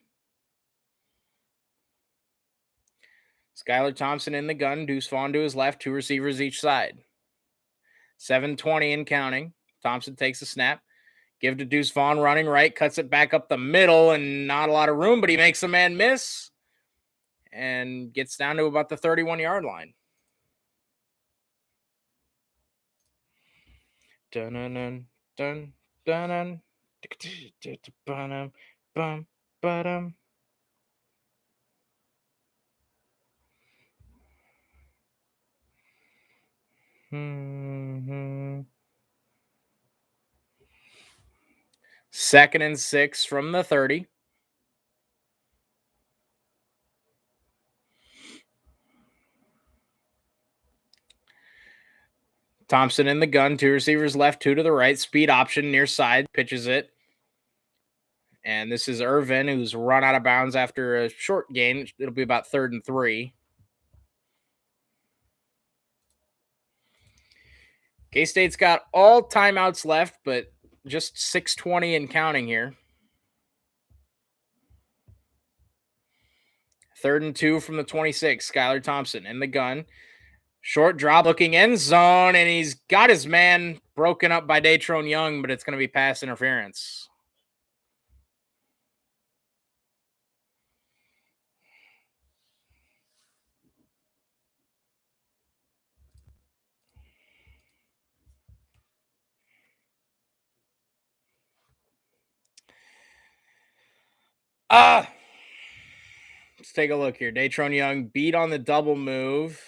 Skyler Thompson in the gun. Deuce Vaughn to his left. Two receivers each side. 7:20 and counting. Thompson takes a snap. Give to Deuce Vaughn running right. Cuts it back up the middle and not a lot of room, but he makes a man miss and gets down to about the 31-yard line. Dun dun dun dun dun dun bum bum. Second and 6 from the 30. Thompson in the gun, two receivers left, two to the right. Speed option near side, pitches it. And this is Irvin, who's run out of bounds after a short gain. It'll be about 3rd and 3. K-State's got all timeouts left, but just 6:20 and counting here. 3rd and 2 from the 26. Skyler Thompson in the gun. Short drop looking end zone, and he's got his man broken up by Datrone Young, but it's going to be pass interference. Let's take a look here. Datrone Young beat on the double move.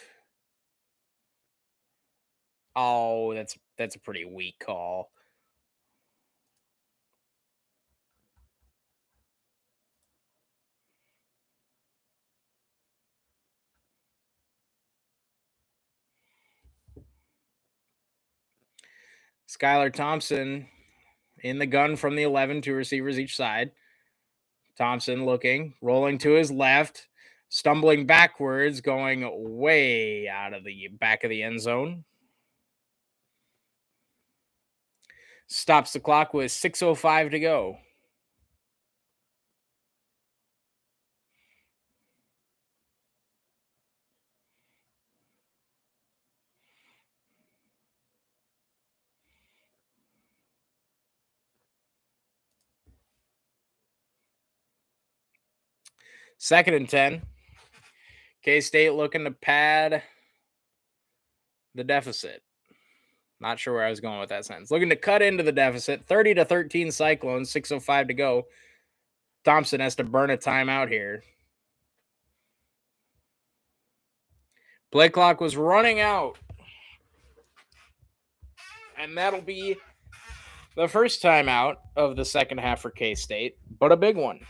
Oh, that's a pretty weak call. Skyler Thompson in the gun from the 11, two receivers each side. Thompson looking, rolling to his left, stumbling backwards, going way out of the back of the end zone. Stops the clock with 6:05 to go. Second and 10. K-State looking to pad the deficit. Not sure where I was going with that sentence. Looking to cut into the deficit. 30-13 Cyclones, 6:05 to go. Thompson has to burn a timeout here. Play clock was running out. And that'll be the first timeout of the second half for K-State, but a big one.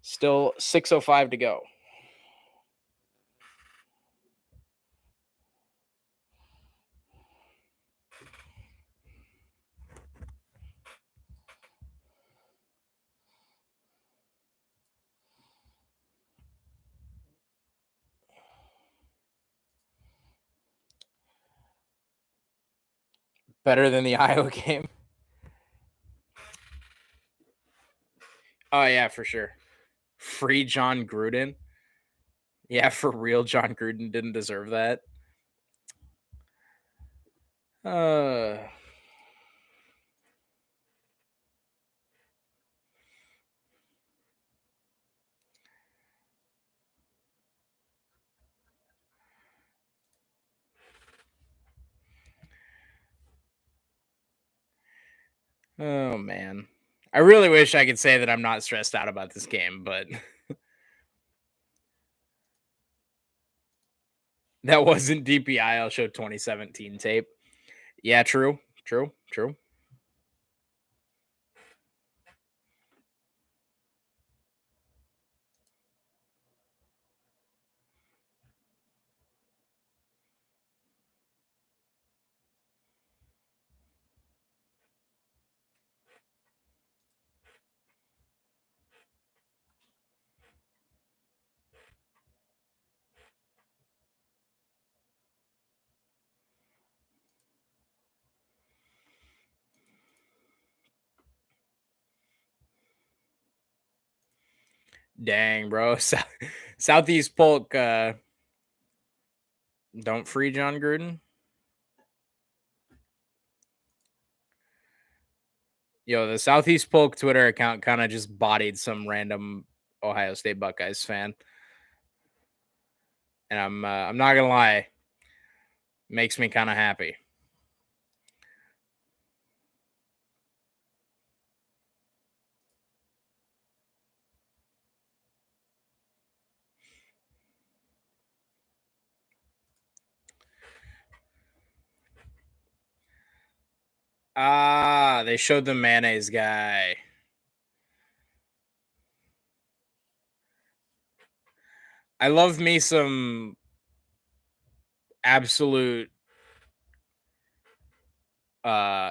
Still 6:05 to go. Better than the Iowa game. Oh, yeah, for sure. Free John Gruden. Yeah, for real, John Gruden didn't deserve that. Oh, man. I really wish I could say that I'm not stressed out about this game, but that wasn't DPI. I'll show 2017 tape. Yeah, true. Dang, bro. Southeast Polk, don't free John Gruden. Yo, the Southeast Polk Twitter account kind of just bodied some random Ohio State Buckeyes fan. And I'm not gonna lie, makes me kind of happy. Ah, they showed the mayonnaise guy. I love me some absolute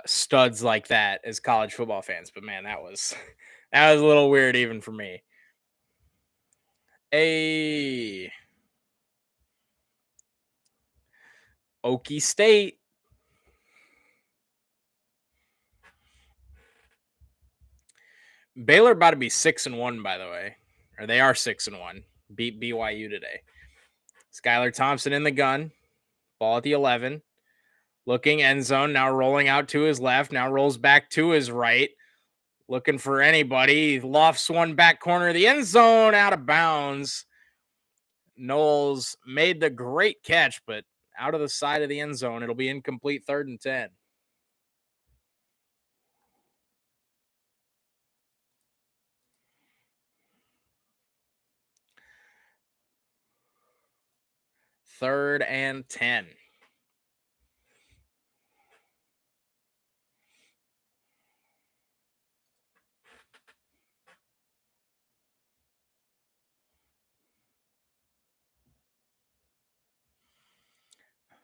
studs like that as college football fans, but man, that was that was a little weird even for me. Hey, Okie State. Baylor about to be 6-1, by the way. Or they are 6-1. Beat BYU today. Skyler Thompson in the gun. Ball at the 11. Looking end zone. Now rolling out to his left. Now rolls back to his right. Looking for anybody. Lofts one back corner of the end zone. Out of bounds. Knowles made the great catch, but out of the side of the end zone. It'll be incomplete, 3rd and 10. Third and 10.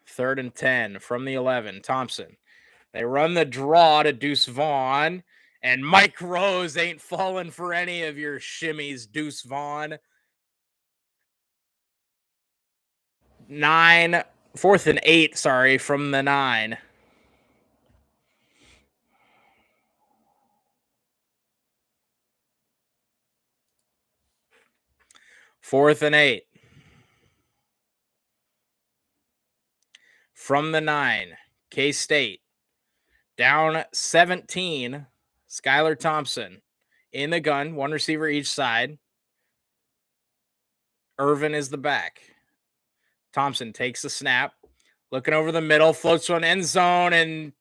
Third and 10 from the 11. Thompson They run the draw to Deuce Vaughn, and Mike Rose ain't falling for any of your shimmies, Deuce Vaughn. 4th and 8, sorry, from the 9. Fourth and 8 from the 9. K-State down 17. Skyler Thompson in the gun, one receiver each side. Irvin is the back. Thompson takes the snap, looking over the middle, floats to an end zone, and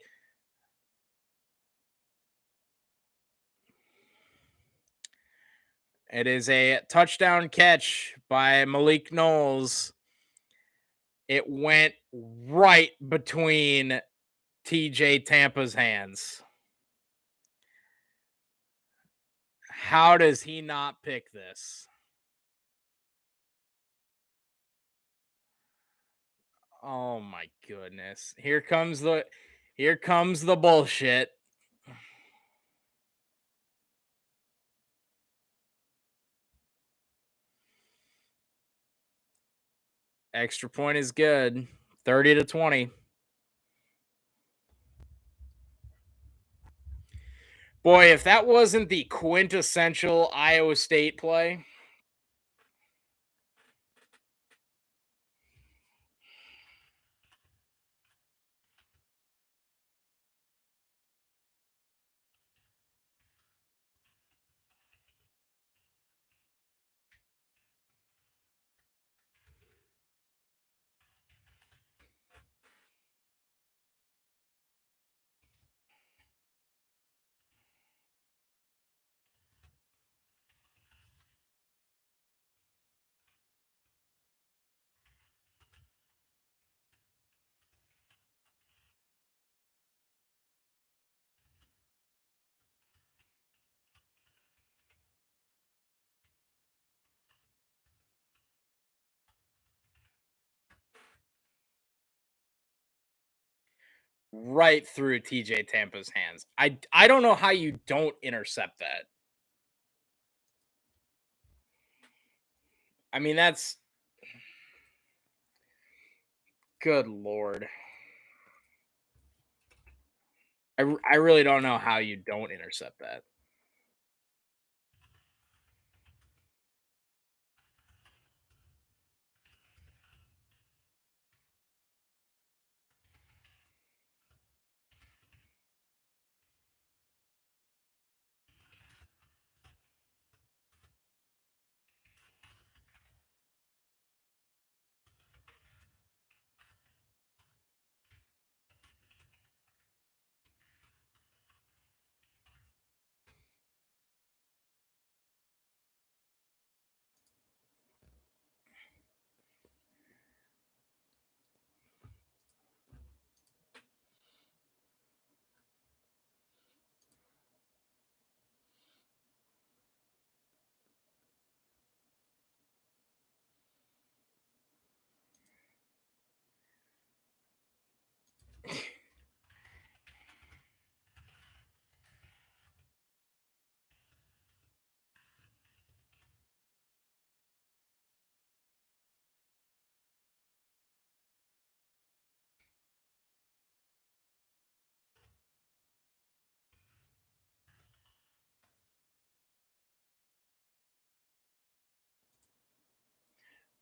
it is a touchdown catch by Malik Knowles. It went right between TJ Tampa's hands. How does he not pick this? Oh my goodness. Here comes the bullshit. Extra point is good. 30-20. Boy, if that wasn't the quintessential Iowa State play. Right through TJ Tampa's hands. I don't know how you don't intercept that. I mean, that's good Lord. I really don't know how you don't intercept that.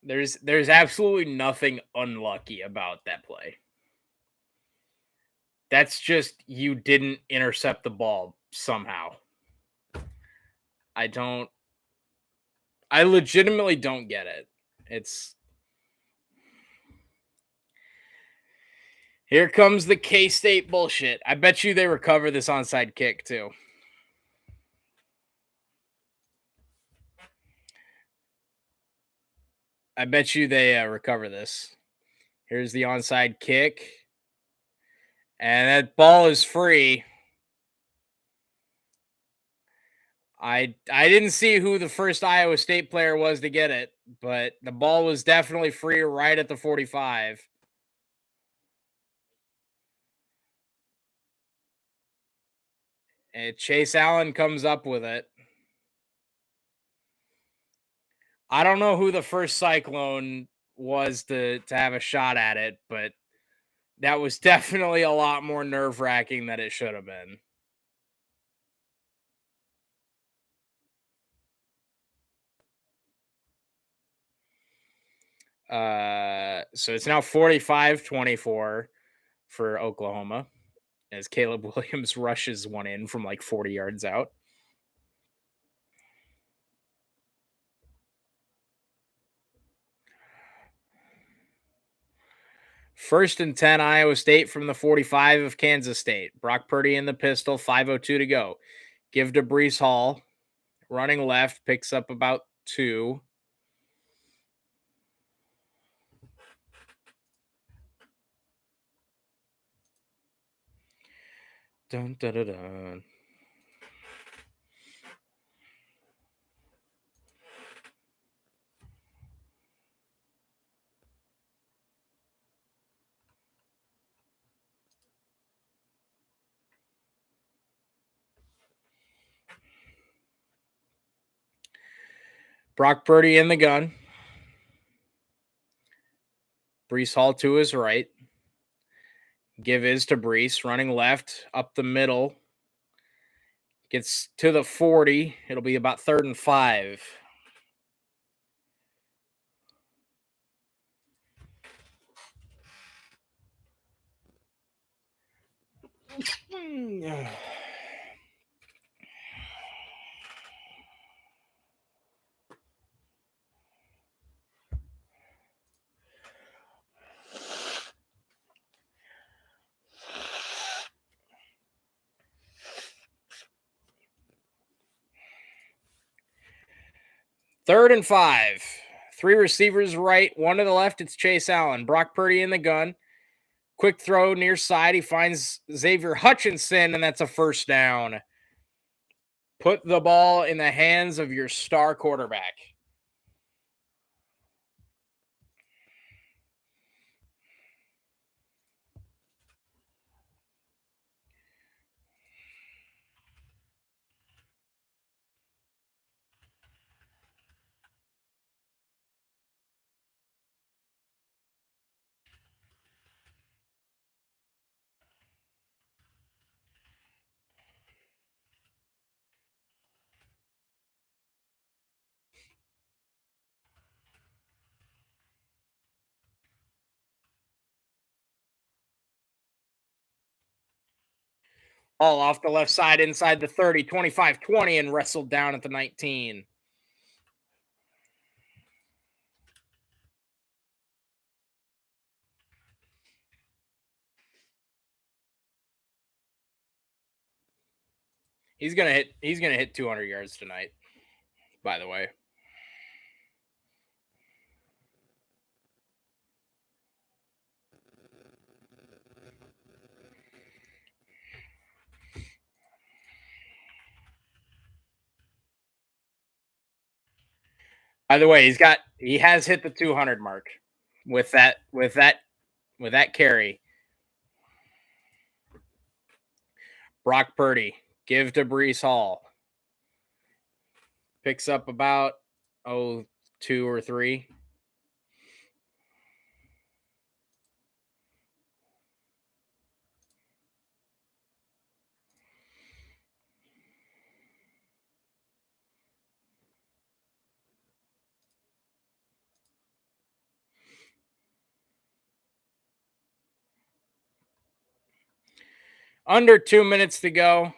There's absolutely nothing unlucky about that play. That's just you didn't intercept the ball somehow. I legitimately don't get it. It's here comes the K-State bullshit. I bet you they recover this onside kick too. I bet you they recover this. Here's the onside kick. And that ball is free. I didn't see who the first Iowa State player was to get it, but the ball was definitely free right at the 45. Chase Allen comes up with it. I don't know who the first Cyclone was to have a shot at it, but that was definitely a lot more nerve-wracking than it should have been. So it's now 45-24 for Oklahoma as Caleb Williams rushes one in from like 40 yards out. First and 10, Iowa State from the 45 of Kansas State. Brock Purdy in the pistol, 5:02 to go. Give to Brees Hall. Running left, picks up about 2. Dun, dun, dun, dun. Brock Purdy in the gun. Brees Hall to his right. Give is to Brees. Running left, up the middle. Gets to the 40. It'll be about 3rd and 5. Third and 5. 3 receivers right, 1 to the left. It's Chase Allen. Brock Purdy in the gun. Quick throw near side. He finds Xavier Hutchinson, and that's a first down. Put the ball in the hands of your star quarterback. All off the left side inside the 30, 25, 20, and wrestled down at the 19. He's gonna hit 200 yards tonight, by the way. By the way, he has hit the 200 mark with that carry. Brock Purdy, give to Brees Hall. Picks up about 2 or 3. Under 2 minutes to go.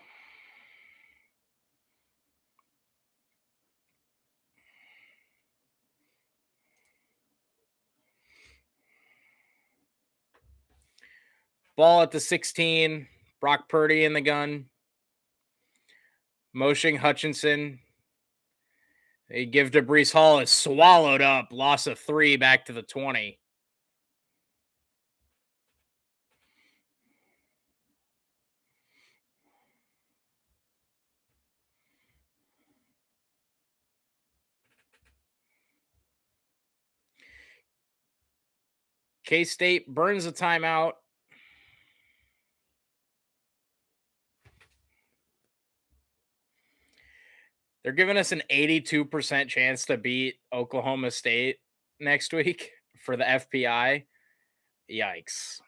Ball at the 16. Brock Purdy in the gun. Motioning Hutchinson. They give to Brees Hall. Is swallowed up. Loss of 3 back to the 20. K-State burns a timeout. They're giving us an 82% chance to beat Oklahoma State next week for the FPI. Yikes.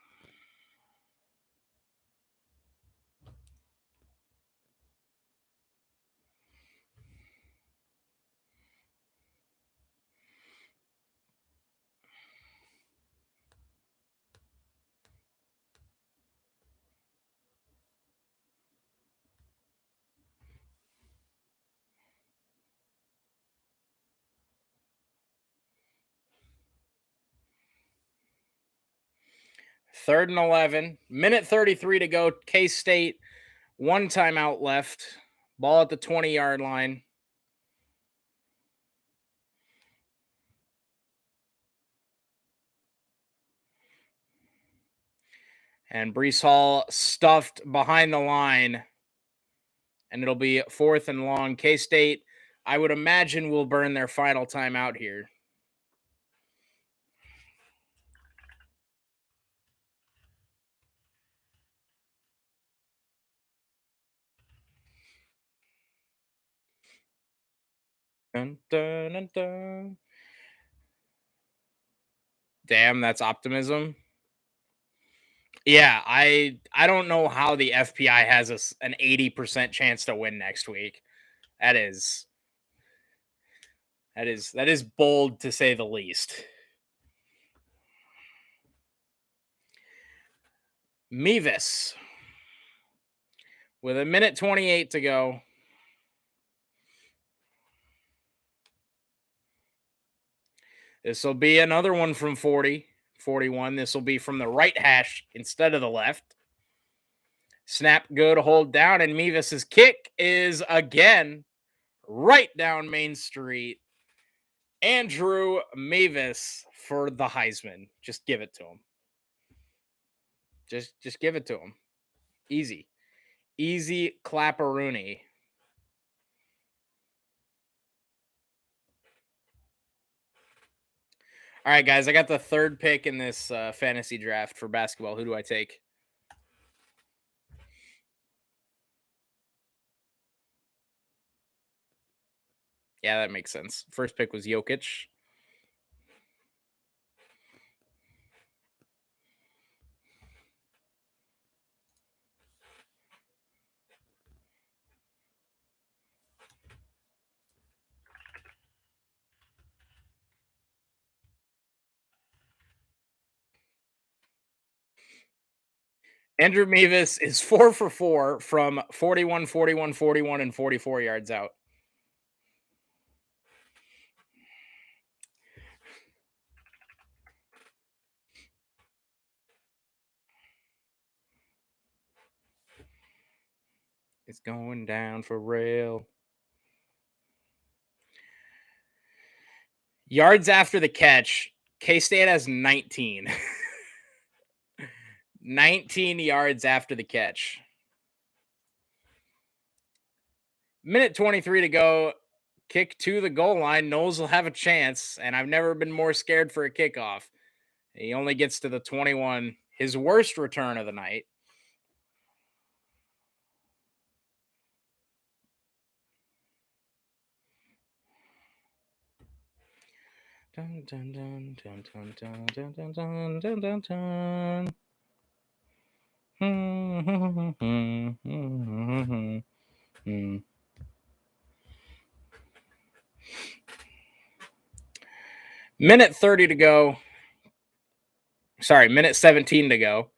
Third and 11. Minute 33 to go. K-State, one timeout left. Ball at the 20-yard line. And Brees Hall stuffed behind the line. And it'll be 4th and long. K-State, I would imagine, will burn their final timeout here. Dun, dun, dun, dun. Damn, that's optimism. Yeah, I don't know how the FPI has an 80% chance to win next week. That is bold to say the least. Mevis with a minute 28 to go. This will be another one from 41. This will be from the right hash instead of the left. Snap good, hold down, and Mevis's kick is again right down Main Street. Andrew Mevis for the Heisman. Just give it to him. Just give it to him. Easy. Easy clapperoonie. All right, guys, I got the third pick in this fantasy draft for basketball. Who do I take? Yeah, that makes sense. First pick was Jokic. Andrew Mevis is 4 for 4 from 41, 41, 41, and 44 yards out. It's going down for real. Yards after the catch, K-State has 19. 19 yards after the catch. Minute 23 to go. Kick to the goal line. Knowles will have a chance, and I've never been more scared for a kickoff. He only gets to the 21. His worst return of the night. Dun, dun, dun, dun, dun, dun, dun, dun, dun, dun, dun, dun. Minute 30 to go. Sorry, minute 17 to go.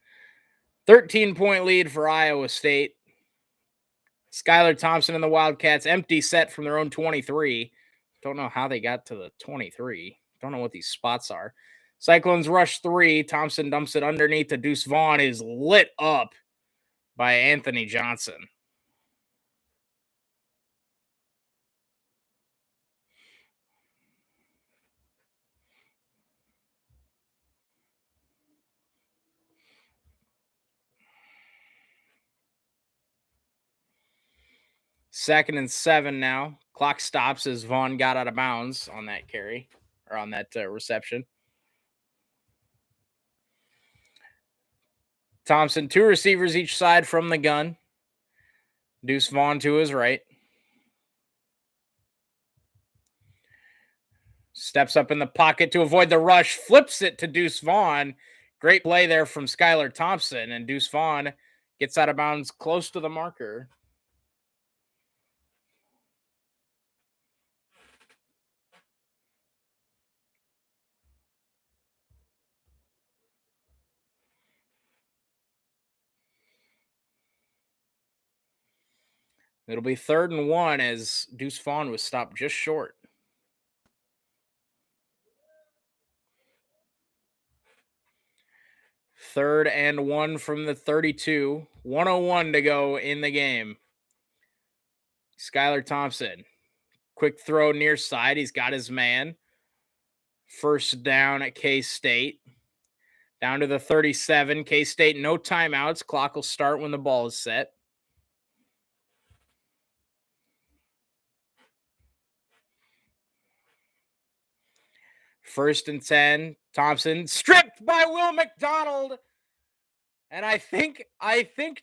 13-point lead for Iowa State. Skyler Thompson and the Wildcats, empty set from their own 23. Don't know how they got to the 23. Don't know what these spots are. Cyclones rush 3. Thompson dumps it underneath to Deuce Vaughn. Is lit up by Anthony Johnson. Second and 7 now. Clock stops as Vaughn got out of bounds on that carry or on that reception. Thompson, 2 receivers each side from the gun. Deuce Vaughn to his right. Steps up in the pocket to avoid the rush, flips it to Deuce Vaughn. Great play there from Skyler Thompson, and Deuce Vaughn gets out of bounds close to the marker. It'll be 3rd and 1 as Deuce Vaughn was stopped just short. Third and 1 from the 32. 1:01 to go in the game. Skyler Thompson. Quick throw near side. He's got his man. First down at K-State. Down to the 37. K-State, no timeouts. Clock will start when the ball is set. First and 10. Thompson stripped by Will Mcdonald. And I think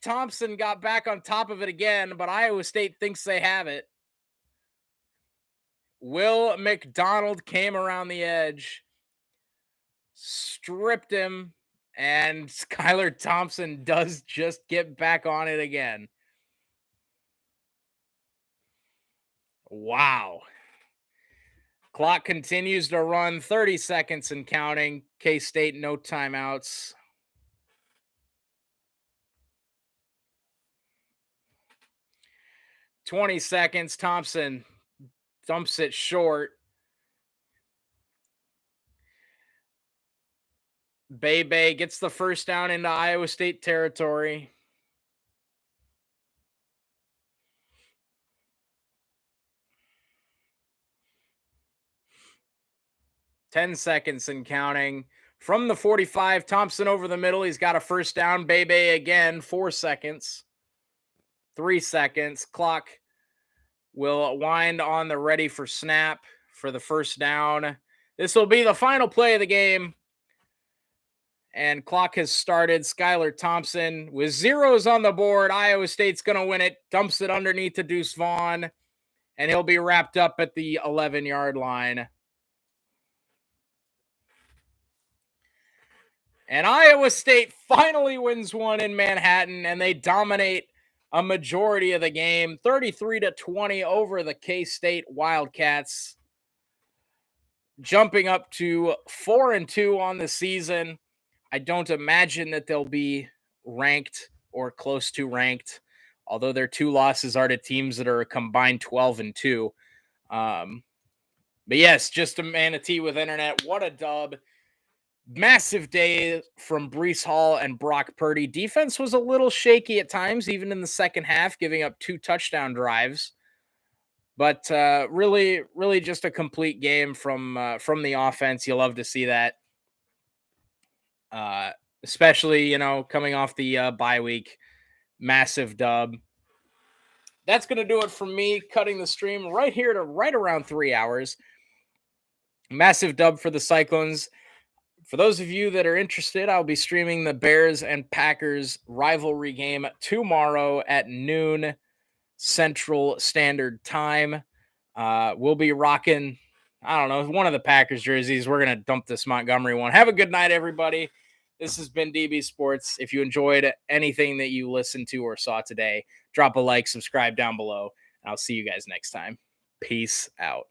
Thompson got back on top of it again, but Iowa State thinks they have it. Will McDonald came around the edge, stripped him, and Skyler Thompson does just get back on it again. Wow. Clock continues to run, 30 seconds and counting. K-State, no timeouts. $20 seconds. Thompson dumps it short. Bay gets the first down into Iowa State territory. $10 seconds and counting. From the 45, Thompson over the middle. He's got a first down. Bay again, 4 seconds. 3 seconds. Clock will wind on the ready for snap for the first down. This will be the final play of the game. And clock has started. Skyler Thompson with zeros on the board. Iowa State's going to win it. Dumps it underneath to Deuce Vaughn. And he'll be wrapped up at the 11-yard line. And Iowa State finally wins one in Manhattan, and they dominate a majority of the game, 33-20 over the K-State Wildcats, jumping up to 4-2 on the season. I don't imagine that they'll be ranked or close to ranked, although their 2 losses are to teams that are a combined 12-2. But yes, just a manatee with internet. What a dub. Massive day from Breece Hall and Brock Purdy. Defense was a little shaky at times, even in the second half, giving up 2 touchdown drives. But really just a complete game from the offense. You love to see that. Especially, coming off the bye week. Massive dub. That's going to do it for me, cutting the stream right here to right around 3 hours. Massive dub for the Cyclones. For those of you that are interested, I'll be streaming the Bears and Packers rivalry game tomorrow at noon Central Standard Time. We'll be rocking, one of the Packers jerseys. We're going to dump this Montgomery one. Have a good night, everybody. This has been DB Sports. If you enjoyed anything that you listened to or saw today, drop a like, subscribe down below, and I'll see you guys next time. Peace out.